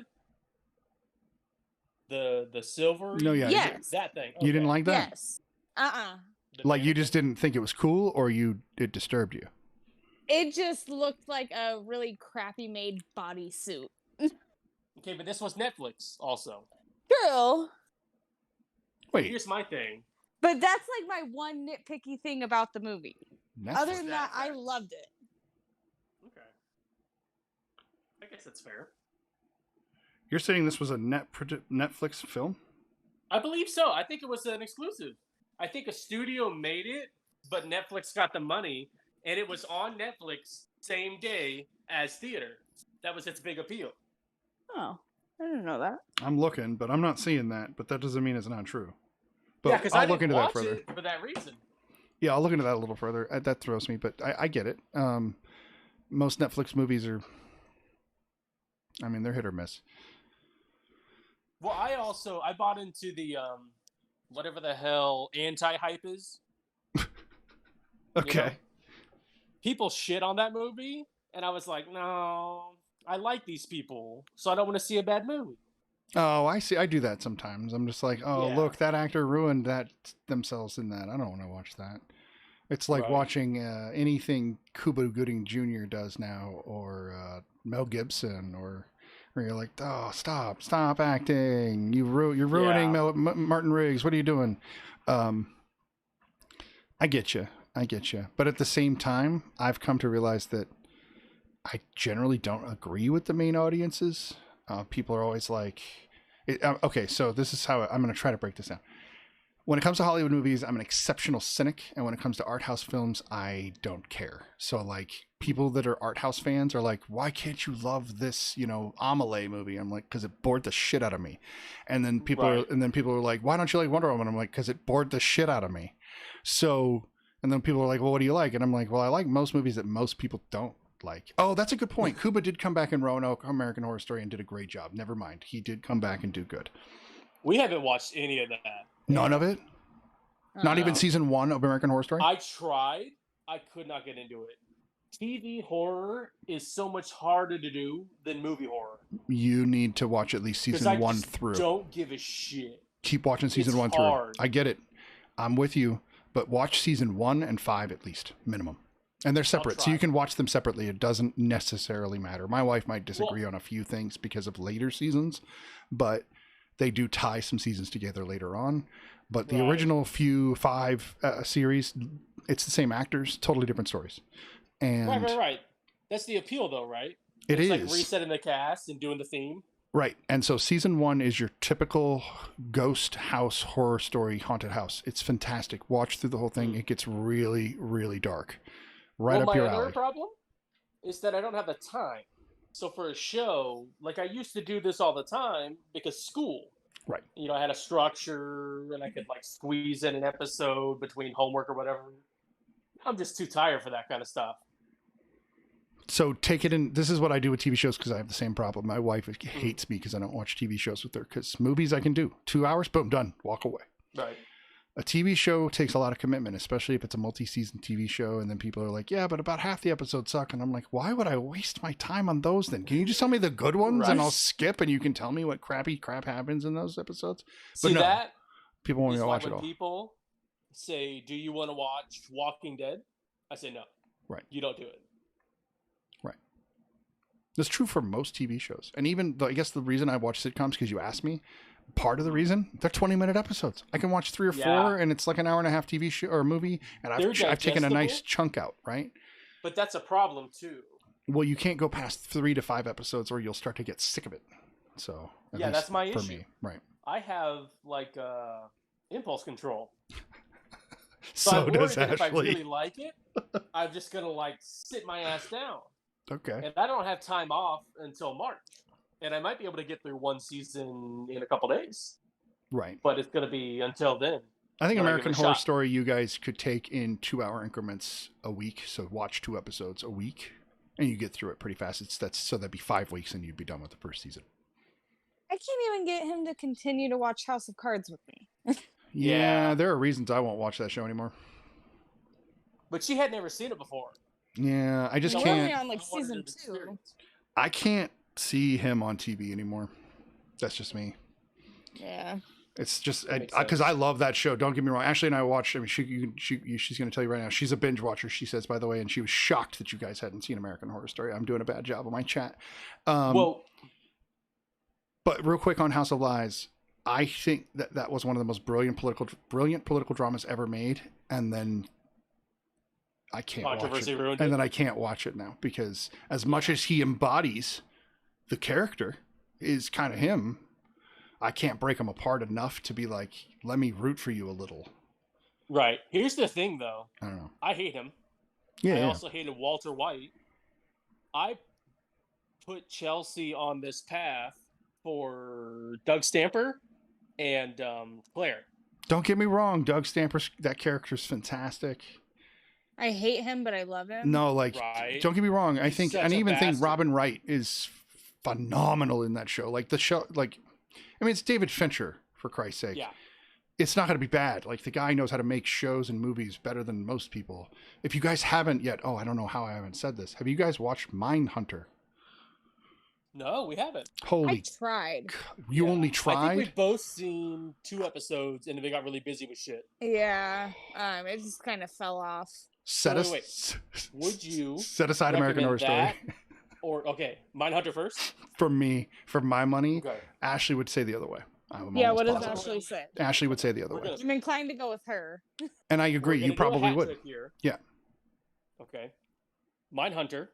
The silver? No, yeah. Yes. That thing. Okay. You didn't like that? Yes. Like you just didn't think it was cool, or it disturbed you? It just looked like a really crappy made bodysuit. Okay, but this was Netflix also. True. Wait. Here's my thing. But that's like my one nitpicky thing about the movie. Netflix. Other than that, I loved it. Okay. I guess that's fair. You're saying this was a Netflix film? I believe so. I think it was an exclusive. I think a studio made it, but Netflix got the money, and it was on Netflix same day as theater. That was its big appeal. Oh, I didn't know that. I'm looking, but I'm not seeing that. But that doesn't mean it's not true. But yeah, because I'll I look didn't into watch that further. it for that reason. Yeah, I'll look into that a little further. That throws me, but I get it. Most Netflix movies are, they're hit or miss. Well, I bought into the whatever the hell anti-hype is. Okay. You know? People shit on that movie, and I was like, no, I like these people, so I don't want to see a bad movie. Oh, I see. I do that sometimes. I'm just like, look, that actor ruined themselves in that. I don't want to watch that. It's like watching anything Cuba Gooding Jr. does now, or Mel Gibson, or you're like, oh, stop acting. You're ruining Martin Riggs. What are you doing? I get you. But at the same time, I've come to realize that I generally don't agree with the main audiences. People are always like, okay, so this is how I'm going to try to break this down. When it comes to Hollywood movies, I'm an exceptional cynic. And when it comes to art house films, I don't care. So like people that are art house fans are like, why can't you love this, Amelie movie? I'm like, because it bored the shit out of me. And then people are like, why don't you like Wonder Woman? I'm like, because it bored the shit out of me. So, and then people are like, well, what do you like? And I'm like, well, I like most movies that most people don't like. Oh, that's a good point. Kuba did come back in Roanoke, American Horror Story, and did a great job. Never mind. He did come back and do good. We haven't watched any of that. None of it? Not even season 1 of American Horror Story? I tried. I could not get into it. TV horror is so much harder to do than movie horror. You need to watch at least season 1 through. Don't give a shit. Keep watching season 1 hard. through. I get it. I'm with you. But watch season 1 and 5 at least, minimum. And they're separate, so you can watch them separately. It doesn't necessarily matter. My wife might disagree on a few things because of later seasons, but they do tie some seasons together later on. But the original 5 series, it's the same actors, totally different stories. And right. That's the appeal, though, right? It's like resetting the cast and doing the theme. Right. And so season 1 is your typical ghost house horror story, haunted house. It's fantastic. Watch through the whole thing. It gets really, really dark. Right up your alley. My other problem is that I don't have the time. So for a show, like I used to do this all the time because school. Right. I had a structure and I could like squeeze in an episode between homework or whatever. I'm just too tired for that kind of stuff. So take it in. This is what I do with TV shows because I have the same problem. My wife hates me because I don't watch TV shows with her. Because movies I can do 2 hours, boom, done, walk away. Right. A TV show takes a lot of commitment, especially if it's a multi-season TV show. And then people are like, yeah, but about half the episodes suck. And I'm like, why would I waste my time on those then? Can you just tell me the good ones and I'll skip and you can tell me what crappy crap happens in those episodes? See, but no, that people won't is even why watch it when all. people say, do you want to watch Walking Dead? I say no. Right. You don't do it. That's true for most TV shows. And even, I guess the reason I watch sitcoms, because you asked me, part of the reason, they're 20-minute episodes. I can watch 3 or 4, and it's like an hour-and-a-half TV show or movie, and I've taken a nice chunk out, right? But that's a problem, too. Well, you can't go past 3 to 5 episodes or you'll start to get sick of it. So, yeah, that's my issue. For me, right. I have, like, impulse control. So does Ashley. If I really like it, I'm just going to, like, sit my ass down. Okay. And I don't have time off until March. And I might be able to get through one season in a couple days. Right. But it's going to be until then. I think American Horror Story you guys could take in 2-hour increments a week. So watch 2 episodes a week. And you get through it pretty fast. So that'd be 5 weeks and you'd be done with the first season. I can't even get him to continue to watch House of Cards with me. Yeah, there are reasons I won't watch that show anymore. But she had never seen it before. Yeah, I just We're can't. only on like season 2. I can't see him on TV anymore. That's just me. Yeah. It's just because I love that show. Don't get me wrong. Ashley and I watched. I mean, she's going to tell you right now. She's a binge watcher. She says, by the way, and she was shocked that you guys hadn't seen American Horror Story. I'm doing a bad job on my chat. But real quick on House of Lies, I think that was one of the most brilliant political dramas ever made, and then I can't watch it. And then I can't watch it now because as much as he embodies the character is kind of him, I can't break him apart enough to be like, let me root for you a little. Right. Here's the thing, though. I don't know. I hate him. Yeah. I also hated Walter White. I put Chelsea on this path for Doug Stamper and Claire. Don't get me wrong. Doug Stamper, that character's fantastic. I hate him, but I love him. No, like, don't get me wrong. I think, and I even think Robin Wright is phenomenal in that show. Like the show, like, I mean, it's David Fincher, for Christ's sake. Yeah. It's not going to be bad. Like, the guy knows how to make shows and movies better than most people. If you guys haven't yet, I don't know how I haven't said this. Have you guys watched Mindhunter? No, we haven't. I tried. You only tried? I think we've both seen 2 episodes and then we got really busy with shit. Yeah. It just kind of fell off. Would you set aside American Horror Story? Or, Mindhunter first? For me, for my money, Ashley would say the other way. What does Ashley say? Ashley would say the other way. I'm inclined to go with her. And I agree. You probably would. Yeah. Okay. Mindhunter,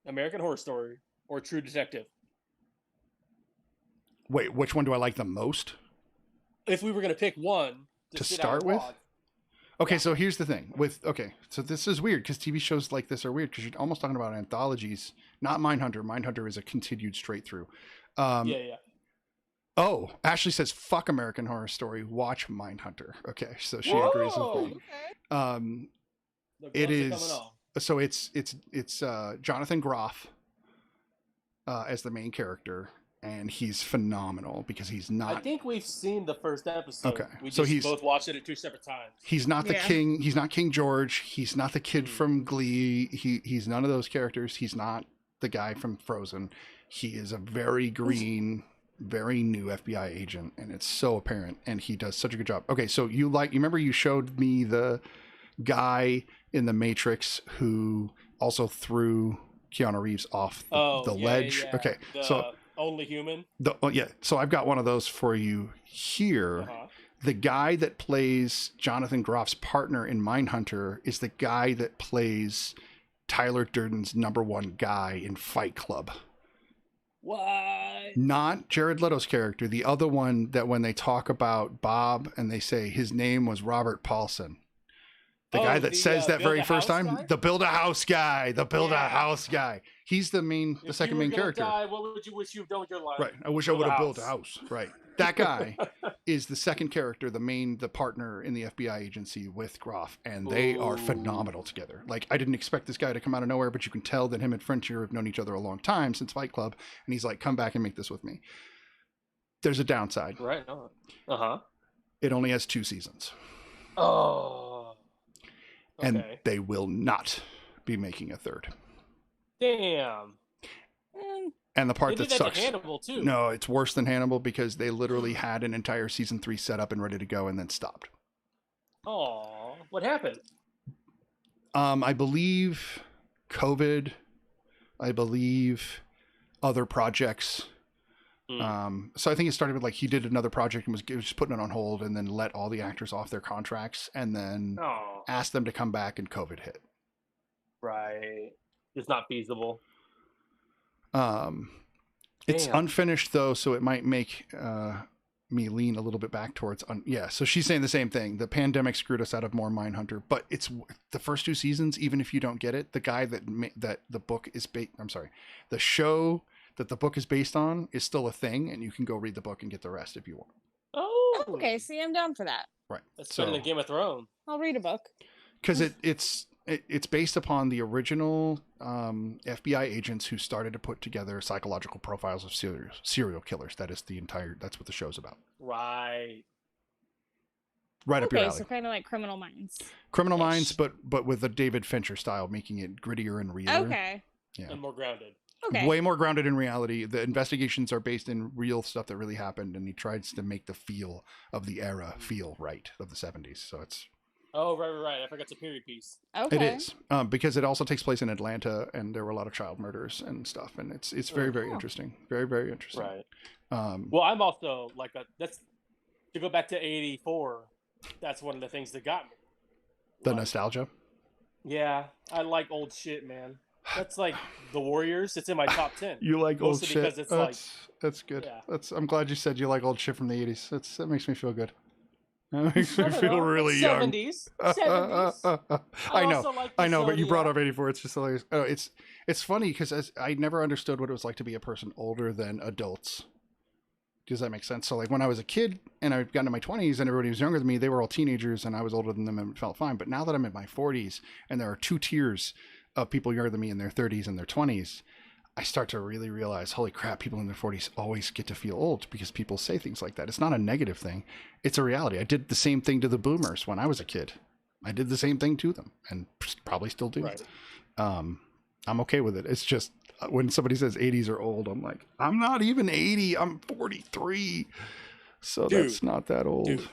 American Horror Story, or True Detective? Wait, which one do I like the most? If we were going to pick one to start with? Okay, so here's the thing. So this is weird because TV shows like this are weird because you're almost talking about anthologies. Not Mindhunter. Mindhunter is a continued straight through. Oh, Ashley says, fuck American Horror Story. Watch Mindhunter. Okay, so she agrees with me. It is. So it's Jonathan Groff as the main character. And he's phenomenal because he's not. I think we've seen the first episode. Okay, we just both watched it at 2 separate times. He's not the king. He's not King George. He's not the kid from Glee. He's none of those characters. He's not the guy from Frozen. He is a very green, very new FBI agent, and it's so apparent. And he does such a good job. Okay, so you remember you showed me the guy in the Matrix who also threw Keanu Reeves off the ledge. Yeah. Okay, so. Only Human? So I've got one of those for you here. The guy that plays Jonathan Groff's partner in Mindhunter is the guy that plays Tyler Durden's #1 guy in Fight Club. What? Not Jared Leto's character. The other one that when they talk about Bob and they say his name was Robert Paulson. The guy that says that very first time, the Build-A-House guy, Build-A-House guy. He's the second main character. Die, what would you wish you've done with your life? Right. I wish I would have built a house. Right. That guy is the second character, the partner in the FBI agency with Groff, and they are phenomenal together. Like, I didn't expect this guy to come out of nowhere, but you can tell that him and Frontier have known each other a long time since Fight Club, and he's like, come back and make this with me. There's a downside. Right on. It only has 2 seasons. Oh. Okay. And they will not be making a third. Damn. And the part They did that that sucks. to Hannibal too. No, it's worse than Hannibal because they literally had an entire season 3 set up and ready to go and then stopped. Oh, what happened? I believe COVID. I believe other projects. So I think it started with like he did another project and was just putting it on hold and then let all the actors off their contracts and then asked them to come back and COVID hit. Right. It's not feasible. It's Damn. unfinished though, so it might make me lean a little bit back towards so she's saying the same thing. The pandemic screwed us out of more Mindhunter, but it's the first 2 seasons. Even if you don't get it, the guy that the book is the show that the book is based on is still a thing, and you can go read the book and get the rest if you want. Oh, Okay, see, I'm down for that. Right. That's better than Game of Thrones. I'll read a book. Because it's based upon the original FBI agents who started to put together psychological profiles of serial killers. That's what the show's about. Right. Right up your Okay, alley. so kind of like Criminal Minds. Criminal Minds, but with a David Fincher style, making it grittier and realer. Okay. Yeah. And more grounded. Okay. Way more grounded in reality. The investigations are based in real stuff that really happened, and he tries to make the feel of the era feel right of the 70s. So it's... Oh, right. I forgot it's a period piece. Okay. It is, because it also takes place in Atlanta, and there were a lot of child murders and stuff, and it's very, very interesting. Very, very interesting. Right. Um, Well, I'm also like that's to go back to '84. That's one of the things that got me. the Like, nostalgia. Yeah, I like old shit, man. That's like The Warriors. It's in my top 10. You like old Mostly shit. because it's like- That's good. Yeah. I'm glad you said you like old shit from the 80s. That makes me feel good. That makes me I don't feel know, really young. 70s. 70s. I know. also like the I know, but you brought Zodiac. up 84. It's just hilarious. Oh, it's funny because I never understood what it was like to be a person older than adults. Does that make sense? So like when I was a kid and I got into my 20s and everybody was younger than me, they were all teenagers and I was older than them and it felt fine. But now that I'm in my 40s and there are 2 tiers of people younger than me in their 30s and their 20s, I start to really realize, holy crap, people in their 40s always get to feel old because people say things like that. It's not a negative thing. It's a reality. I did the same thing to the boomers when I was a kid. I did the same thing to them and probably still do. Right. I'm okay with it. It's just when somebody says 80s are old, I'm like, I'm not even 80. I'm 43. So that's not that old. Dude.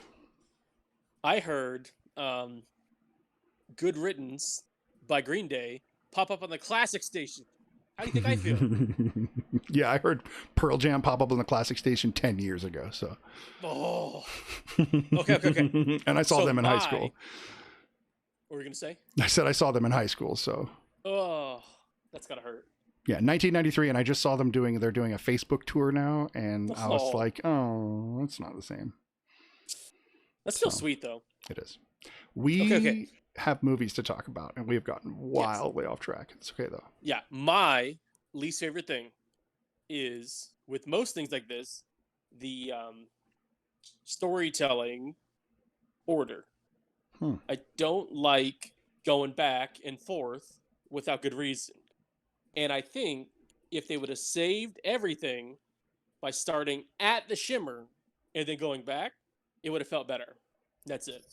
I heard Good Riddance by Green Day pop up on the classic station. How do you think I feel? Yeah, I heard Pearl Jam pop up on the classic station 10 years ago. So. Oh. Okay. And I saw them in high school. What were you going to say? I said I saw them in high school. So. Oh, that's got to hurt. Yeah, 1993, and I just saw them they're doing a Facebook tour now, and I was Oh. like, oh, it's not the same. That's still sweet, though. It is. We Okay. have movies to talk about, and we have gotten wildly off track. It's okay, though. Yeah, my least favorite thing is, with most things like this, the storytelling order. I don't like going back and forth without good reason. And I think if they would have saved everything by starting at the shimmer and then going back, it would have felt better. That's it.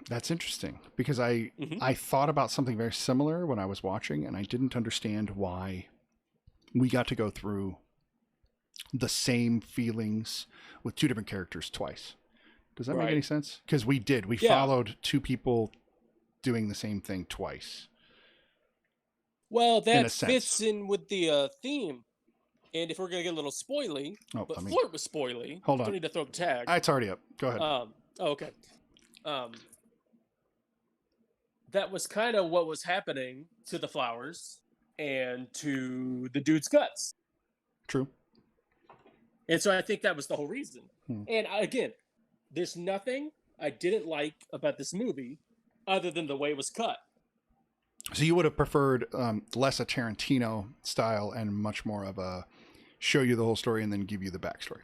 That's interesting because I thought about something very similar when I was watching, and I didn't understand why we got to go through the same feelings with 2 different characters twice. Does that make any sense? Because we did. We followed 2 people doing the same thing twice. Well, In a that sense. fits in with the theme. And if we're going to get a little spoily, Oh, but let me- flirt with spoily, Hold on. don't need to throw the tag. It's already up. Go ahead. Okay. That was kind of what was happening to the flowers and to the dude's guts. True. And so I think that was the whole reason. And again, there's nothing I didn't like about this movie other than the way it was cut. So you would have preferred less a Tarantino style and much more of a show you the whole story and then give you the backstory.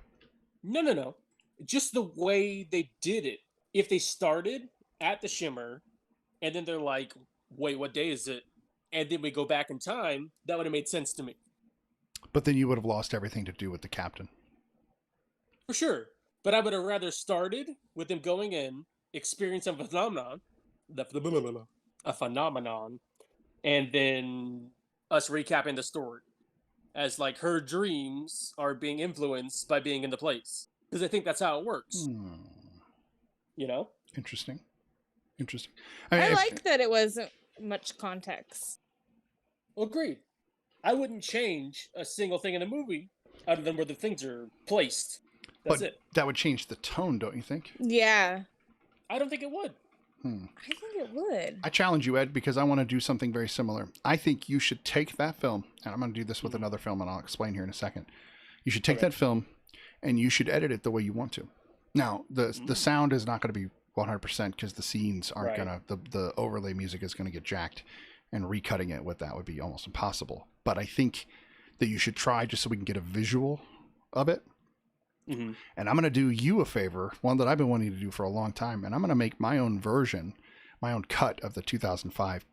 No. Just the way they did it. If they started at the Shimmer, and then they're like, wait, what day is it? And then we go back in time, that would have made sense to me. But then you would have lost everything to do with the captain. For sure. But I would have rather started with them going in, experiencing a phenomenon, and then us recapping the story. As like her dreams are being influenced by being in the place. Because I think that's how it works. You know? Interesting. I like that it wasn't much context. Agreed. I wouldn't change a single thing in the movie other than where the things are placed. That's it. That would change the tone, don't you think? Yeah. I don't think it would. I think it would. I challenge you, Ed, because I want to do something very similar. I think you should take that film, and I'm going to do this with another film, and I'll explain here in a second. You should take that film, and you should edit it the way you want to. Now, the sound is not going to be 100% because the scenes aren't going to, the overlay music is going to get jacked, and recutting it with that would be almost impossible. But I think that you should try just so we can get a visual of it. And I'm going to do you a favor, one that I've been wanting to do for a long time, and I'm going to make my own version, my own cut of the 2005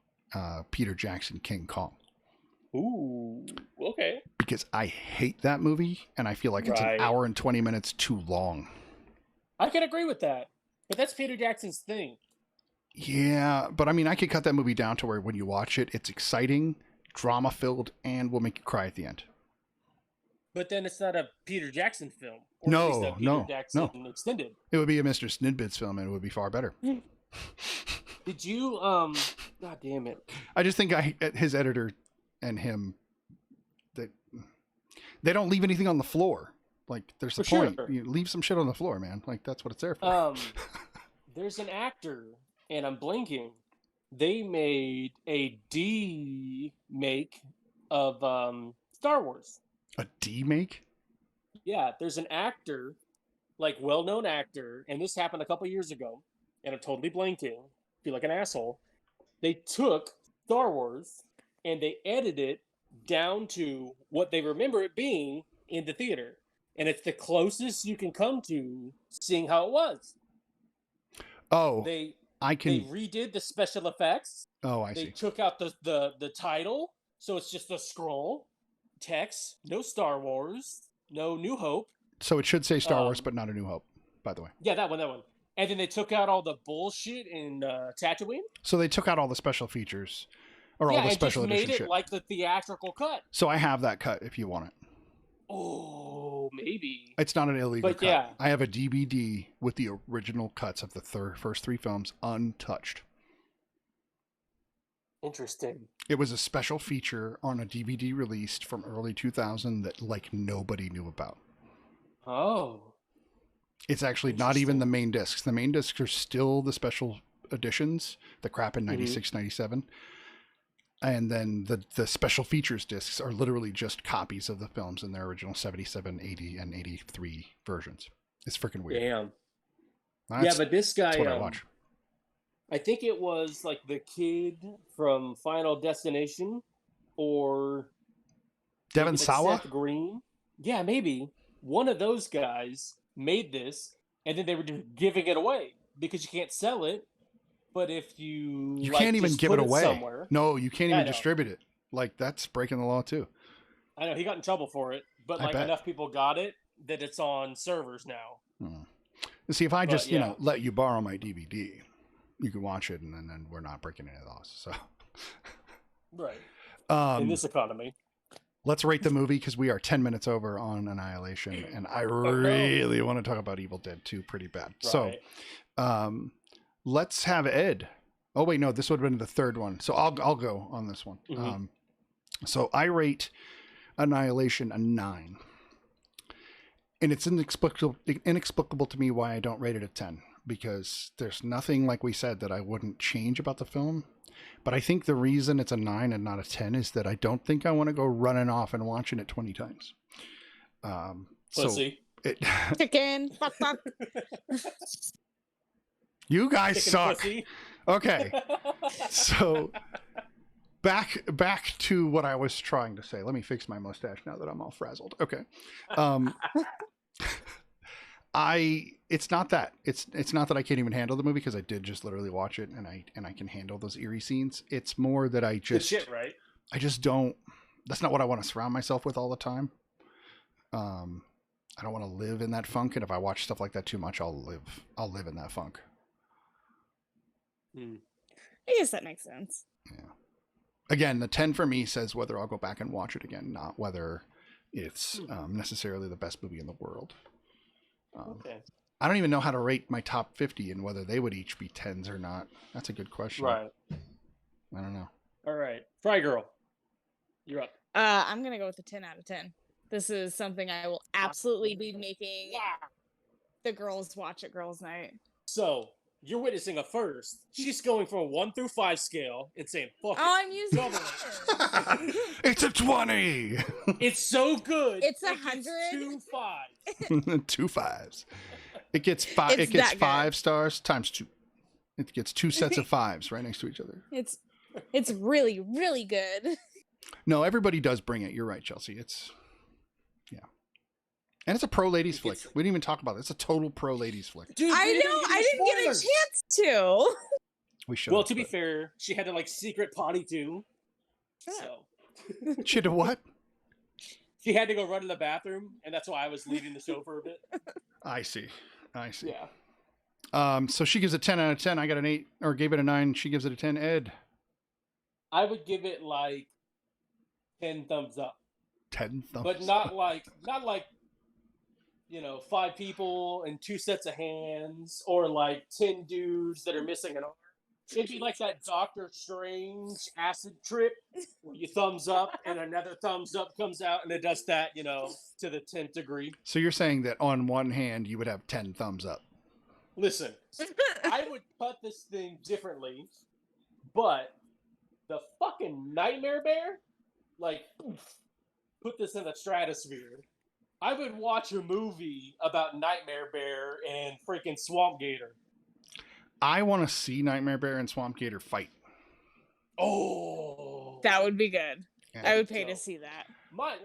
Peter Jackson King Kong. Ooh, okay. Because I hate that movie, and I feel like it's an hour and 20 minutes too long. I can agree with that, but that's Peter Jackson's thing. Yeah, but I mean, I could cut that movie down to where when you watch it, it's exciting, drama-filled, and will make you cry at the end. But then it's not a Peter Jackson film. Or No, at least a Peter no, Jackson no. Extended. It would be a MrSnidBitS film, and it would be far better. Did you, God damn it. I just think his editor and him, they don't leave anything on the floor. Like, there's the point. Sure. You leave some shit on the floor, man. Like, that's what it's there for. There's an actor, and I'm blinking. They made a D-make of Star Wars. A D-make? Yeah, there's an actor, like well-known actor, and this happened a couple years ago, and I'm totally blanking. Feel like an asshole. They took Star Wars and they edited it down to what they remember it being in the theater, and it's the closest you can come to seeing how it was. Oh, They I can. They redid the special effects. Oh, I They see. took out the title, so it's just a scroll, text, no Star Wars, no New Hope. So it should say Star Wars, but not A New Hope, by the way. Yeah, that one. And then they took out all the bullshit in Tatooine. So they took out all the special features, or all the special just edition made it shit. like the theatrical cut. So I have that cut if you want it. Oh, maybe. It's not an illegal But cut. yeah. I have a DVD with the original cuts of the first three films untouched. Interesting. It was a special feature on a DVD released from early 2000 that like nobody knew about. Oh. It's actually not even the main discs. The main discs are still the special editions, the crap in 96, 97. And then the special features discs are literally just copies of the films in their original 77, 80, and 83 versions. It's freaking weird. Damn. That's, but this guy, that's what I watch. I think it was like the kid from Final Destination, or Devin like Sawa? Seth Green. Yeah, maybe one of those guys made this, and then they were just giving it away because you can't sell it. But if you can't even just give put it away. somewhere, No, you can't I even know. distribute it. Like, that's breaking the law too. I know he got in trouble for it, but I like bet. enough people got it that it's on servers now. See, if I just yeah. let you borrow my DVD, you can watch it, and then we're not breaking any laws. So, Right. In this economy. Let's rate the movie because we are 10 minutes over on Annihilation, and I really want to talk about Evil Dead 2 pretty bad. Right. So, let's have Ed. Oh wait, no, this would have been the third one. So I'll go on this one. So I rate Annihilation a 9, and it's inexplicable to me why I don't rate it a 10, because there's nothing, like we said, that I wouldn't change about the film. But I think the reason it's a 9 and not a 10 is that I don't think I want to go running off and watching it 20 times. Pussy. Chicken. Fuck, fuck. You guys Chicken suck. pussy. Okay. So back to what I was trying to say. Let me fix my mustache now that I'm all frazzled. Okay. It's not that I can't even handle the movie, because I did just literally watch it and I can handle those eerie scenes. It's more that I Good shit, right? just don't. That's not what I want to surround myself with all the time. I don't want to live in that funk, and if I watch stuff like that too much, I'll live in that funk. I guess that makes sense. Yeah. Again, the 10 for me says whether I'll go back and watch it again, not whether it's necessarily the best movie in the world. Okay. I don't even know how to rate my top 50 and whether they would each be 10s or not. That's a good question. Right. I don't know. All right. Fry Girl, you're up. I'm going to go with a 10 out of 10. This is something I will absolutely be making the girls watch at girls' night. So, you're witnessing a first. She's going from a 1 through 5 scale and saying, fuck Oh, it. I'm using Double it. It's a 20. It's so good. It's it gets 100. 2 5s. 2 5s. It gets 5. It's It gets that 5 good. stars times 2. It gets 2 sets of 5s right next to each other. It's really, really good. No, everybody does bring it. You're right, Chelsea. And it's a pro ladies flick. We didn't even talk about it. It's a total pro ladies flick. Dude, I know. I didn't get a chance to. We should. Well, to be fair, she had to like secret potty too. So She had to what? she had to go run to the bathroom, and that's why I was leaving the show for a bit. I see. Yeah. So she gives it 10 out of 10. I got an 8, or gave it a 9. She gives it a 10. Ed. I would give it like 10 thumbs up. 10 thumbs. But not like 5 people and 2 sets of hands, or like 10 dudes that are missing an arm. It'd be like that Doctor Strange acid trip where you thumbs up and another thumbs up comes out, and it does that, to the 10th degree. So you're saying that on one hand you would have 10 thumbs up. Listen, I would cut this thing differently, but the fucking Nightmare Bear, like, put this in the stratosphere. I would watch a movie about Nightmare Bear and freaking Swamp Gator. I want to see Nightmare Bear and Swamp Gator fight. Oh, That would be good. Yeah. I would pay to see that. My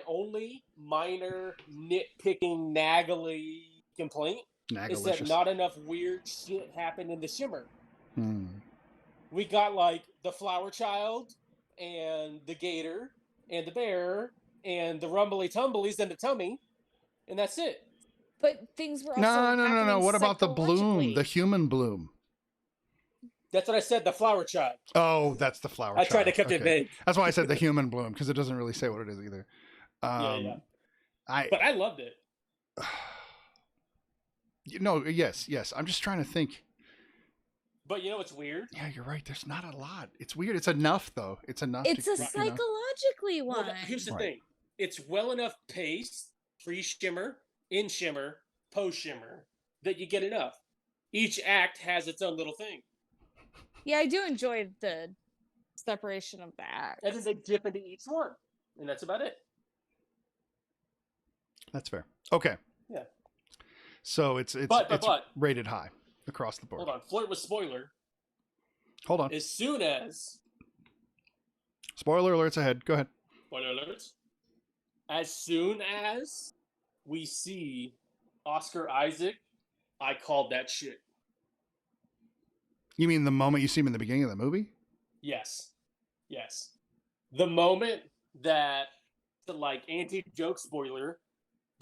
only minor nitpicking naggly complaint is that Nagalicious. not enough weird shit happened in the Shimmer. Hmm. We got like the Flower Child and the Gator and the Bear and the Rumbly Tumblies and the Tummy, and that's it. But things were also No. happening What about the bloom? psychologically. The human bloom? That's what I said, the Flower Child. Oh, that's the flower I tried to child. keep it vague. That's why I said the human bloom, because it doesn't really say what it is either. Yeah. I But I loved it. No, yes. I'm just trying to think. But you know what's weird? Yeah, you're right. There's not a lot. It's weird. It's enough, though. It's enough. It's a to, psychologically one. Well, here's the Right. thing. It's well enough paced, pre-Shimmer, in Shimmer, post-Shimmer, that you get enough. Each act has its own little thing. Yeah, I do enjoy the separation of the acts. And then they dip into each one. And that's about it. That's fair. Okay. Yeah. So it's But rated high across the board. hold on. Flirt with spoiler. Hold on. As soon as Spoiler alerts ahead. Go ahead. spoiler alerts. As soon as we see Oscar Isaac, I called that shit. You mean the moment you see him in the beginning of the movie? Yes. The moment that the anti-joke spoiler,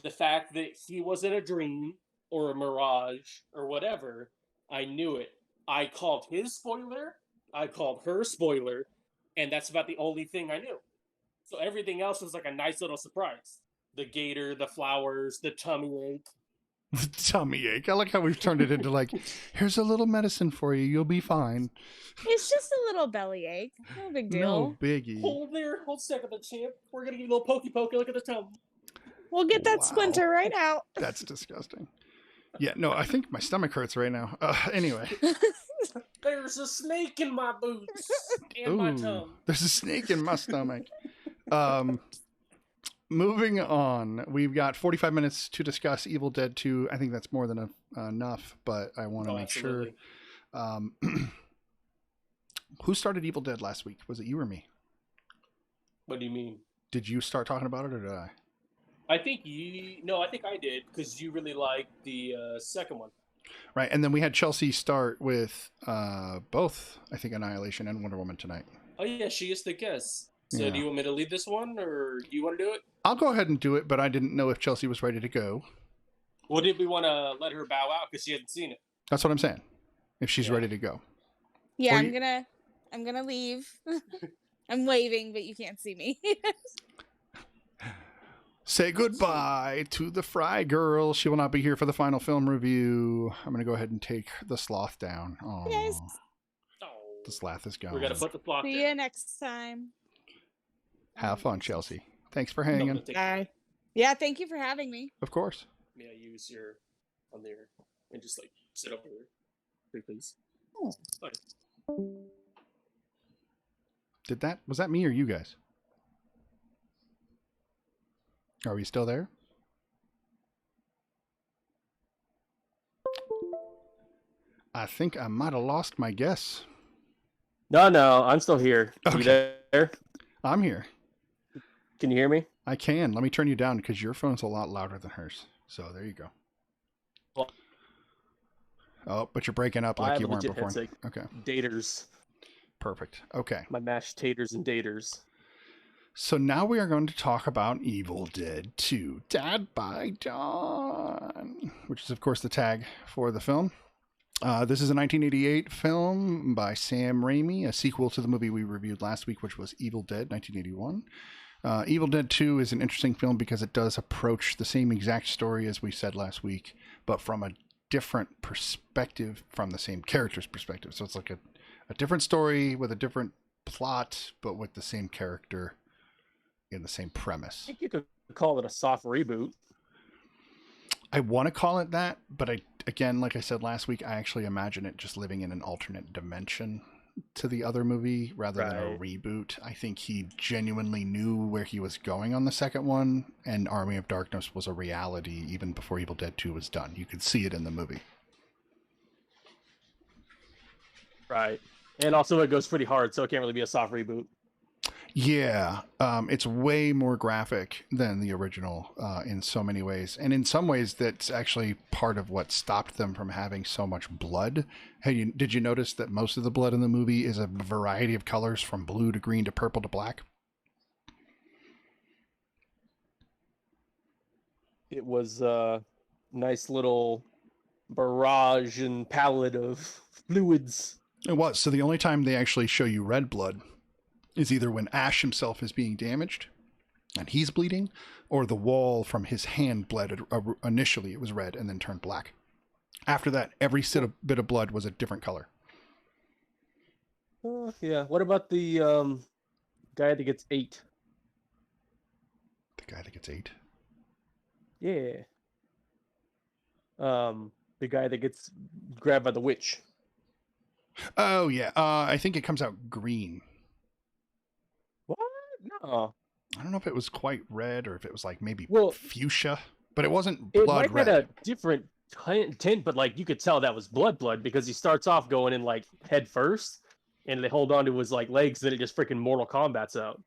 the fact that he wasn't a dream or a mirage or whatever, I knew it. I called his spoiler, I called her spoiler, and that's about the only thing I knew. So everything else was like a nice little surprise. The gator, the flowers, the tummy ache. Tummy ache. I like how we've turned it into here's a little medicine for you. You'll be fine. It's just a little bellyache. No big deal. No biggie. Hold second, the champ. We're gonna give you a little pokey. Look at the tummy. We'll get that Wow. splinter right out. That's disgusting. Yeah, no, I think my stomach hurts right now. Anyway. There's a snake in my boots and my tongue. There's a snake in my stomach. Moving on, we've got 45 minutes to discuss Evil Dead 2. I think that's more than enough, but I want to make absolutely. sure. Who started Evil Dead last week? Was it you or me? What do you mean? Did you start talking about it or did I? I think I did because you really liked the second one. Right, and then we had Chelsea start with both, I think, Annihilation and Wonder Woman tonight. Oh yeah, she is the guest. So Yeah. do you want me to lead this one, or do you want to do it? I'll go ahead and do it, but I didn't know if Chelsea was ready to go. Well, did we want to let her bow out because she hadn't seen it? That's what I'm saying. If she's Yeah. ready to go. Yeah, Or I'm you- gonna leave. I'm waving, but you can't see me. Say goodbye to the Fry Girl. She will not be here for the final film review. I'm going to go ahead and take the sloth down. Oh, Yes. Oh, the sloth is gone. we gotta put the clock See down. you next time. Have fun, Chelsea. Thanks for No, hanging. no, take- Bye. Yeah, thank you for having me. Of course. May I use your on there and just like sit over there, please? Oh. Fine. Was that me or you guys? Are we still there? I think I might have lost my guess. No, I'm still here. You Okay. there? I'm here. Can you hear me? I can. Let me turn you down because your phone's a lot louder than hers. So there you go. Well- Oh, but you're breaking up I like have you a weren't legit before. headset. Okay, Daters. perfect. Okay. My mashed taters and daters. So now we are going to talk about Evil Dead 2, Dead by Dawn, which is, of course, the tag for the film. This is a 1988 film by Sam Raimi, a sequel to the movie we reviewed last week, which was Evil Dead, 1981. Evil Dead 2 is an interesting film because it does approach the same exact story as we said last week, but from a different perspective, from the same character's perspective. So it's like a different story with a different plot, but with the same character in the same I premise. think you could call it a soft reboot. I want to call it that, but again, like I said last week, I actually imagine it just living in an alternate dimension to the other movie rather than a Right. reboot. I think he genuinely knew where he was going on the second one, and Army of Darkness was a reality even before Evil Dead 2 was done. You could see it in the movie. Right. And also it goes pretty hard, so it can't really be a soft reboot. Yeah, it's way more graphic than the original in so many ways. And in some ways, that's actually part of what stopped them from having so much blood. Hey, did you notice that most of the blood in the movie is a variety of colors from blue to green to purple to black? It was a nice little barrage and palette of fluids. It was. So the only time they actually show you red blood is either when Ash himself is being damaged and he's bleeding, or the wall from his hand bled. Initially, it was red and then turned black. After that, every bit of blood was a different color. Yeah. What about the guy that gets 8? The guy that gets 8. Yeah. The guy that gets grabbed by the witch. Oh, yeah. I think it comes out green. What? No. I don't know if it was quite red or if it was like maybe Well, fuchsia, but it wasn't It blood might red. have a different tint, but like you could tell that was blood because he starts off going in like head first, and they hold on to his like legs, and it just freaking Mortal Kombat's out.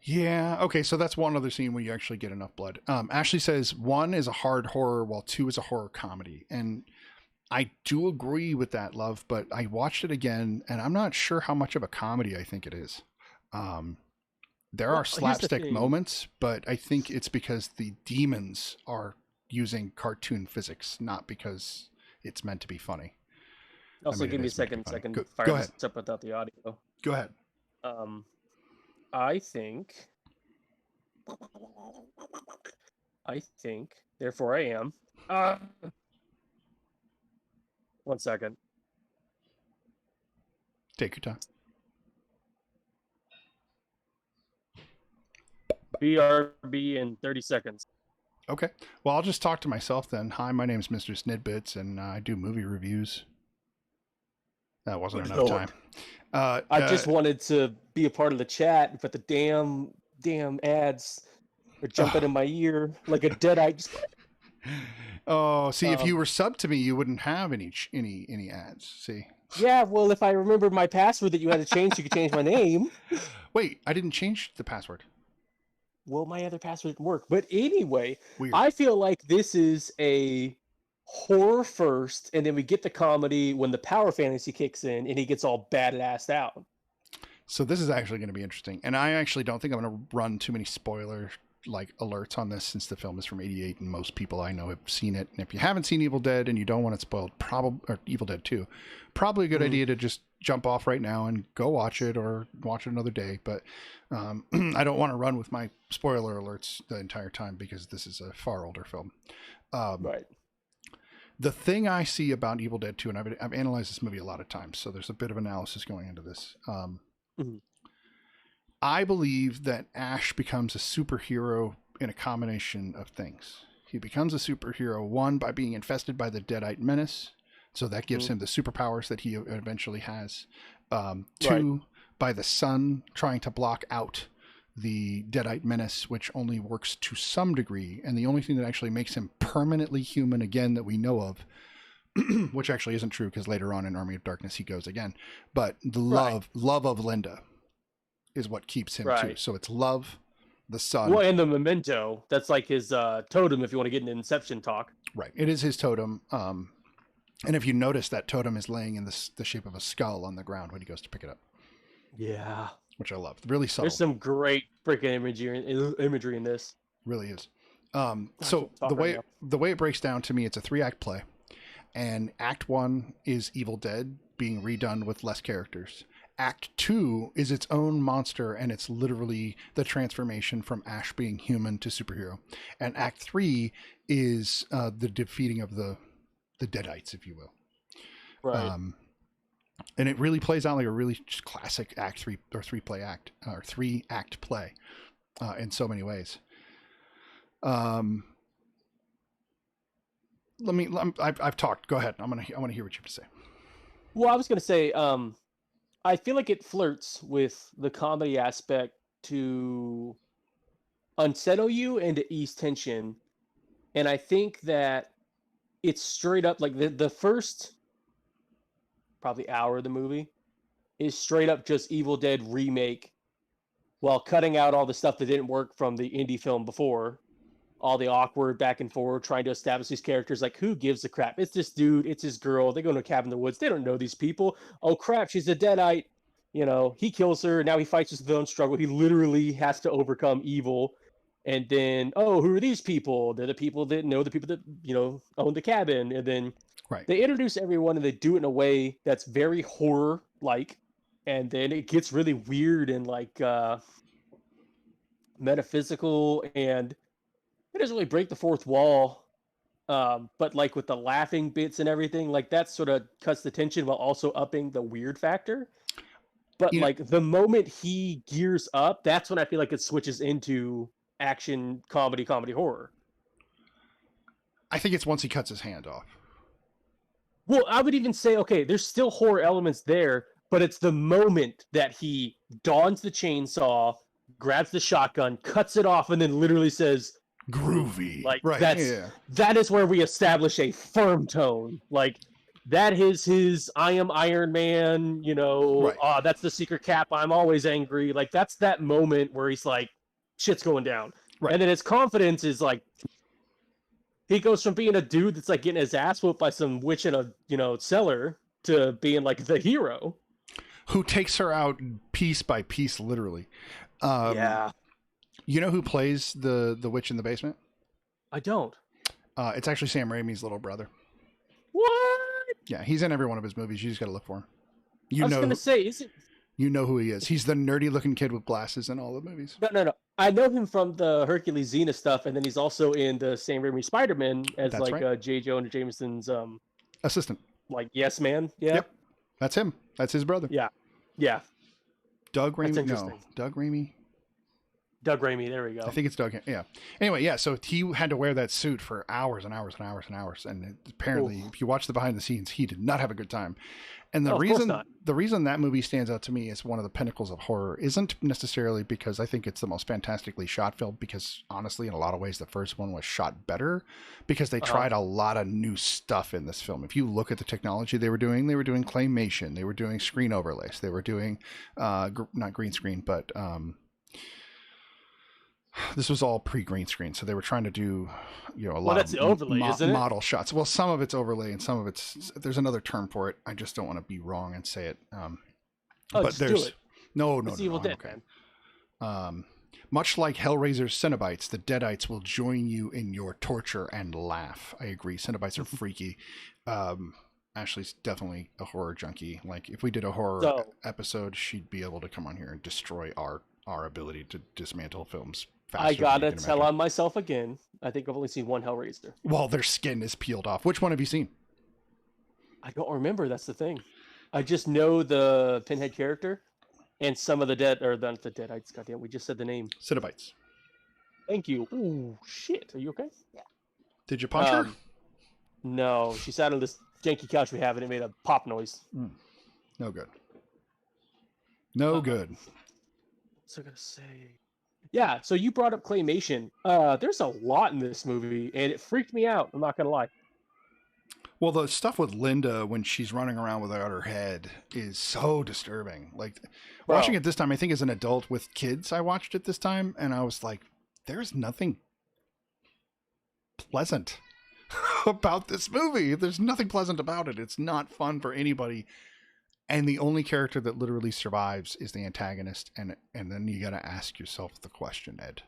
Yeah. Okay. So that's one other scene where you actually get enough blood. Ashley says 1 is a hard horror while 2 is a horror comedy. And I do agree with that, love, but I watched it again and I'm not sure how much of a comedy I think it is. There Well, are here's the slapstick thing. moments, but I think it's because the demons are using cartoon physics, not because it's meant to be funny. Also, mean, it give me a is meant to be second, funny. so I can Go fire ahead. this up without the audio. Go ahead. I think, therefore I am. One second. Take your time. BRB in 30 seconds. Okay. Well, I'll just talk to myself then. Hi, my name's MrSnidBitS, and I do movie reviews. That wasn't Good enough Lord. time. I just wanted to be a part of the chat, but the damn ads are jumping in my ear like a dead eye. Oh, see, if Um, you were subbed to me, you wouldn't have any ads. See, Yeah, well, if I remember my password that you had to change, you could change my name. Wait, I didn't change the password. Well, my other password didn't work. But anyway, Weird. I feel like this is a horror first, and then we get the comedy when the power fantasy kicks in and he gets all badassed out. So this is actually going to be interesting. And I actually don't think I'm going to run too many spoiler like alerts on this since the film is from 88 and most people I know have seen it. And if you haven't seen Evil Dead and you don't want it spoiled, or Evil Dead 2, probably a good idea to just jump off right now and go watch it or watch it another day. But I don't want to run with my spoiler alerts the entire time because this is a far older film. Right. The thing I see about Evil Dead 2, and I've analyzed this movie a lot of times, so there's a bit of analysis going into this. I believe that Ash becomes a superhero in a combination of things. He becomes a superhero, one, by being infested by the Deadite menace, so that gives him the superpowers that he eventually has. Two, by the sun trying to block out the Deadite menace, which only works to some degree, and the only thing that actually makes him permanently human again that we know of, which actually isn't true because later on in Army of Darkness he goes again, but the love of Linda is what keeps him too. So it's love, the sun. Well, and the memento, that's like his totem if you want to get into Inception talk. Right. It is his totem. And if you notice, that totem is laying in the shape of a skull on the ground when he goes to pick it up. Yeah. Which I love. Really subtle. There's some great freaking imagery in this. Really is. So the way it breaks down to me, it's a 3-act play. And Act 1 is Evil Dead being redone with less characters. Act 2 is its own monster, and it's literally the transformation from Ash being human to superhero. And Act 3 is the defeating of the Deadites, if you will. Right. And it really plays out like a really classic Act 3 or 3-act play in so many ways. I've talked. Go ahead. I want to hear what you have to say. Well, I was going to say, I feel like it flirts with the comedy aspect to unsettle you and to ease tension. And I think that it's straight up like the first probably hour of the movie is straight up just Evil Dead remake while cutting out all the stuff that didn't work from the indie film before. All the awkward back and forward trying to establish these characters. Like, who gives a crap? It's this dude, it's his girl. They go to a cabin in the woods. They don't know these people. Oh crap, she's a Deadite. You know, he kills her. Now he fights his own struggle. He literally has to overcome evil. And then, oh, who are these people? They're the people that know the people that, you know, own the cabin. And then they introduce everyone and they do it in a way that's very horror-like. And then it gets really weird and like metaphysical, and it doesn't really break the fourth wall. But like with the laughing bits and everything, like that sort of cuts the tension while also upping the weird factor. But like the moment he gears up, that's when I feel like it switches into action, comedy, horror. I think it's once he cuts his hand off. Well, I would even say, okay, there's still horror elements there, but it's the moment that he dons the chainsaw, grabs the shotgun, cuts it off, and then literally says, groovy. Like, that is where we establish a firm tone. Like, that is his I am Iron Man, you know, that's the secret cap, I'm always angry. Like, that's that moment where he's like, shit's going down. Right. And then his confidence is like, he goes from being a dude that's like getting his ass whooped by some witch in a, you know, cellar to being like the hero. Who takes her out piece by piece, literally. Yeah. You know who plays the witch in the basement? I don't. It's actually Sam Raimi's little brother. What? Yeah, he's in every one of his movies. You just got to look for him. I was going to say, is it? You know who he is. He's the nerdy-looking kid with glasses in all the movies. No. I know him from the Hercules Xena stuff, and then he's also in the Sam Raimi Spider-Man as J. Jonah Jameson's assistant. Like, yes man. Yeah. Yep. That's him. That's his brother. Yeah. Doug Raimi? No. Doug Raimi? Doug Raimi. There we go. I think it's Doug. Yeah. Anyway, yeah. So he had to wear that suit for hours and hours and hours and hours. And apparently, if you watch the behind the scenes, he did not have a good time. And the reason that movie stands out to me as one of the pinnacles of horror isn't necessarily because I think it's the most fantastically shot film, because honestly, in a lot of ways, the first one was shot better because they tried a lot of new stuff in this film. If you look at the technology they were doing claymation, they were doing screen overlays, they were doing not green screen, but this was all pre-green screen, so they were trying to do, a lot that's of the overlay, isn't it? model shots. Well, some of it's overlay, and some of there's another term for it. I just don't want to be wrong and say it. But just there's do it. no, It's Evil I'm Dead, okay. man. Much like Hellraiser's Cenobites, the Deadites will join you in your torture and laugh. I agree. Cenobites are freaky. Ashley's definitely a horror junkie. Like, if we did a horror episode, she'd be able to come on here and destroy our ability to dismantle films. I gotta tell on myself again. I think I've only seen one Hellraiser. Well, their skin is peeled off. Which one have you seen? I don't remember. That's the thing. I just know the Pinhead character and some of the dead, or the Deadites. Goddamn, we just said the name. Cenobites. Thank you. Ooh, shit. Are you okay? Yeah. Did you punch her? No, she sat on this janky couch we have, and it made a pop noise. No good. No good. What's I gonna say? Yeah, so you brought up claymation. There's a lot in this movie, and it freaked me out. I'm not gonna lie. Well, the stuff with Linda when she's running around without her head is so disturbing. Like, watching it this time, I think as an adult with kids, I watched it this time, and I was like, there's nothing pleasant about this movie. There's nothing pleasant about it. It's not fun for anybody. And the only character that literally survives is the antagonist. And then you got to ask yourself the question, Ed.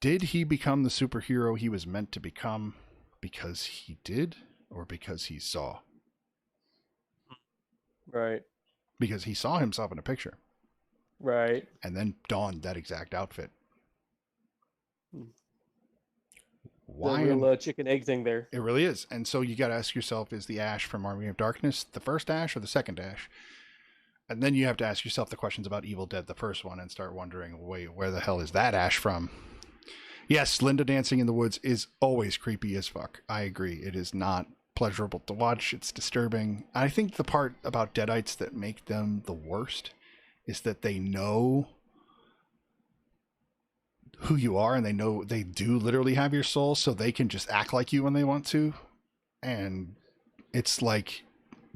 Did he become the superhero he was meant to become because he did or because he saw? Right. Because he saw himself in a picture. Right. And then donned that exact outfit. Why? The real chicken egg thing there. It really is. And so you got to ask yourself, is the Ash from Army of Darkness the first Ash or the second Ash? And then you have to ask yourself the questions about Evil Dead, the first one, and start wondering, wait, where the hell is that Ash from? Yes, Linda dancing in the woods is always creepy as fuck. I agree. It is not pleasurable to watch. It's disturbing. I think the part about Deadites that make them the worst is that they know who you are, and they know they do literally have your soul, so they can just act like you when they want to. And it's like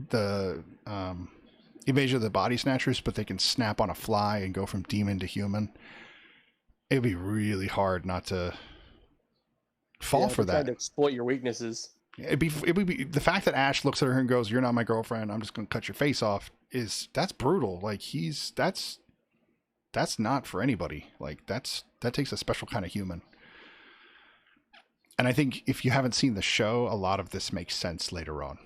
the Invasion of the Body Snatchers, but they can snap on a fly and go from demon to human. It'd be really hard not to fall for that. Trying to exploit your weaknesses. It would be the fact that Ash looks at her and goes, "You're not my girlfriend. I'm just going to cut your face off." That's brutal. Like, that's not for anybody. Like, that takes a special kind of human. And I think if you haven't seen the show, a lot of this makes sense later on.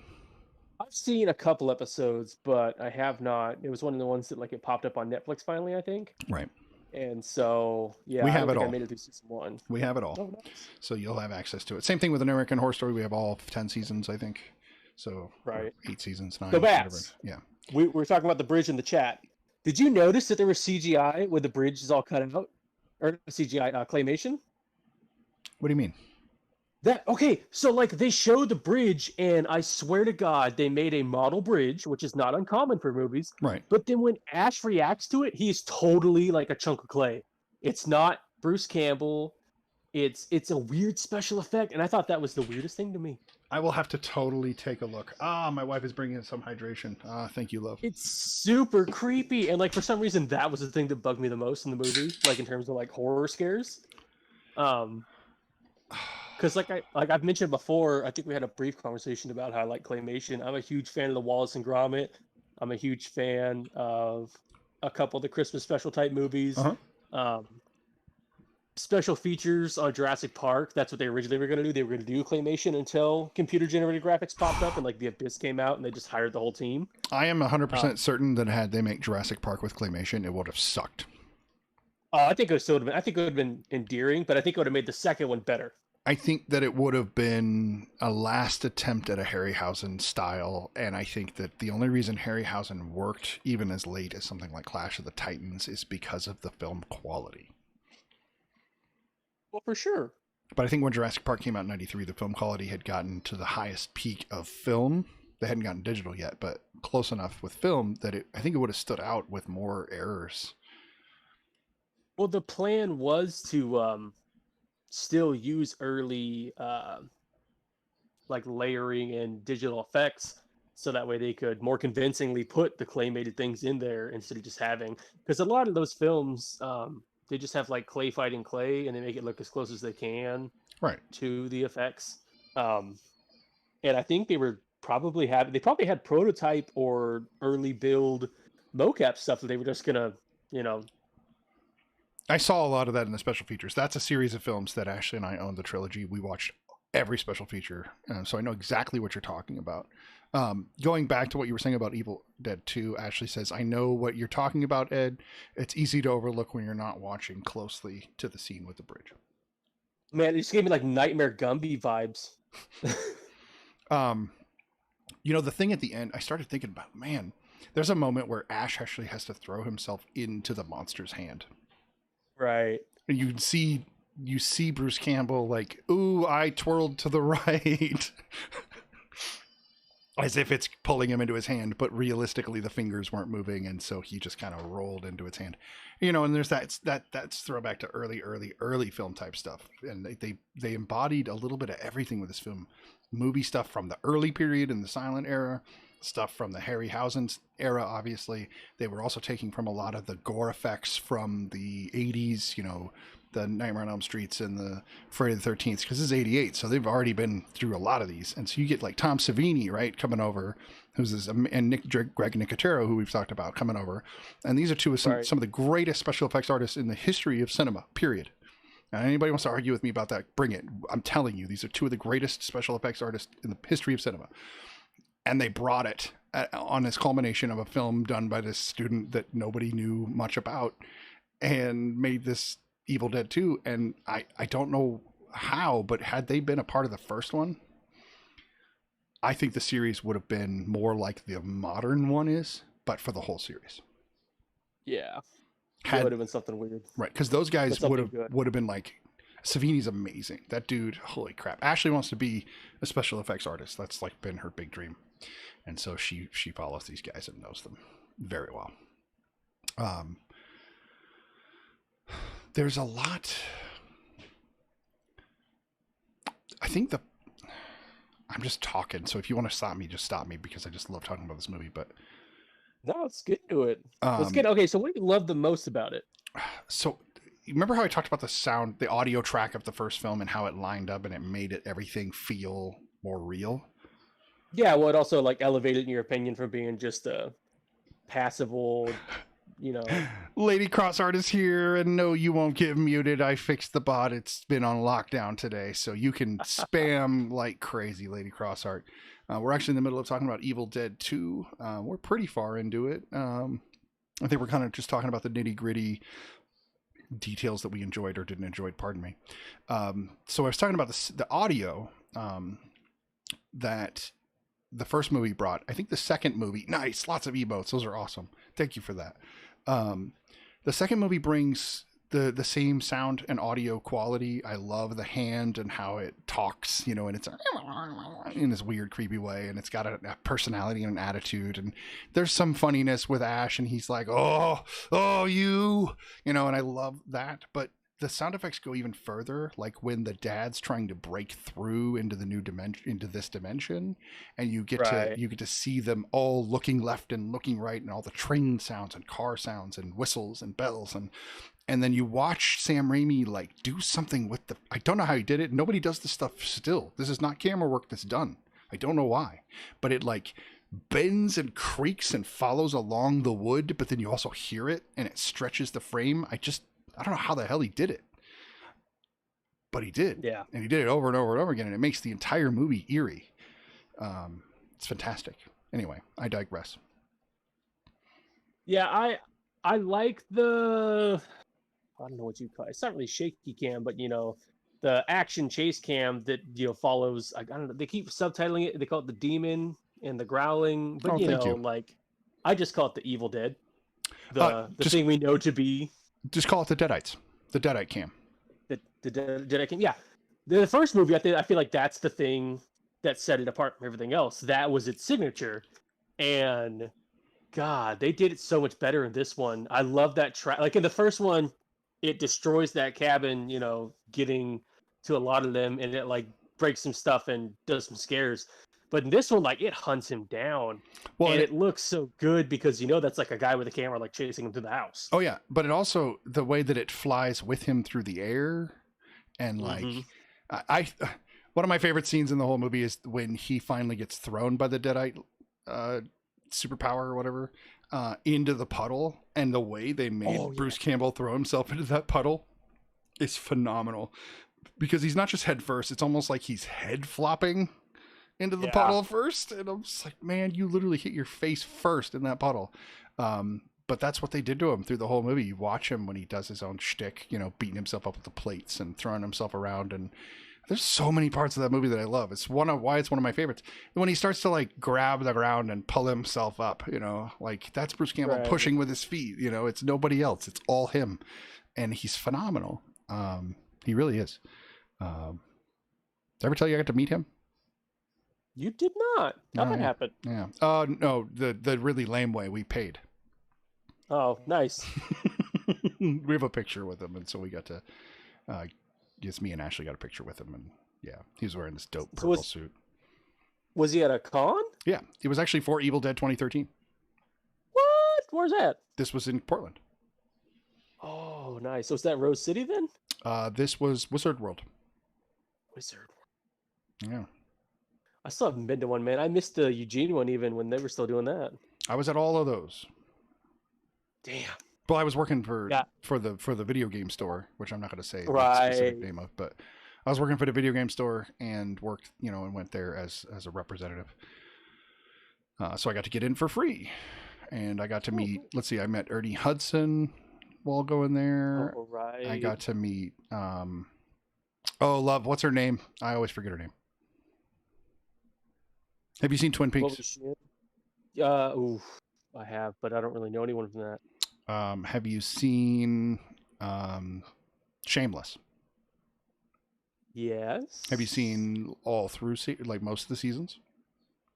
I've seen a couple episodes, but I have not. It was one of the ones that it popped up on Netflix finally, I think. Right. And so, yeah, we have it all. I made it through season 1. We have it all. Oh, nice. So you'll have access to it. Same thing with American Horror Story. We have all 10 seasons, I think. So right. 8 seasons, 9. So Bats. Yeah. We were talking about the bridge in the chat. Did you notice that there was CGI where the bridge is all cut out? Or CGI, claymation? What do you mean? So they showed the bridge, and I swear to God, they made a model bridge, which is not uncommon for movies. Right. But then when Ash reacts to it, he's totally like a chunk of clay. It's not Bruce Campbell. It's a weird special effect, and I thought that was the weirdest thing to me. I will have to totally take a look. My wife is bringing in some hydration. Thank you, love. It's super creepy, and for some reason, that was the thing that bugged me the most in the movie, in terms of horror scares. Because I've mentioned before, I think we had a brief conversation about how I like claymation. I'm a huge fan of the Wallace and Gromit. I'm a huge fan of a couple of the Christmas special type movies. Special features on Jurassic Park. That's what they originally were going to do. They were going to do claymation until computer generated graphics popped up and The Abyss came out, and they just hired the whole team. I am 100% certain that had they make Jurassic Park with claymation, it would have sucked. I think it would have been endearing, but I think it would have made the second one better. I think that it would have been a last attempt at a Harryhausen style, and I think that the only reason Harryhausen worked even as late as something like Clash of the Titans is because of the film quality. Well, for sure. But I think when Jurassic Park came out in 93, the film quality had gotten to the highest peak of film. They hadn't gotten digital yet, but close enough with film that I think it would have stood out with more errors. Well, the plan was to still use early like layering and digital effects, so that way they could more convincingly put the claymated things in there instead of just having, because a lot of those films they just have like clay fighting clay and they make it look as close as they can Right. to the effects. And I think they probably had prototype or early build mocap stuff that they were just gonna, you know. I saw a lot of that in the special features. That's a series of films that Ashley and I own, the trilogy. We watched every special feature, so I know exactly what you're talking about. Going back to what you were saying about Evil Dead 2, Ashley says, I know what you're talking about, Ed. It's easy to overlook when you're not watching closely to the scene with the bridge. Man, it just gave me like Nightmare Gumby vibes. You know, the thing at the end, I started thinking about, man, there's a moment where Ash actually has to throw himself into the monster's hand. Right. And you see Bruce Campbell like, ooh, I twirled to the right. As if it's pulling him into his hand, but realistically the fingers weren't moving, and so he just kind of rolled into its hand. You know, and there's that's throwback to early film type stuff. And they embodied a little bit of everything with this film. Movie stuff from the early period in the silent era, stuff from the Harryhausen era, obviously. They were also taking from a lot of the gore effects from the 80s, you know, the Nightmare on Elm Streets and the Friday the 13th, because this is 88, so they've already been through a lot of these. And so you get like Tom Savini, right, coming over, who's this, and Greg Nicotero, who we've talked about, coming over. And these are two of some of the greatest special effects artists in the history of cinema, period. And anybody wants to argue with me about that, bring it. I'm telling you, these are two of the greatest special effects artists in the history of cinema. And they brought it on this culmination of a film done by this student that nobody knew much about and made this Evil Dead 2. And I don't know how, but had they been a part of the first one, I think the series would have been more like the modern one is, but for the whole series. Yeah. It would have been something weird. Right, because those guys would have been like, Savini's amazing. That dude, holy crap. Ashley wants to be a special effects artist. That's like been her big dream. And so she follows these guys and knows them very well. There's a lot. I think I'm just talking, so if you want to stop me, just stop me, because I just love talking about this movie. But no, let's get to it. Let's get okay. So what do you love the most about it? So remember how I talked about the audio track of the first film and how it lined up and it made everything feel more real? Yeah, well, it also like elevated, in your opinion, from being just a passable, you know. Lady Crossart is here, and no, you won't get muted. I fixed the bot. It's been on lockdown today, so you can spam like crazy, Lady Crossart. We're actually in the middle of talking about Evil Dead 2. We're pretty far into it. I think we're kind of just talking about the nitty gritty details that we enjoyed or didn't enjoy. Pardon me. So I was talking about the audio that the first movie brought. I think the second movie, nice, lots of emotes. Those are awesome. Thank you for that. The second movie brings the same sound and audio quality. I love the hand and how it talks, you know, and it's in this weird, creepy way, and it's got a personality and an attitude. And there's some funniness with Ash, and he's like, oh, you know, and I love that. But the sound effects go even further, like when the dad's trying to break through into the new dimension, into this dimension, and you get to see them all looking left and looking right, and all the train sounds and car sounds and whistles and bells, and then you watch Sam Raimi like do something with I don't know how he did it. Nobody does this stuff still. This is not camera work that's done. I don't know why, but it like bends and creaks and follows along the wood, but then you also hear it and it stretches the frame. I don't know how the hell he did it, but he did. Yeah. And he did it over and over and over again, and it makes the entire movie eerie. It's fantastic. Anyway, I digress. Yeah, I like I don't know what you call it. It's not really shaky cam, but you know, the action chase cam that, you know, follows. I don't know. They keep subtitling it. They call it the demon and the growling, but like I just call it the Evil Dead. The thing we know to be. Just call it the Deadites. The Deadite cam. Deadite King. Yeah, the first movie, I feel like that's the thing that set it apart from everything else. That was its signature, and God, they did it so much better in this one. I love that track. Like in the first one, it destroys that cabin, getting to a lot of them, and it like breaks some stuff and does some scares. But in this one, like it hunts him down, Well, and and it looks so good because that's like a guy with a camera like chasing him through the house. oh yeah, but it also the way that it flies with him through the air, and like Mhm. I one of my favorite scenes in the whole movie is when he finally gets thrown by the Deadite superpower or whatever into the puddle, and the way they made Bruce Campbell throw himself into that puddle is phenomenal, because he's not just head first, it's almost like he's head flopping into the puddle first, and I'm just like, man, you literally hit your face first in that puddle. But that's what they did to him through the whole movie. You watch him when he does his own shtick, beating himself up with the plates and throwing himself around, and there's so many parts of that movie that I love. It's why it's one of my favorites. When he starts to like grab the ground and pull himself up, like that's Bruce Campbell pushing with his feet. It's nobody else. It's all him, and he's phenomenal. He really is. Did I ever tell you I got to meet him? You did not. How that happened? Yeah. No, the really lame way. We paid. Oh, nice. We have a picture with him, and so we got to. Just me and Ashley got a picture with him, and yeah, he was wearing this dope purple suit. Was he at a con? Yeah, it was actually for Evil Dead 2013. What? Where's that? This was in Portland. Oh, nice. So is that Rose City then? This was Wizard World. Wizard World. Yeah. I still haven't been to one, man. I missed the Eugene one even when they were still doing that. I was at all of those. Damn. Well, I was working for the video game store, which I'm not going to say the specific name of, but I was working for the video game store and worked, and went there as a representative. So I got to get in for free, and I got to meet. Let's see, I met Ernie Hudson while going there. Oh, right. I got to meet. Love. What's her name? I always forget her name. Have you seen Twin Peaks? I have, but I don't really know anyone from that. Have you seen Shameless? Yes. Have you seen all through most of the seasons?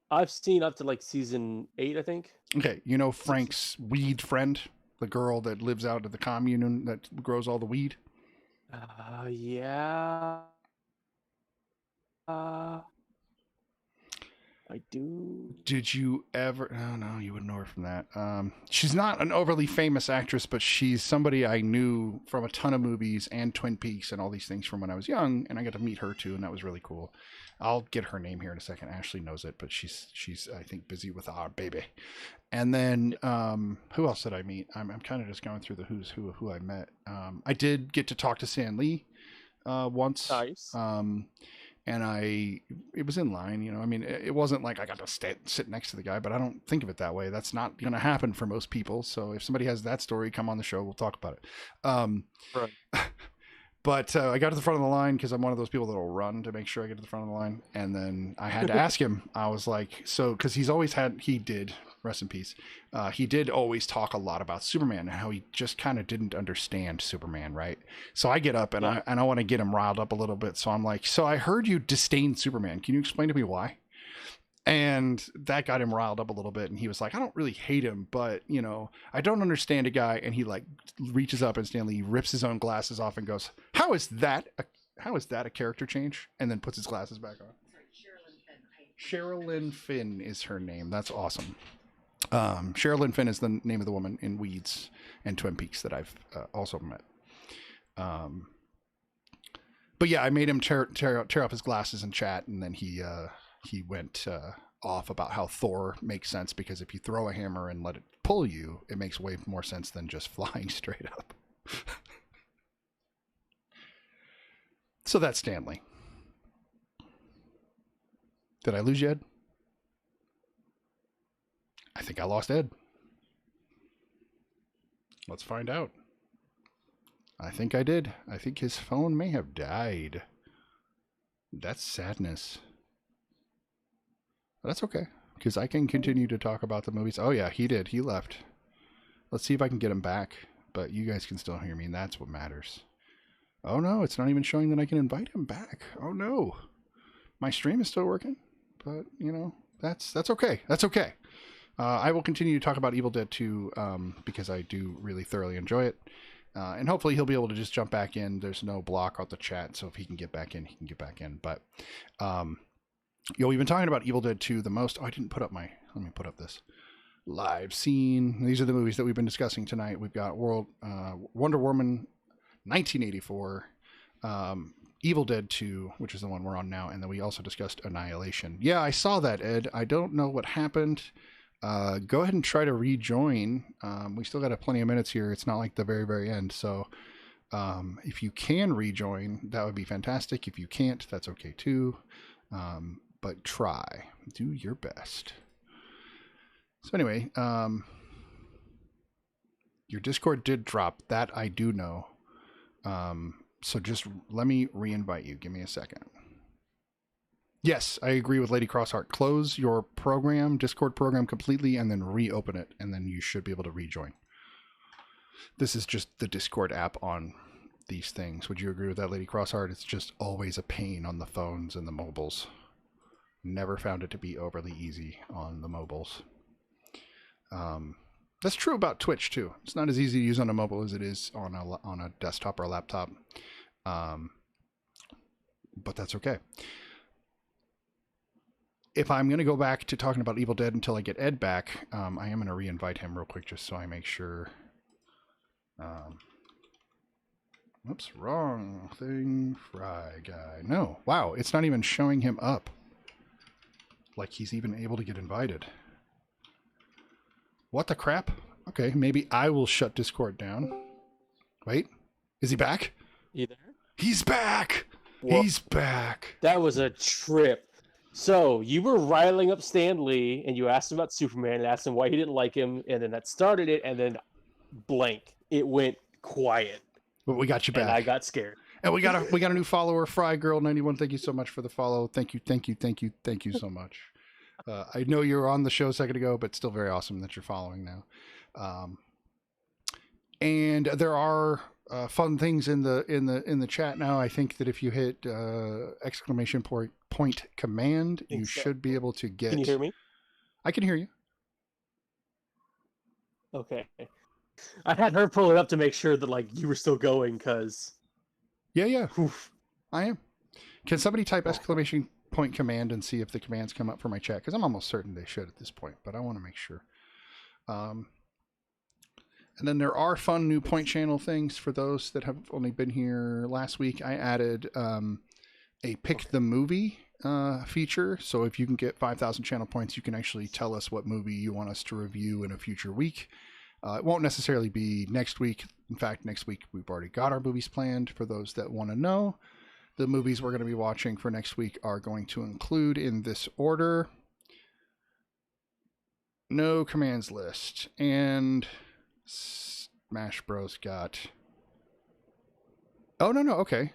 I've seen up to like season 8, I think. Okay, Frank's weed friend, the girl that lives out at the commune that grows all the weed. Yeah. I do. Did you ever? Oh no, you wouldn't know her from that. She's not an overly famous actress, but she's somebody I knew from a ton of movies and Twin Peaks and all these things from when I was young, and I got to meet her too, and that was really cool. I'll get her name here in a second. Ashley knows it, but she's I think busy with our baby. And then who else did I meet? I'm kind of just going through the who's who of who I met. I did get to talk to Stan Lee once. Nice. And it was in line, it wasn't like I got to sit next to the guy, but I don't think of it that way. That's not going to happen for most people. So if somebody has that story, come on the show. We'll talk about it. Right. But I got to the front of the line because I'm one of those people that will run to make sure I get to the front of the line. And then I had to ask him, I was like, because he did, rest in peace. He did always talk a lot about Superman and how he just kind of didn't understand Superman, right? So I get up and I want to get him riled up a little bit. So I'm like, so I heard you disdain Superman. Can you explain to me why? And that got him riled up a little bit. And he was like, I don't really hate him, but I don't understand a guy. And he like reaches up and Stanley rips his own glasses off and goes, how is that a character change? And then puts his glasses back on. Sherilyn Finn is her name. That's awesome. Sherilyn Finn is the name of the woman in Weeds and Twin Peaks that I've also met. But yeah, I made him tear off his glasses and chat, and then he went off about how Thor makes sense because if you throw a hammer and let it pull you, it makes way more sense than just flying straight up. So that's Stanley. Did I lose you, Ed? I think I lost Ed. Let's find out. I think I did. I think his phone may have died. That's sadness. That's okay, because I can continue to talk about the movies. Oh yeah, he did. He left. Let's see if I can get him back. But you guys can still hear me, and that's what matters. Oh no, it's not even showing that I can invite him back. Oh no. My stream is still working, but you know, that's okay. That's okay. I will continue to talk about Evil Dead 2 because I do really thoroughly enjoy it. And hopefully he'll be able to just jump back in. There's no block on the chat, so if he can get back in, he can get back in. But we've been talking about Evil Dead 2 the most. Oh, I didn't put up my, let me put up this live scene. These are the movies that we've been discussing tonight. We've got Wonder Woman 1984, Evil Dead 2, which is the one we're on now, and then we also discussed Annihilation. Yeah, I saw that, Ed. I don't know what happened. Go ahead and try to rejoin. We still got plenty of minutes here. It's not like the very, very end. So if you can rejoin, that would be fantastic. If you can't, that's okay too. But try. Do your best. So anyway, your Discord did drop. That I do know. So just let me re-invite you. Give me a second. Yes, I agree with Lady Crossheart. Close your program, Discord program completely, and then reopen it, and then you should be able to rejoin. This is just the Discord app on these things. Would you agree with that, Lady Crossheart? It's just always a pain on the phones and the mobiles. Never found it to be overly easy on the mobiles. That's true about Twitch too. It's not as easy to use on a mobile as it is on a desktop or a laptop. But that's okay. If I'm going to go back to talking about Evil Dead until I get Ed back, I am going to re-invite him real quick just so I make sure. Oops, wrong thing. Fry Guy. No. Wow, it's not even showing him up. Like he's even able to get invited. What the crap? Okay, maybe I will shut Discord down. Wait, is he back? You there? He's back! Whoa. He's back! That was a trip. So you were riling up Stan Lee, and you asked him about Superman, and asked him why he didn't like him, and then that started it, and then blank, it went quiet. But we got you back. And I got scared. And we got a new follower, Fry Girl 91. Thank you so much for the follow. Thank you so much. I know you were on the show a second ago, but still very awesome that you're following now. And there are fun things in the chat now. I think that if you hit exclamation point command, you should be able to get. Can you hear me? I can hear you. Okay. I had her pull it up to make sure that like you were still going, cause. Yeah. Oof. I am. Can somebody type exclamation point command and see if the commands come up for my chat? Because I'm almost certain they should at this point, but I want to make sure. And then there are fun new point channel things for those that have only been here last week. I added a pick the movie feature. So if you can get 5,000 channel points, you can actually tell us what movie you want us to review in a future week. It won't necessarily be next week. In fact, next week we've already got our movies planned. For those that want to know, the movies we're going to be watching for next week are going to include in this order: No Commands List, and Smash Bros. Got. Oh, no. Okay.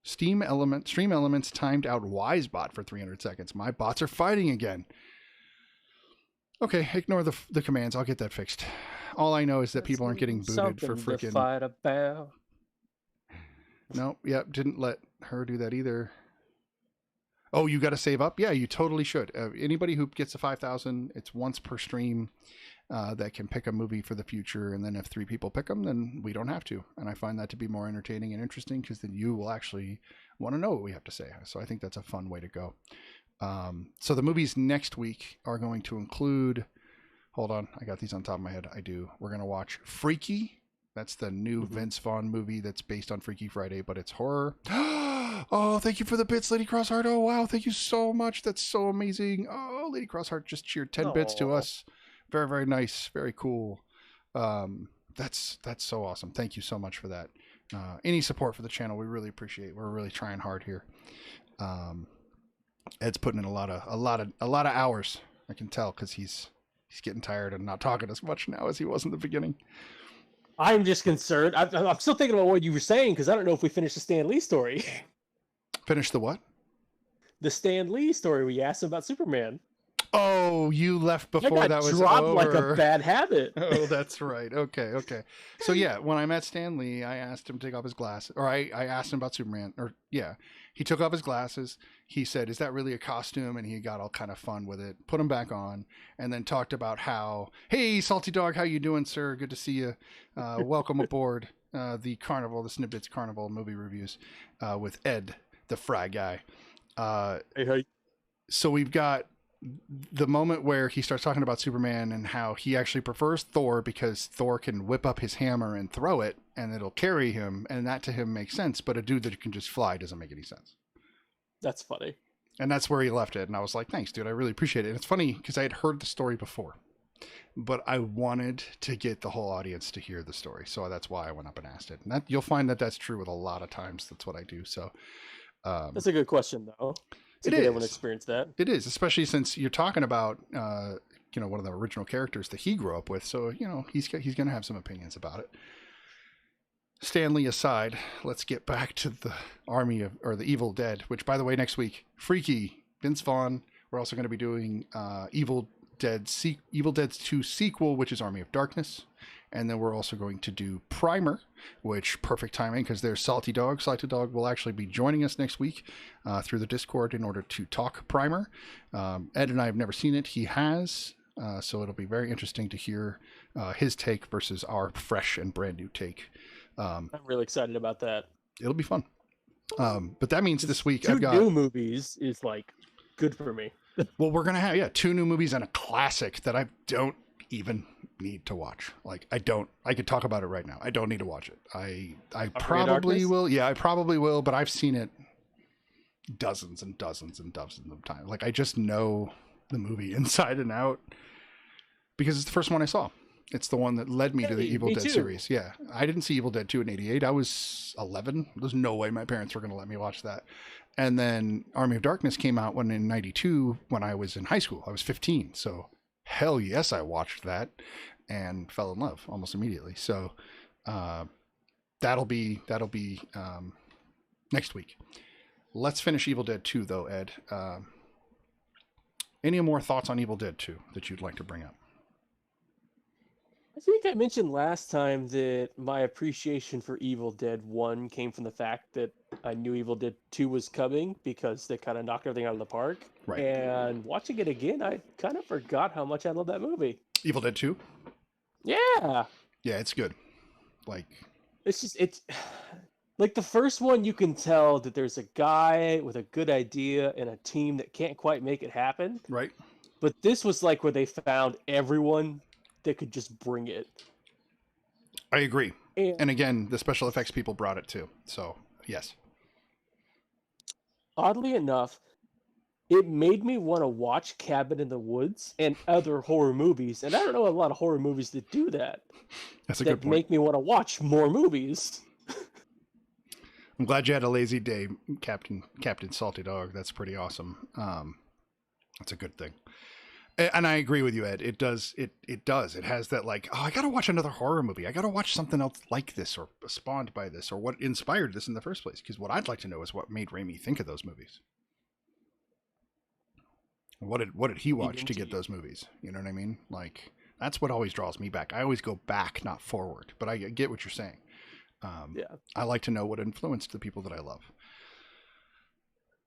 Stream Elements timed out WiseBot for 300 seconds. My bots are fighting again. Okay, ignore the commands. I'll get that fixed. All I know is that people aren't getting booted for freaking. Fight about. No, yep, didn't let her do that either. Oh, you got to save up? Yeah, you totally should. Anybody who gets a 5,000, it's once per stream that can pick a movie for the future. And then if 3 people pick them, then we don't have to. And I find that to be more entertaining and interesting because then you will actually want to know what we have to say. So I think that's a fun way to go. So the movies next week are going to include, hold on, I got these on top of my head. I do. We're going to watch Freaky. That's the new Vince Vaughn movie that's based on Freaky Friday, but it's horror. Oh, thank you for the bits, Lady Crossheart. Oh, wow. Thank you so much. That's so amazing. Oh, Lady Crossheart just cheered 10 bits to us. Very, very nice. Very cool. That's so awesome. Thank you so much for that. Any support for the channel, we really appreciate. We're really trying hard here. Ed's putting in a lot of hours. I can tell because he's getting tired and not talking as much now as he was in the beginning. I'm just concerned. I'm still thinking about what you were saying because I don't know if we finished the Stan Lee story. Finish the what? The Stan Lee story where you asked him about Superman. Oh, you left before that was dropped over. like a bad habit. Oh, that's right. Okay. So yeah, when I met Stan Lee, I asked him to take off his glasses, or I asked him about Superman, or yeah, he took off his glasses. He said, "Is that really a costume?" And he got all kind of fun with it, put them back on, and then talked about how, "Hey, Salty Dog, how you doing, sir? Good to see you. Welcome aboard the Carnival, the SnidBitS Carnival movie reviews with Ed, the Fry Guy." Hey. So we've got the moment where he starts talking about Superman and how he actually prefers Thor because Thor can whip up his hammer and throw it and it'll carry him, and that to him makes sense, but a dude that can just fly doesn't make any sense. That's funny. And that's where he left it, and I was like, thanks, dude, I really appreciate it. And it's funny because I had heard the story before, but I wanted to get the whole audience to hear the story, so that's why I went up and asked it. And that, you'll find that that's true with a lot of times. That's what I do. So that's a good question, though. It is. Everyone experience that. It is, especially since you're talking about, one of the original characters that he grew up with. So, he's going to have some opinions about it. Stanley aside, let's get back to the the Evil Dead, which, by the way, next week, Freaky, Vince Vaughn. We're also going to be doing Evil Dead 2 sequel, which is Army of Darkness. And then we're also going to do Primer, which perfect timing because there's Salty Dog. Salty Dog will actually be joining us next week through the Discord in order to talk Primer. Ed and I have never seen it. He has. So it'll be very interesting to hear his take versus our fresh and brand new take. I'm really excited about that. It'll be fun. But that means this week 2 I've got new movies is like good for me. Well, we're going to have 2 new movies and a classic that I don't even need to watch. Like I could talk about it right now. I don't need to watch it. I probably will. Yeah, I probably will, but I've seen it dozens and dozens and dozens of times. Like I just know the movie inside and out because it's the first one I saw. It's the one that led me to the Evil Dead series. Yeah. I didn't see Evil Dead 2 in 88. I was 11. There's no way my parents were going to let me watch that. And then Army of Darkness came out in 92 when I was in high school. I was 15. So hell yes, I watched that and fell in love almost immediately. So that'll be next week. Let's finish Evil Dead 2 though, Ed. Any more thoughts on Evil Dead 2 that you'd like to bring up? I think I mentioned last time that my appreciation for Evil Dead 1 came from the fact that I knew Evil Dead 2 was coming because they kind of knocked everything out of the park. Right. And watching it again, I kind of forgot how much I love that movie. Evil Dead 2? Yeah. Yeah, it's good. Like, it's like the first one, you can tell that there's a guy with a good idea and a team that can't quite make it happen. Right. But this was like where they found everyone that could just bring it. I agree. And again, the special effects people brought it too. So, yes. Oddly enough, it made me want to watch Cabin in the Woods and other horror movies. And I don't know a lot of horror movies that do that. That's a good point. Make me want to watch more movies. I'm glad you had a lazy day, Captain Salty Dog. That's pretty awesome. That's a good thing. And I agree with you, Ed. It does. It has that like, oh, I got to watch another horror movie. I got to watch something else like this or spawned by this or what inspired this in the first place. Because what I'd like to know is what made Raimi think of those movies. What did he watch to get those movies? You know what I mean? Like, that's what always draws me back. I always go back, not forward. But I get what you're saying. Yeah. I like to know what influenced the people that I love.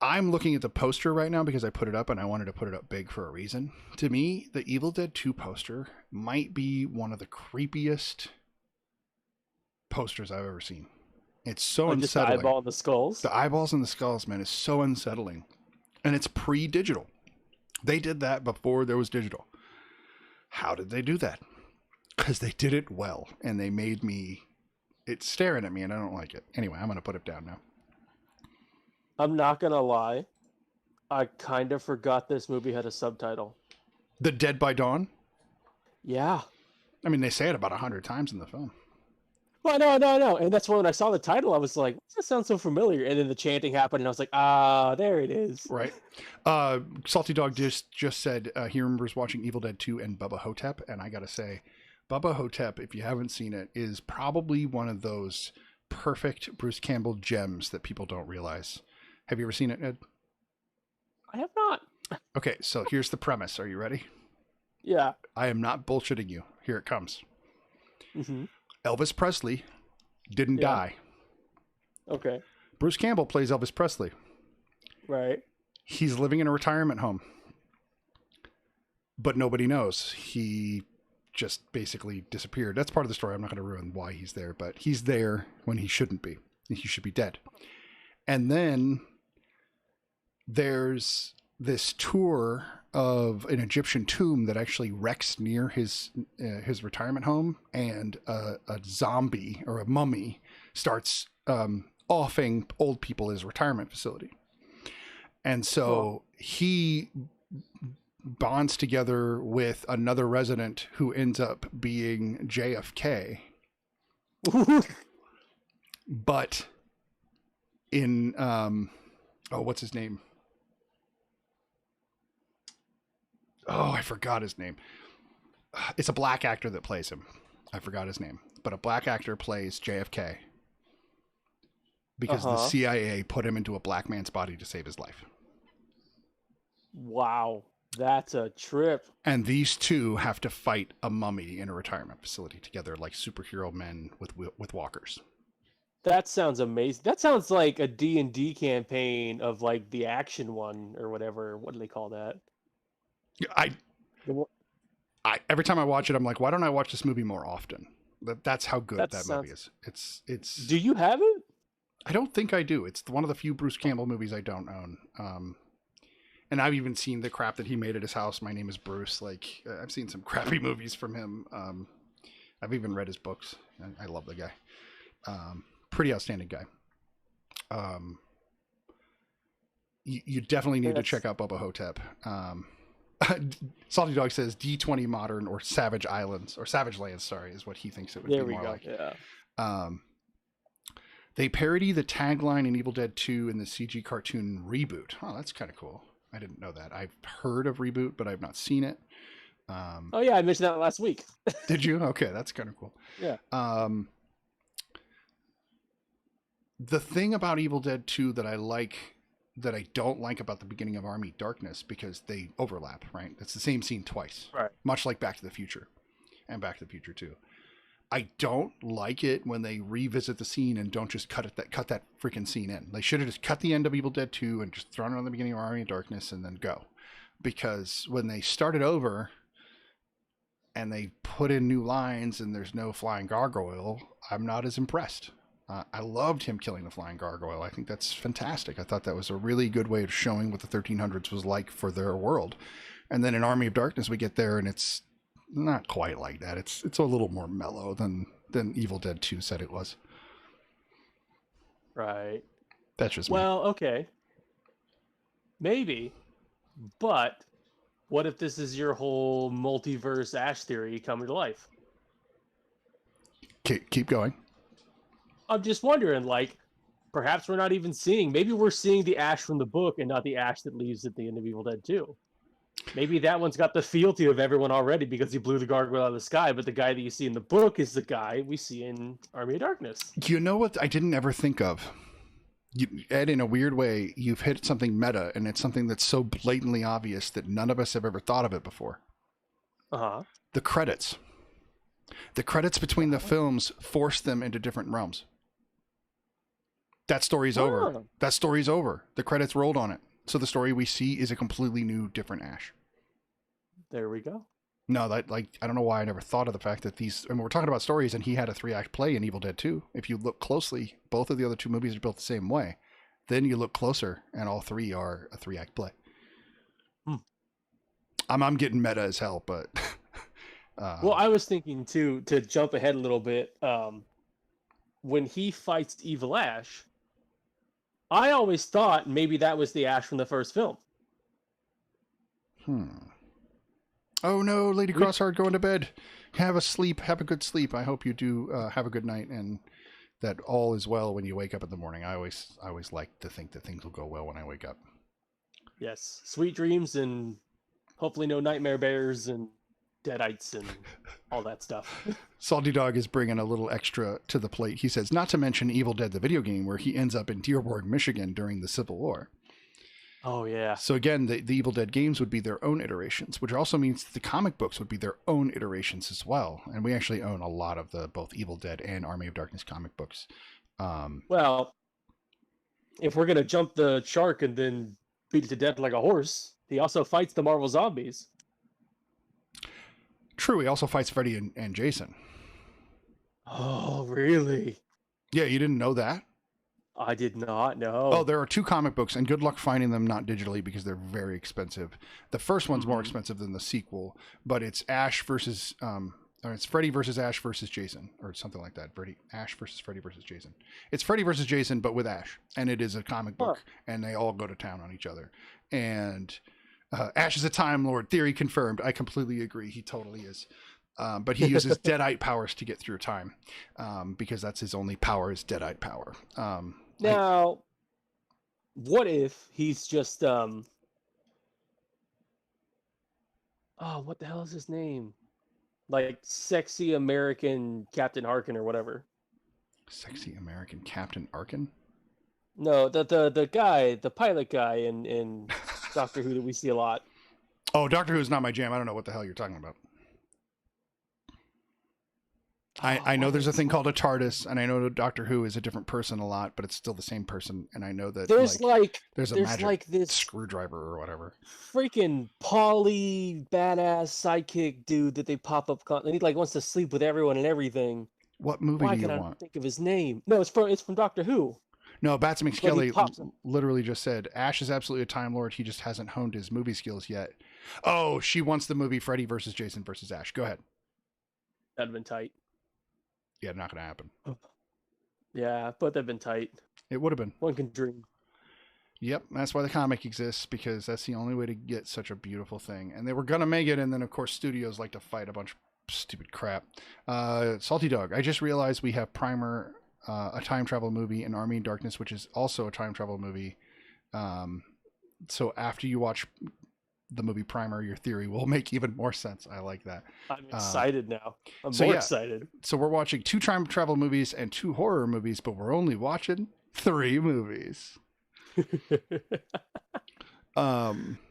I'm looking at the poster right now because I put it up and I wanted to put it up big for a reason. To me, the Evil Dead 2 poster might be one of the creepiest posters I've ever seen. It's so unsettling. Just the eyeball and the skulls? The eyeballs and the skulls, man, is so unsettling. And it's pre-digital. They did that before there was digital. How did they do that? Because they did it well. And they made me... It's staring at me and I don't like it. Anyway, I'm going to put it down now. I'm not going to lie. I kind of forgot this movie had a subtitle. The Dead by Dawn? Yeah. I mean, they say it about 100 times in the film. Well, no. And that's when I saw the title, I was like, that sounds so familiar. And then the chanting happened and I was like, there it is. Right. Salty Dog just said he remembers watching Evil Dead 2 and Bubba Hotep. And I got to say, Bubba Hotep, if you haven't seen it, is probably one of those perfect Bruce Campbell gems that people don't realize. Have you ever seen it, Ed? I have not. Okay, so here's the premise. Are you ready? Yeah. I am not bullshitting you. Here it comes. Mm-hmm. Elvis Presley didn't Yeah. die. Okay. Bruce Campbell plays Elvis Presley. Right. He's living in a retirement home, but nobody knows. He just basically disappeared. That's part of the story. I'm not going to ruin why he's there, but he's there when he shouldn't be. He should be dead. And then there's this tour of an Egyptian tomb that actually wrecks near his retirement home, and a zombie or a mummy starts offing old people at his retirement facility. And so he bonds together with another resident who ends up being JFK. But in what's his name? Oh, I forgot his name. It's a black actor that plays him. I forgot his name. But a black actor plays JFK because the CIA put him into a black man's body to save his life. Wow. That's a trip. And these two have to fight a mummy in a retirement facility together like superhero men with walkers. That sounds amazing. That sounds like a D&D campaign of like the action one or whatever. What do they call that? I every time I watch it, I'm like, why don't I watch this movie more often? That's how good that movie is. It's. Do you have it? I don't think I do. It's one of the few Bruce Campbell movies I don't own. And I've even seen the crap that he made at his house. My Name is Bruce. Like, I've seen some crappy movies from him. I've even read his books. I love the guy. Pretty outstanding guy. You definitely need to check out Bubba Hotep. Salty Dog says D20 Modern or Savage Islands or Savage Lands, sorry, is what he thinks it would be more like. Yeah. They parody the tagline in Evil Dead 2 in the CG cartoon Reboot. Oh, that's kind of cool. I didn't know that. I've heard of Reboot, but I've not seen it. Oh yeah, I mentioned that last week. Did you? Okay, that's kind of cool. Yeah. The thing about Evil Dead 2 that I don't like about the beginning of Army Darkness, because they overlap, right? It's the same scene twice. Right. Much like Back to the Future and Back to the Future 2. I don't like it when they revisit the scene and don't just cut that freaking scene in. They should have just cut the end of Evil Dead 2 and just thrown it on the beginning of Army of Darkness and then go. Because when they start it over and they put in new lines and there's no flying gargoyle, I'm not as impressed. I loved him killing the flying gargoyle. I think that's fantastic. I thought that was a really good way of showing what the 1300s was like for their world. And then in Army of Darkness, we get there and it's not quite like that. It's a little more mellow than Evil Dead 2 said it was. Right. That's just me. Well, okay. Maybe. But what if this is your whole multiverse Ash theory coming to life? Keep going. I'm just wondering, like, perhaps we're not even seeing, maybe we're seeing the Ash from the book and not the Ash that leaves at the end of Evil Dead 2. Maybe that one's got the fealty of everyone already because he blew the gargoyle out of the sky, but the guy that you see in the book is the guy we see in Army of Darkness. You know what I didn't ever think of? Ed, in a weird way, you've hit something meta, and it's something that's so blatantly obvious that none of us have ever thought of it before. Uh-huh. The credits. The credits between the films force them into different realms. That story's over. That story's over. The credits rolled on it. So the story we see is a completely new, different Ash. There we go. No, I don't know why I never thought of the fact that we're talking about stories, and he had a 3-act play in Evil Dead 2. If you look closely, both of the other two movies are built the same way. Then you look closer, and all three are a 3-act play. I'm getting meta as hell, but... well, I was thinking, too, to jump ahead a little bit, when he fights Evil Ash, I always thought maybe that was the Ash from the first film. Oh no, Lady Crossheart, going to bed. Have a good sleep. I hope you do have a good night, and that all is well when you wake up in the morning. I always like to think that things will go well when I wake up. Yes, sweet dreams, and hopefully no nightmare bears and deadites and all that stuff. Salty Dog is bringing a little extra to the plate. He says, not to mention Evil Dead, the video game, where he ends up in Dearborn, Michigan during the Civil War. Oh yeah. So again, the Evil Dead games would be their own iterations, which also means the comic books would be their own iterations as well. And we actually own a lot of the both Evil Dead and Army of Darkness comic books. Well, if we're gonna jump the shark and then beat it to death like a horse, he also fights the Marvel zombies. True, he also fights Freddy and Jason. Oh, really? Yeah, you didn't know that? I did not know. Oh, there are 2 comic books, and good luck finding them not digitally because they're very expensive. The first one's more expensive than the sequel, but it's Ash versus or it's Freddy versus Ash versus Jason, or something like that. Ash versus Freddy versus Jason. It's Freddy versus Jason, but with Ash, and it is a comic book, and they all go to town on each other. And Ash is a Time Lord. Theory confirmed. I completely agree. He totally is. But he uses Deadite powers to get through time, because that's his only power is Deadite power. Now, what if he's just oh, what the hell is his name? Like sexy American Captain Harkin or whatever. Sexy American Captain Arkin? No, the guy, the pilot guy in Doctor Who that we see a lot. Oh, Doctor Who is not my jam. I don't know what the hell you're talking about. I know there's a thing called a TARDIS, and I know Doctor Who is a different person a lot, but it's still the same person. And I know that there's there's a magic like this screwdriver or whatever. freaking Polly badass sidekick dude that they pop up. And he like wants to sleep with everyone and everything. What movie Why do you can I want? not think of his name? No, it's from Doctor Who. No, Bats But he McSkelly pops him. literally just said Ash is absolutely a Time Lord. He just hasn't honed his movie skills yet. Oh, she wants the movie Freddy versus Jason versus Ash. Go ahead. That'd have been tight. Yeah, not going to happen. Yeah, but that'd been tight. It would have been. One can dream. Yep, that's why the comic exists, because that's the only way to get such a beautiful thing. And they were going to make it, and then, of course, studios like to fight a bunch of stupid crap. Salty Dog, I just realized we have Primer, a time travel movie, and Army of Darkness, which is also a time travel movie. So after you watch the movie Primer, your theory will make even more sense. I like that. I'm excited now. I'm so more yeah. excited. So we're watching 2 time travel movies and 2 horror movies, but we're only watching 3 movies.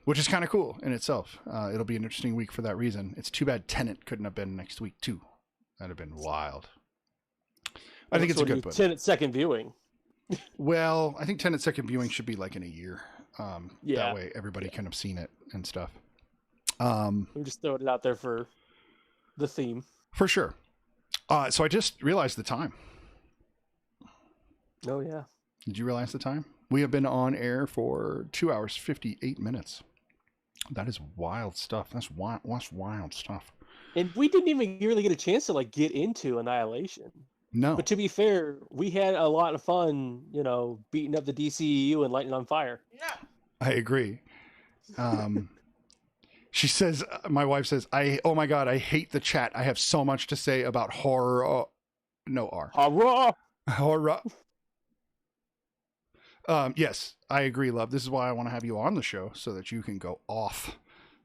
Which is kind of cool in itself. It'll be an interesting week for that reason. It's too bad Tenet couldn't have been next week too. That'd have been wild. I think it's a good book. Tenet's second viewing. Well, I think Tenet's second viewing should be like in a year. Yeah. That way everybody can have seen it and stuff. I'm just throwing it out there for the theme. For sure. So I just realized the time. Oh yeah. Did you realize the time? We have been on air for 2 hours, 58 minutes. That is wild stuff. That's wild stuff. And we didn't even really get a chance to like get into Annihilation. No. But to be fair, we had a lot of fun, beating up the DCEU and lighting on fire. Yeah. I agree. She says, my wife says, oh my God, I hate the chat. I have so much to say about horror. No R. Horror. Horror. Yes, I agree, love. This is why I want to have you on the show so that you can go off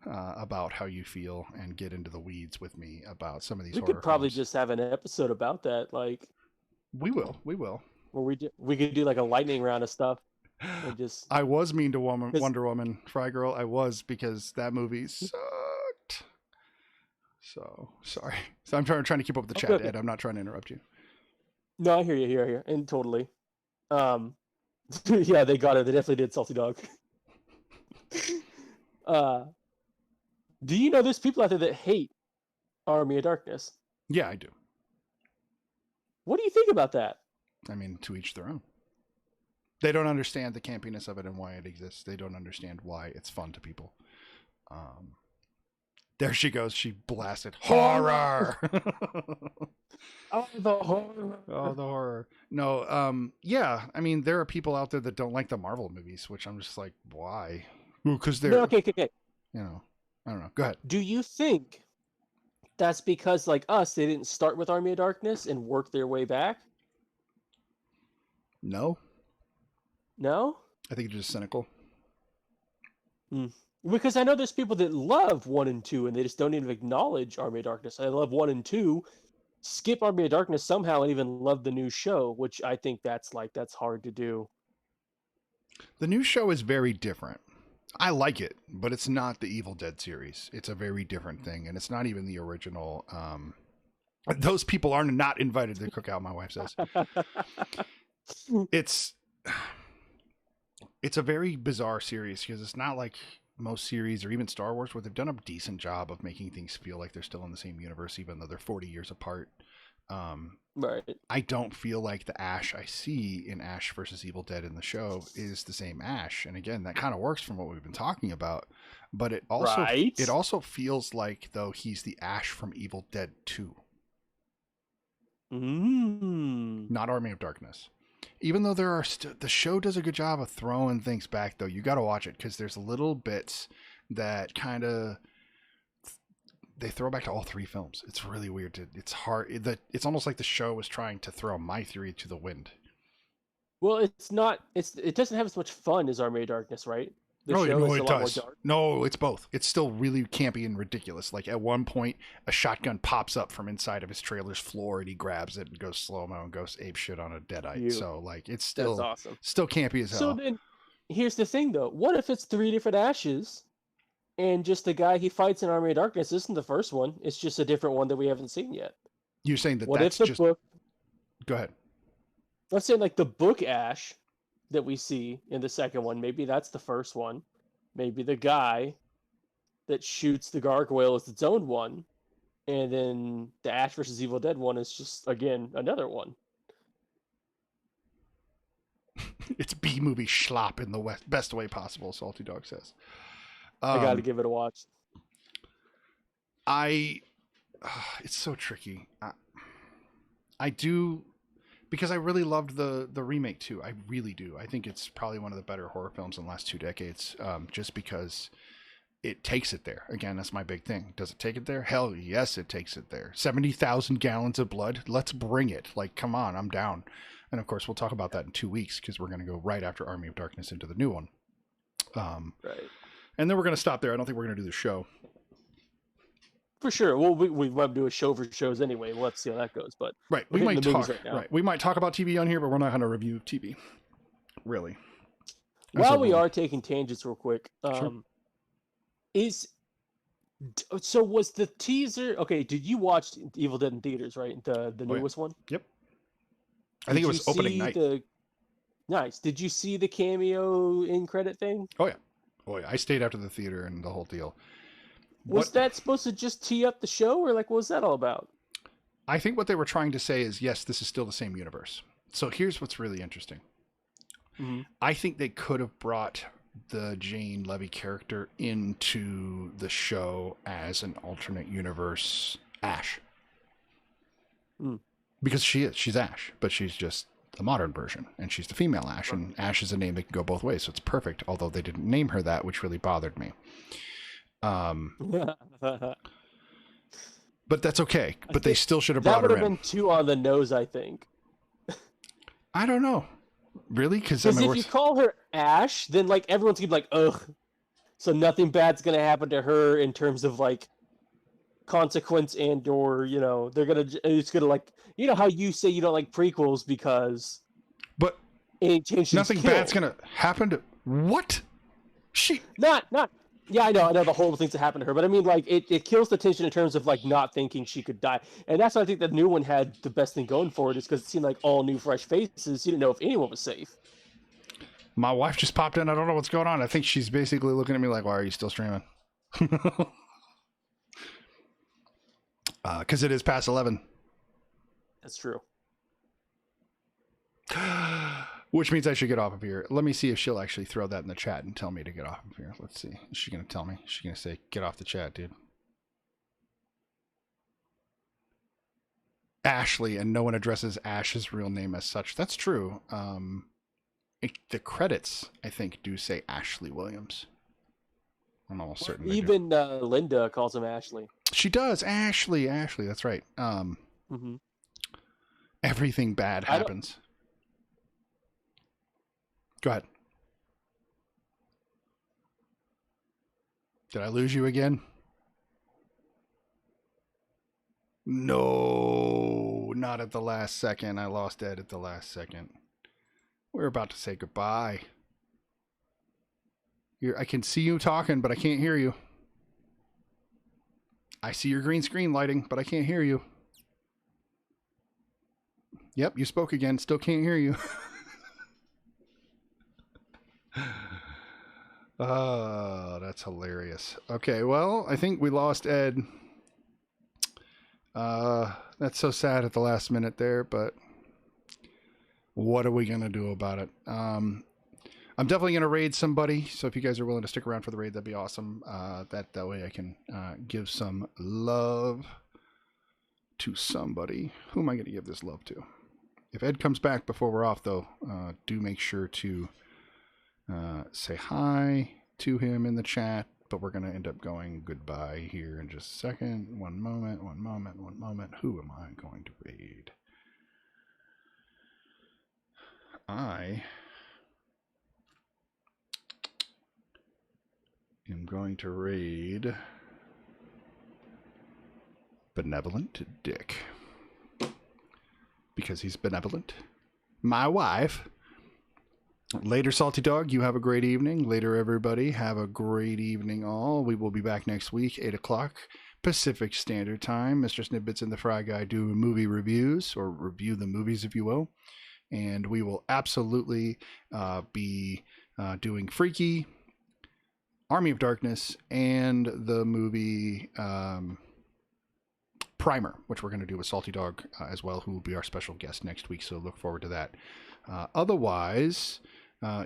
about how you feel and get into the weeds with me about some of these. We horror could probably films. just have an episode about that, like. We will. Where we could do like a lightning round of stuff. And just. I was mean to Wonder Woman, Fry Girl. I was, because that movie sucked. So sorry. So I'm trying to keep up with the chat, Okay. Ed. I'm not trying to interrupt you. No, I hear you, and totally. Yeah, they got it. They definitely did, Salty Dog. Do you know there's people out there that hate Army of Darkness? Yeah, I do. What do you think about that? I mean, to each their own. They don't understand the campiness of it and why it exists. They don't understand why it's fun to people. There she goes. She blasted horror. Oh, the horror. Oh, the horror. No, yeah. I mean, there are people out there that don't like the Marvel movies, which I'm just like, why? Well, because they're, No, okay. you know, I don't know. Go ahead. Do you think that's because, like us, they didn't start with Army of Darkness and work their way back? No, No? I think you're just cynical. Because I know there's people that love 1 and 2 and they just don't even acknowledge Army of Darkness. I love 1 and 2, skip Army of Darkness somehow and even love the new show, which I think that's hard to do. The new show is very different. I like it, but it's not the Evil Dead series. It's a very different thing, and it's not even the original. Those people are not invited to the cookout, my wife says. It's a very bizarre series because it's not like most series or even Star Wars where they've done a decent job of making things feel like they're still in the same universe, even though they're 40 years apart. Right. I don't feel like the Ash I see in Ash versus Evil Dead in the show is the same Ash. And again, that kind of works from what we've been talking about, but it also feels like though he's the Ash from Evil Dead 2. Not Army of Darkness. Even though there are the show does a good job of throwing things back though. You got to watch it because there's little bits that kind of they throw back to all three films. It's really weird. It's hard. It's almost like the show was trying to throw my theory to the wind. Well, it's not. It doesn't have as much fun as Army of Darkness, right? No, it does. No, it's both. It's still really campy and ridiculous. Like at one point, a shotgun pops up from inside of his trailer's floor, and he grabs it and goes slow-mo and goes ape shit on a deadite. So like, it's still That's awesome. Still campy as hell. So then, here's the thing though. What if it's 3 different Ashes, and just the guy he fights in Army of Darkness isn't the first one? It's just a different one that we haven't seen yet. You're saying that what that's if the just... book? Go ahead. I'm saying like the book Ash that we see in the second one. Maybe that's the first one. Maybe the guy that shoots the gargoyle is its own one, and then the Ash versus Evil Dead one is just again another one. It's B-movie schlop in the best way possible, Salty Dog says. I got to give it a watch. It's so tricky. I do, because I really loved the remake too. I really do. I think it's probably one of the better horror films in the last 2 decades, just because it takes it there. Again, that's my big thing. Does it take it there? Hell yes, it takes it there. 70,000 gallons of blood. Let's bring it. Like, come on, I'm down. And of course, we'll talk about that in 2 weeks because we're going to go right after Army of Darkness into the new one. Right. And then we're going to stop there. I don't think we're going to do the show. For sure. Well, we might do a show for shows anyway. We'll have to see how that goes. But right, we might talk. Right, we might talk about TV on here, but we're not going to review TV. Really. While we are taking tangents, real quick, Sure. So was the teaser? Okay, did you watch Evil Dead in theaters? Right, the newest one. Yep. I think it was opening night. Nice. Did you see the cameo in credit thing? Oh yeah. I stayed after the theater and the whole deal. Was that supposed to just tee up the show, or like what was that all about? I think what they were trying to say is, yes, this is still the same universe. So here's what's really interesting. Mm-hmm. I think they could have brought the Jane Levy character into the show as an alternate universe Ash. Because she's Ash, but she's just the modern version, and she's the female Ash, and Ash is a name that can go both ways, so it's perfect, although they didn't name her that, which really bothered me. But that's okay. But they still should have brought her in. That would have been too on the nose, I think. I don't know. Really? Because if you call her Ash, then like everyone's gonna be like, ugh. So nothing bad's gonna happen to her in terms of like consequence and or it's gonna like how you say you don't like prequels because nothing bad's gonna happen to what? Not. Yeah, I know the horrible things that happened to her, but I mean, like, it kills the tension in terms of, like, not thinking she could die. And that's why I think the new one had the best thing going for it, is because it seemed like all new, fresh faces. You didn't know if anyone was safe. My wife just popped in. I don't know what's going on. I think she's basically looking at me like, why are you still streaming? Because it is past 11. That's true. Which means I should get off of here. Let me see if she'll actually throw that in the chat and tell me to get off of here. Let's see. Is she going to tell me? Is she going to say, get off the chat, dude? Ashley, and no one addresses Ash's real name as such. That's true. The credits, I think, do say Ashley Williams. I'm almost certain. Even Linda calls him Ashley. She does. Ashley. That's right. Everything bad happens. Go ahead. Did I lose you again? No, not at the last second. I lost Ed at the last second. We're about to say goodbye. I can see you talking, but I can't hear you. I see your green screen lighting, but I can't hear you. Yep, you spoke again. Still can't hear you. Oh, that's hilarious. Okay, well, I think we lost Ed. That's so sad at the last minute there, but what are we going to do about it? I'm definitely going to raid somebody, so if you guys are willing to stick around for the raid, that'd be awesome. That way I can give some love to somebody. Who am I going to give this love to? If Ed comes back before we're off, though, do make sure to say hi to him in the chat, but we're going to end up going goodbye here in just a second. One moment. Who am I going to raid? I am going to raid Benevolent Dick. Because he's benevolent. My wife. Later, Salty Dog, you have a great evening. Later, everybody, have a great evening all. We will be back next week, 8 o'clock Pacific Standard Time. MrSnidBitS and TheFryGuy do movie reviews, or review the movies, if you will. And we will absolutely be doing Freaky, Army of Darkness, and the movie Primer, which we're going to do with Salty Dog as well, who will be our special guest next week. So look forward to that. Otherwise,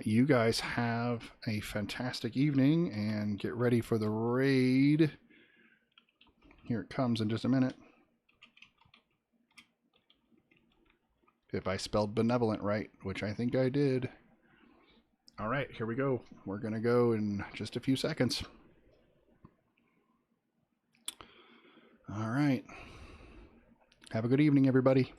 you guys have a fantastic evening and get ready for the raid. Here it comes in just a minute. If I spelled benevolent right, which I think I did. All right, here we go. We're going to go in just a few seconds. All right. Have a good evening, everybody.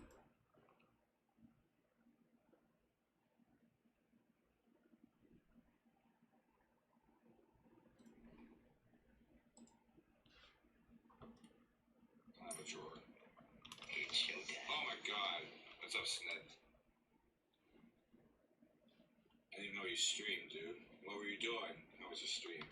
Oh my god. What's up, Sned? I didn't know you streamed, dude. What were you doing? How was your stream?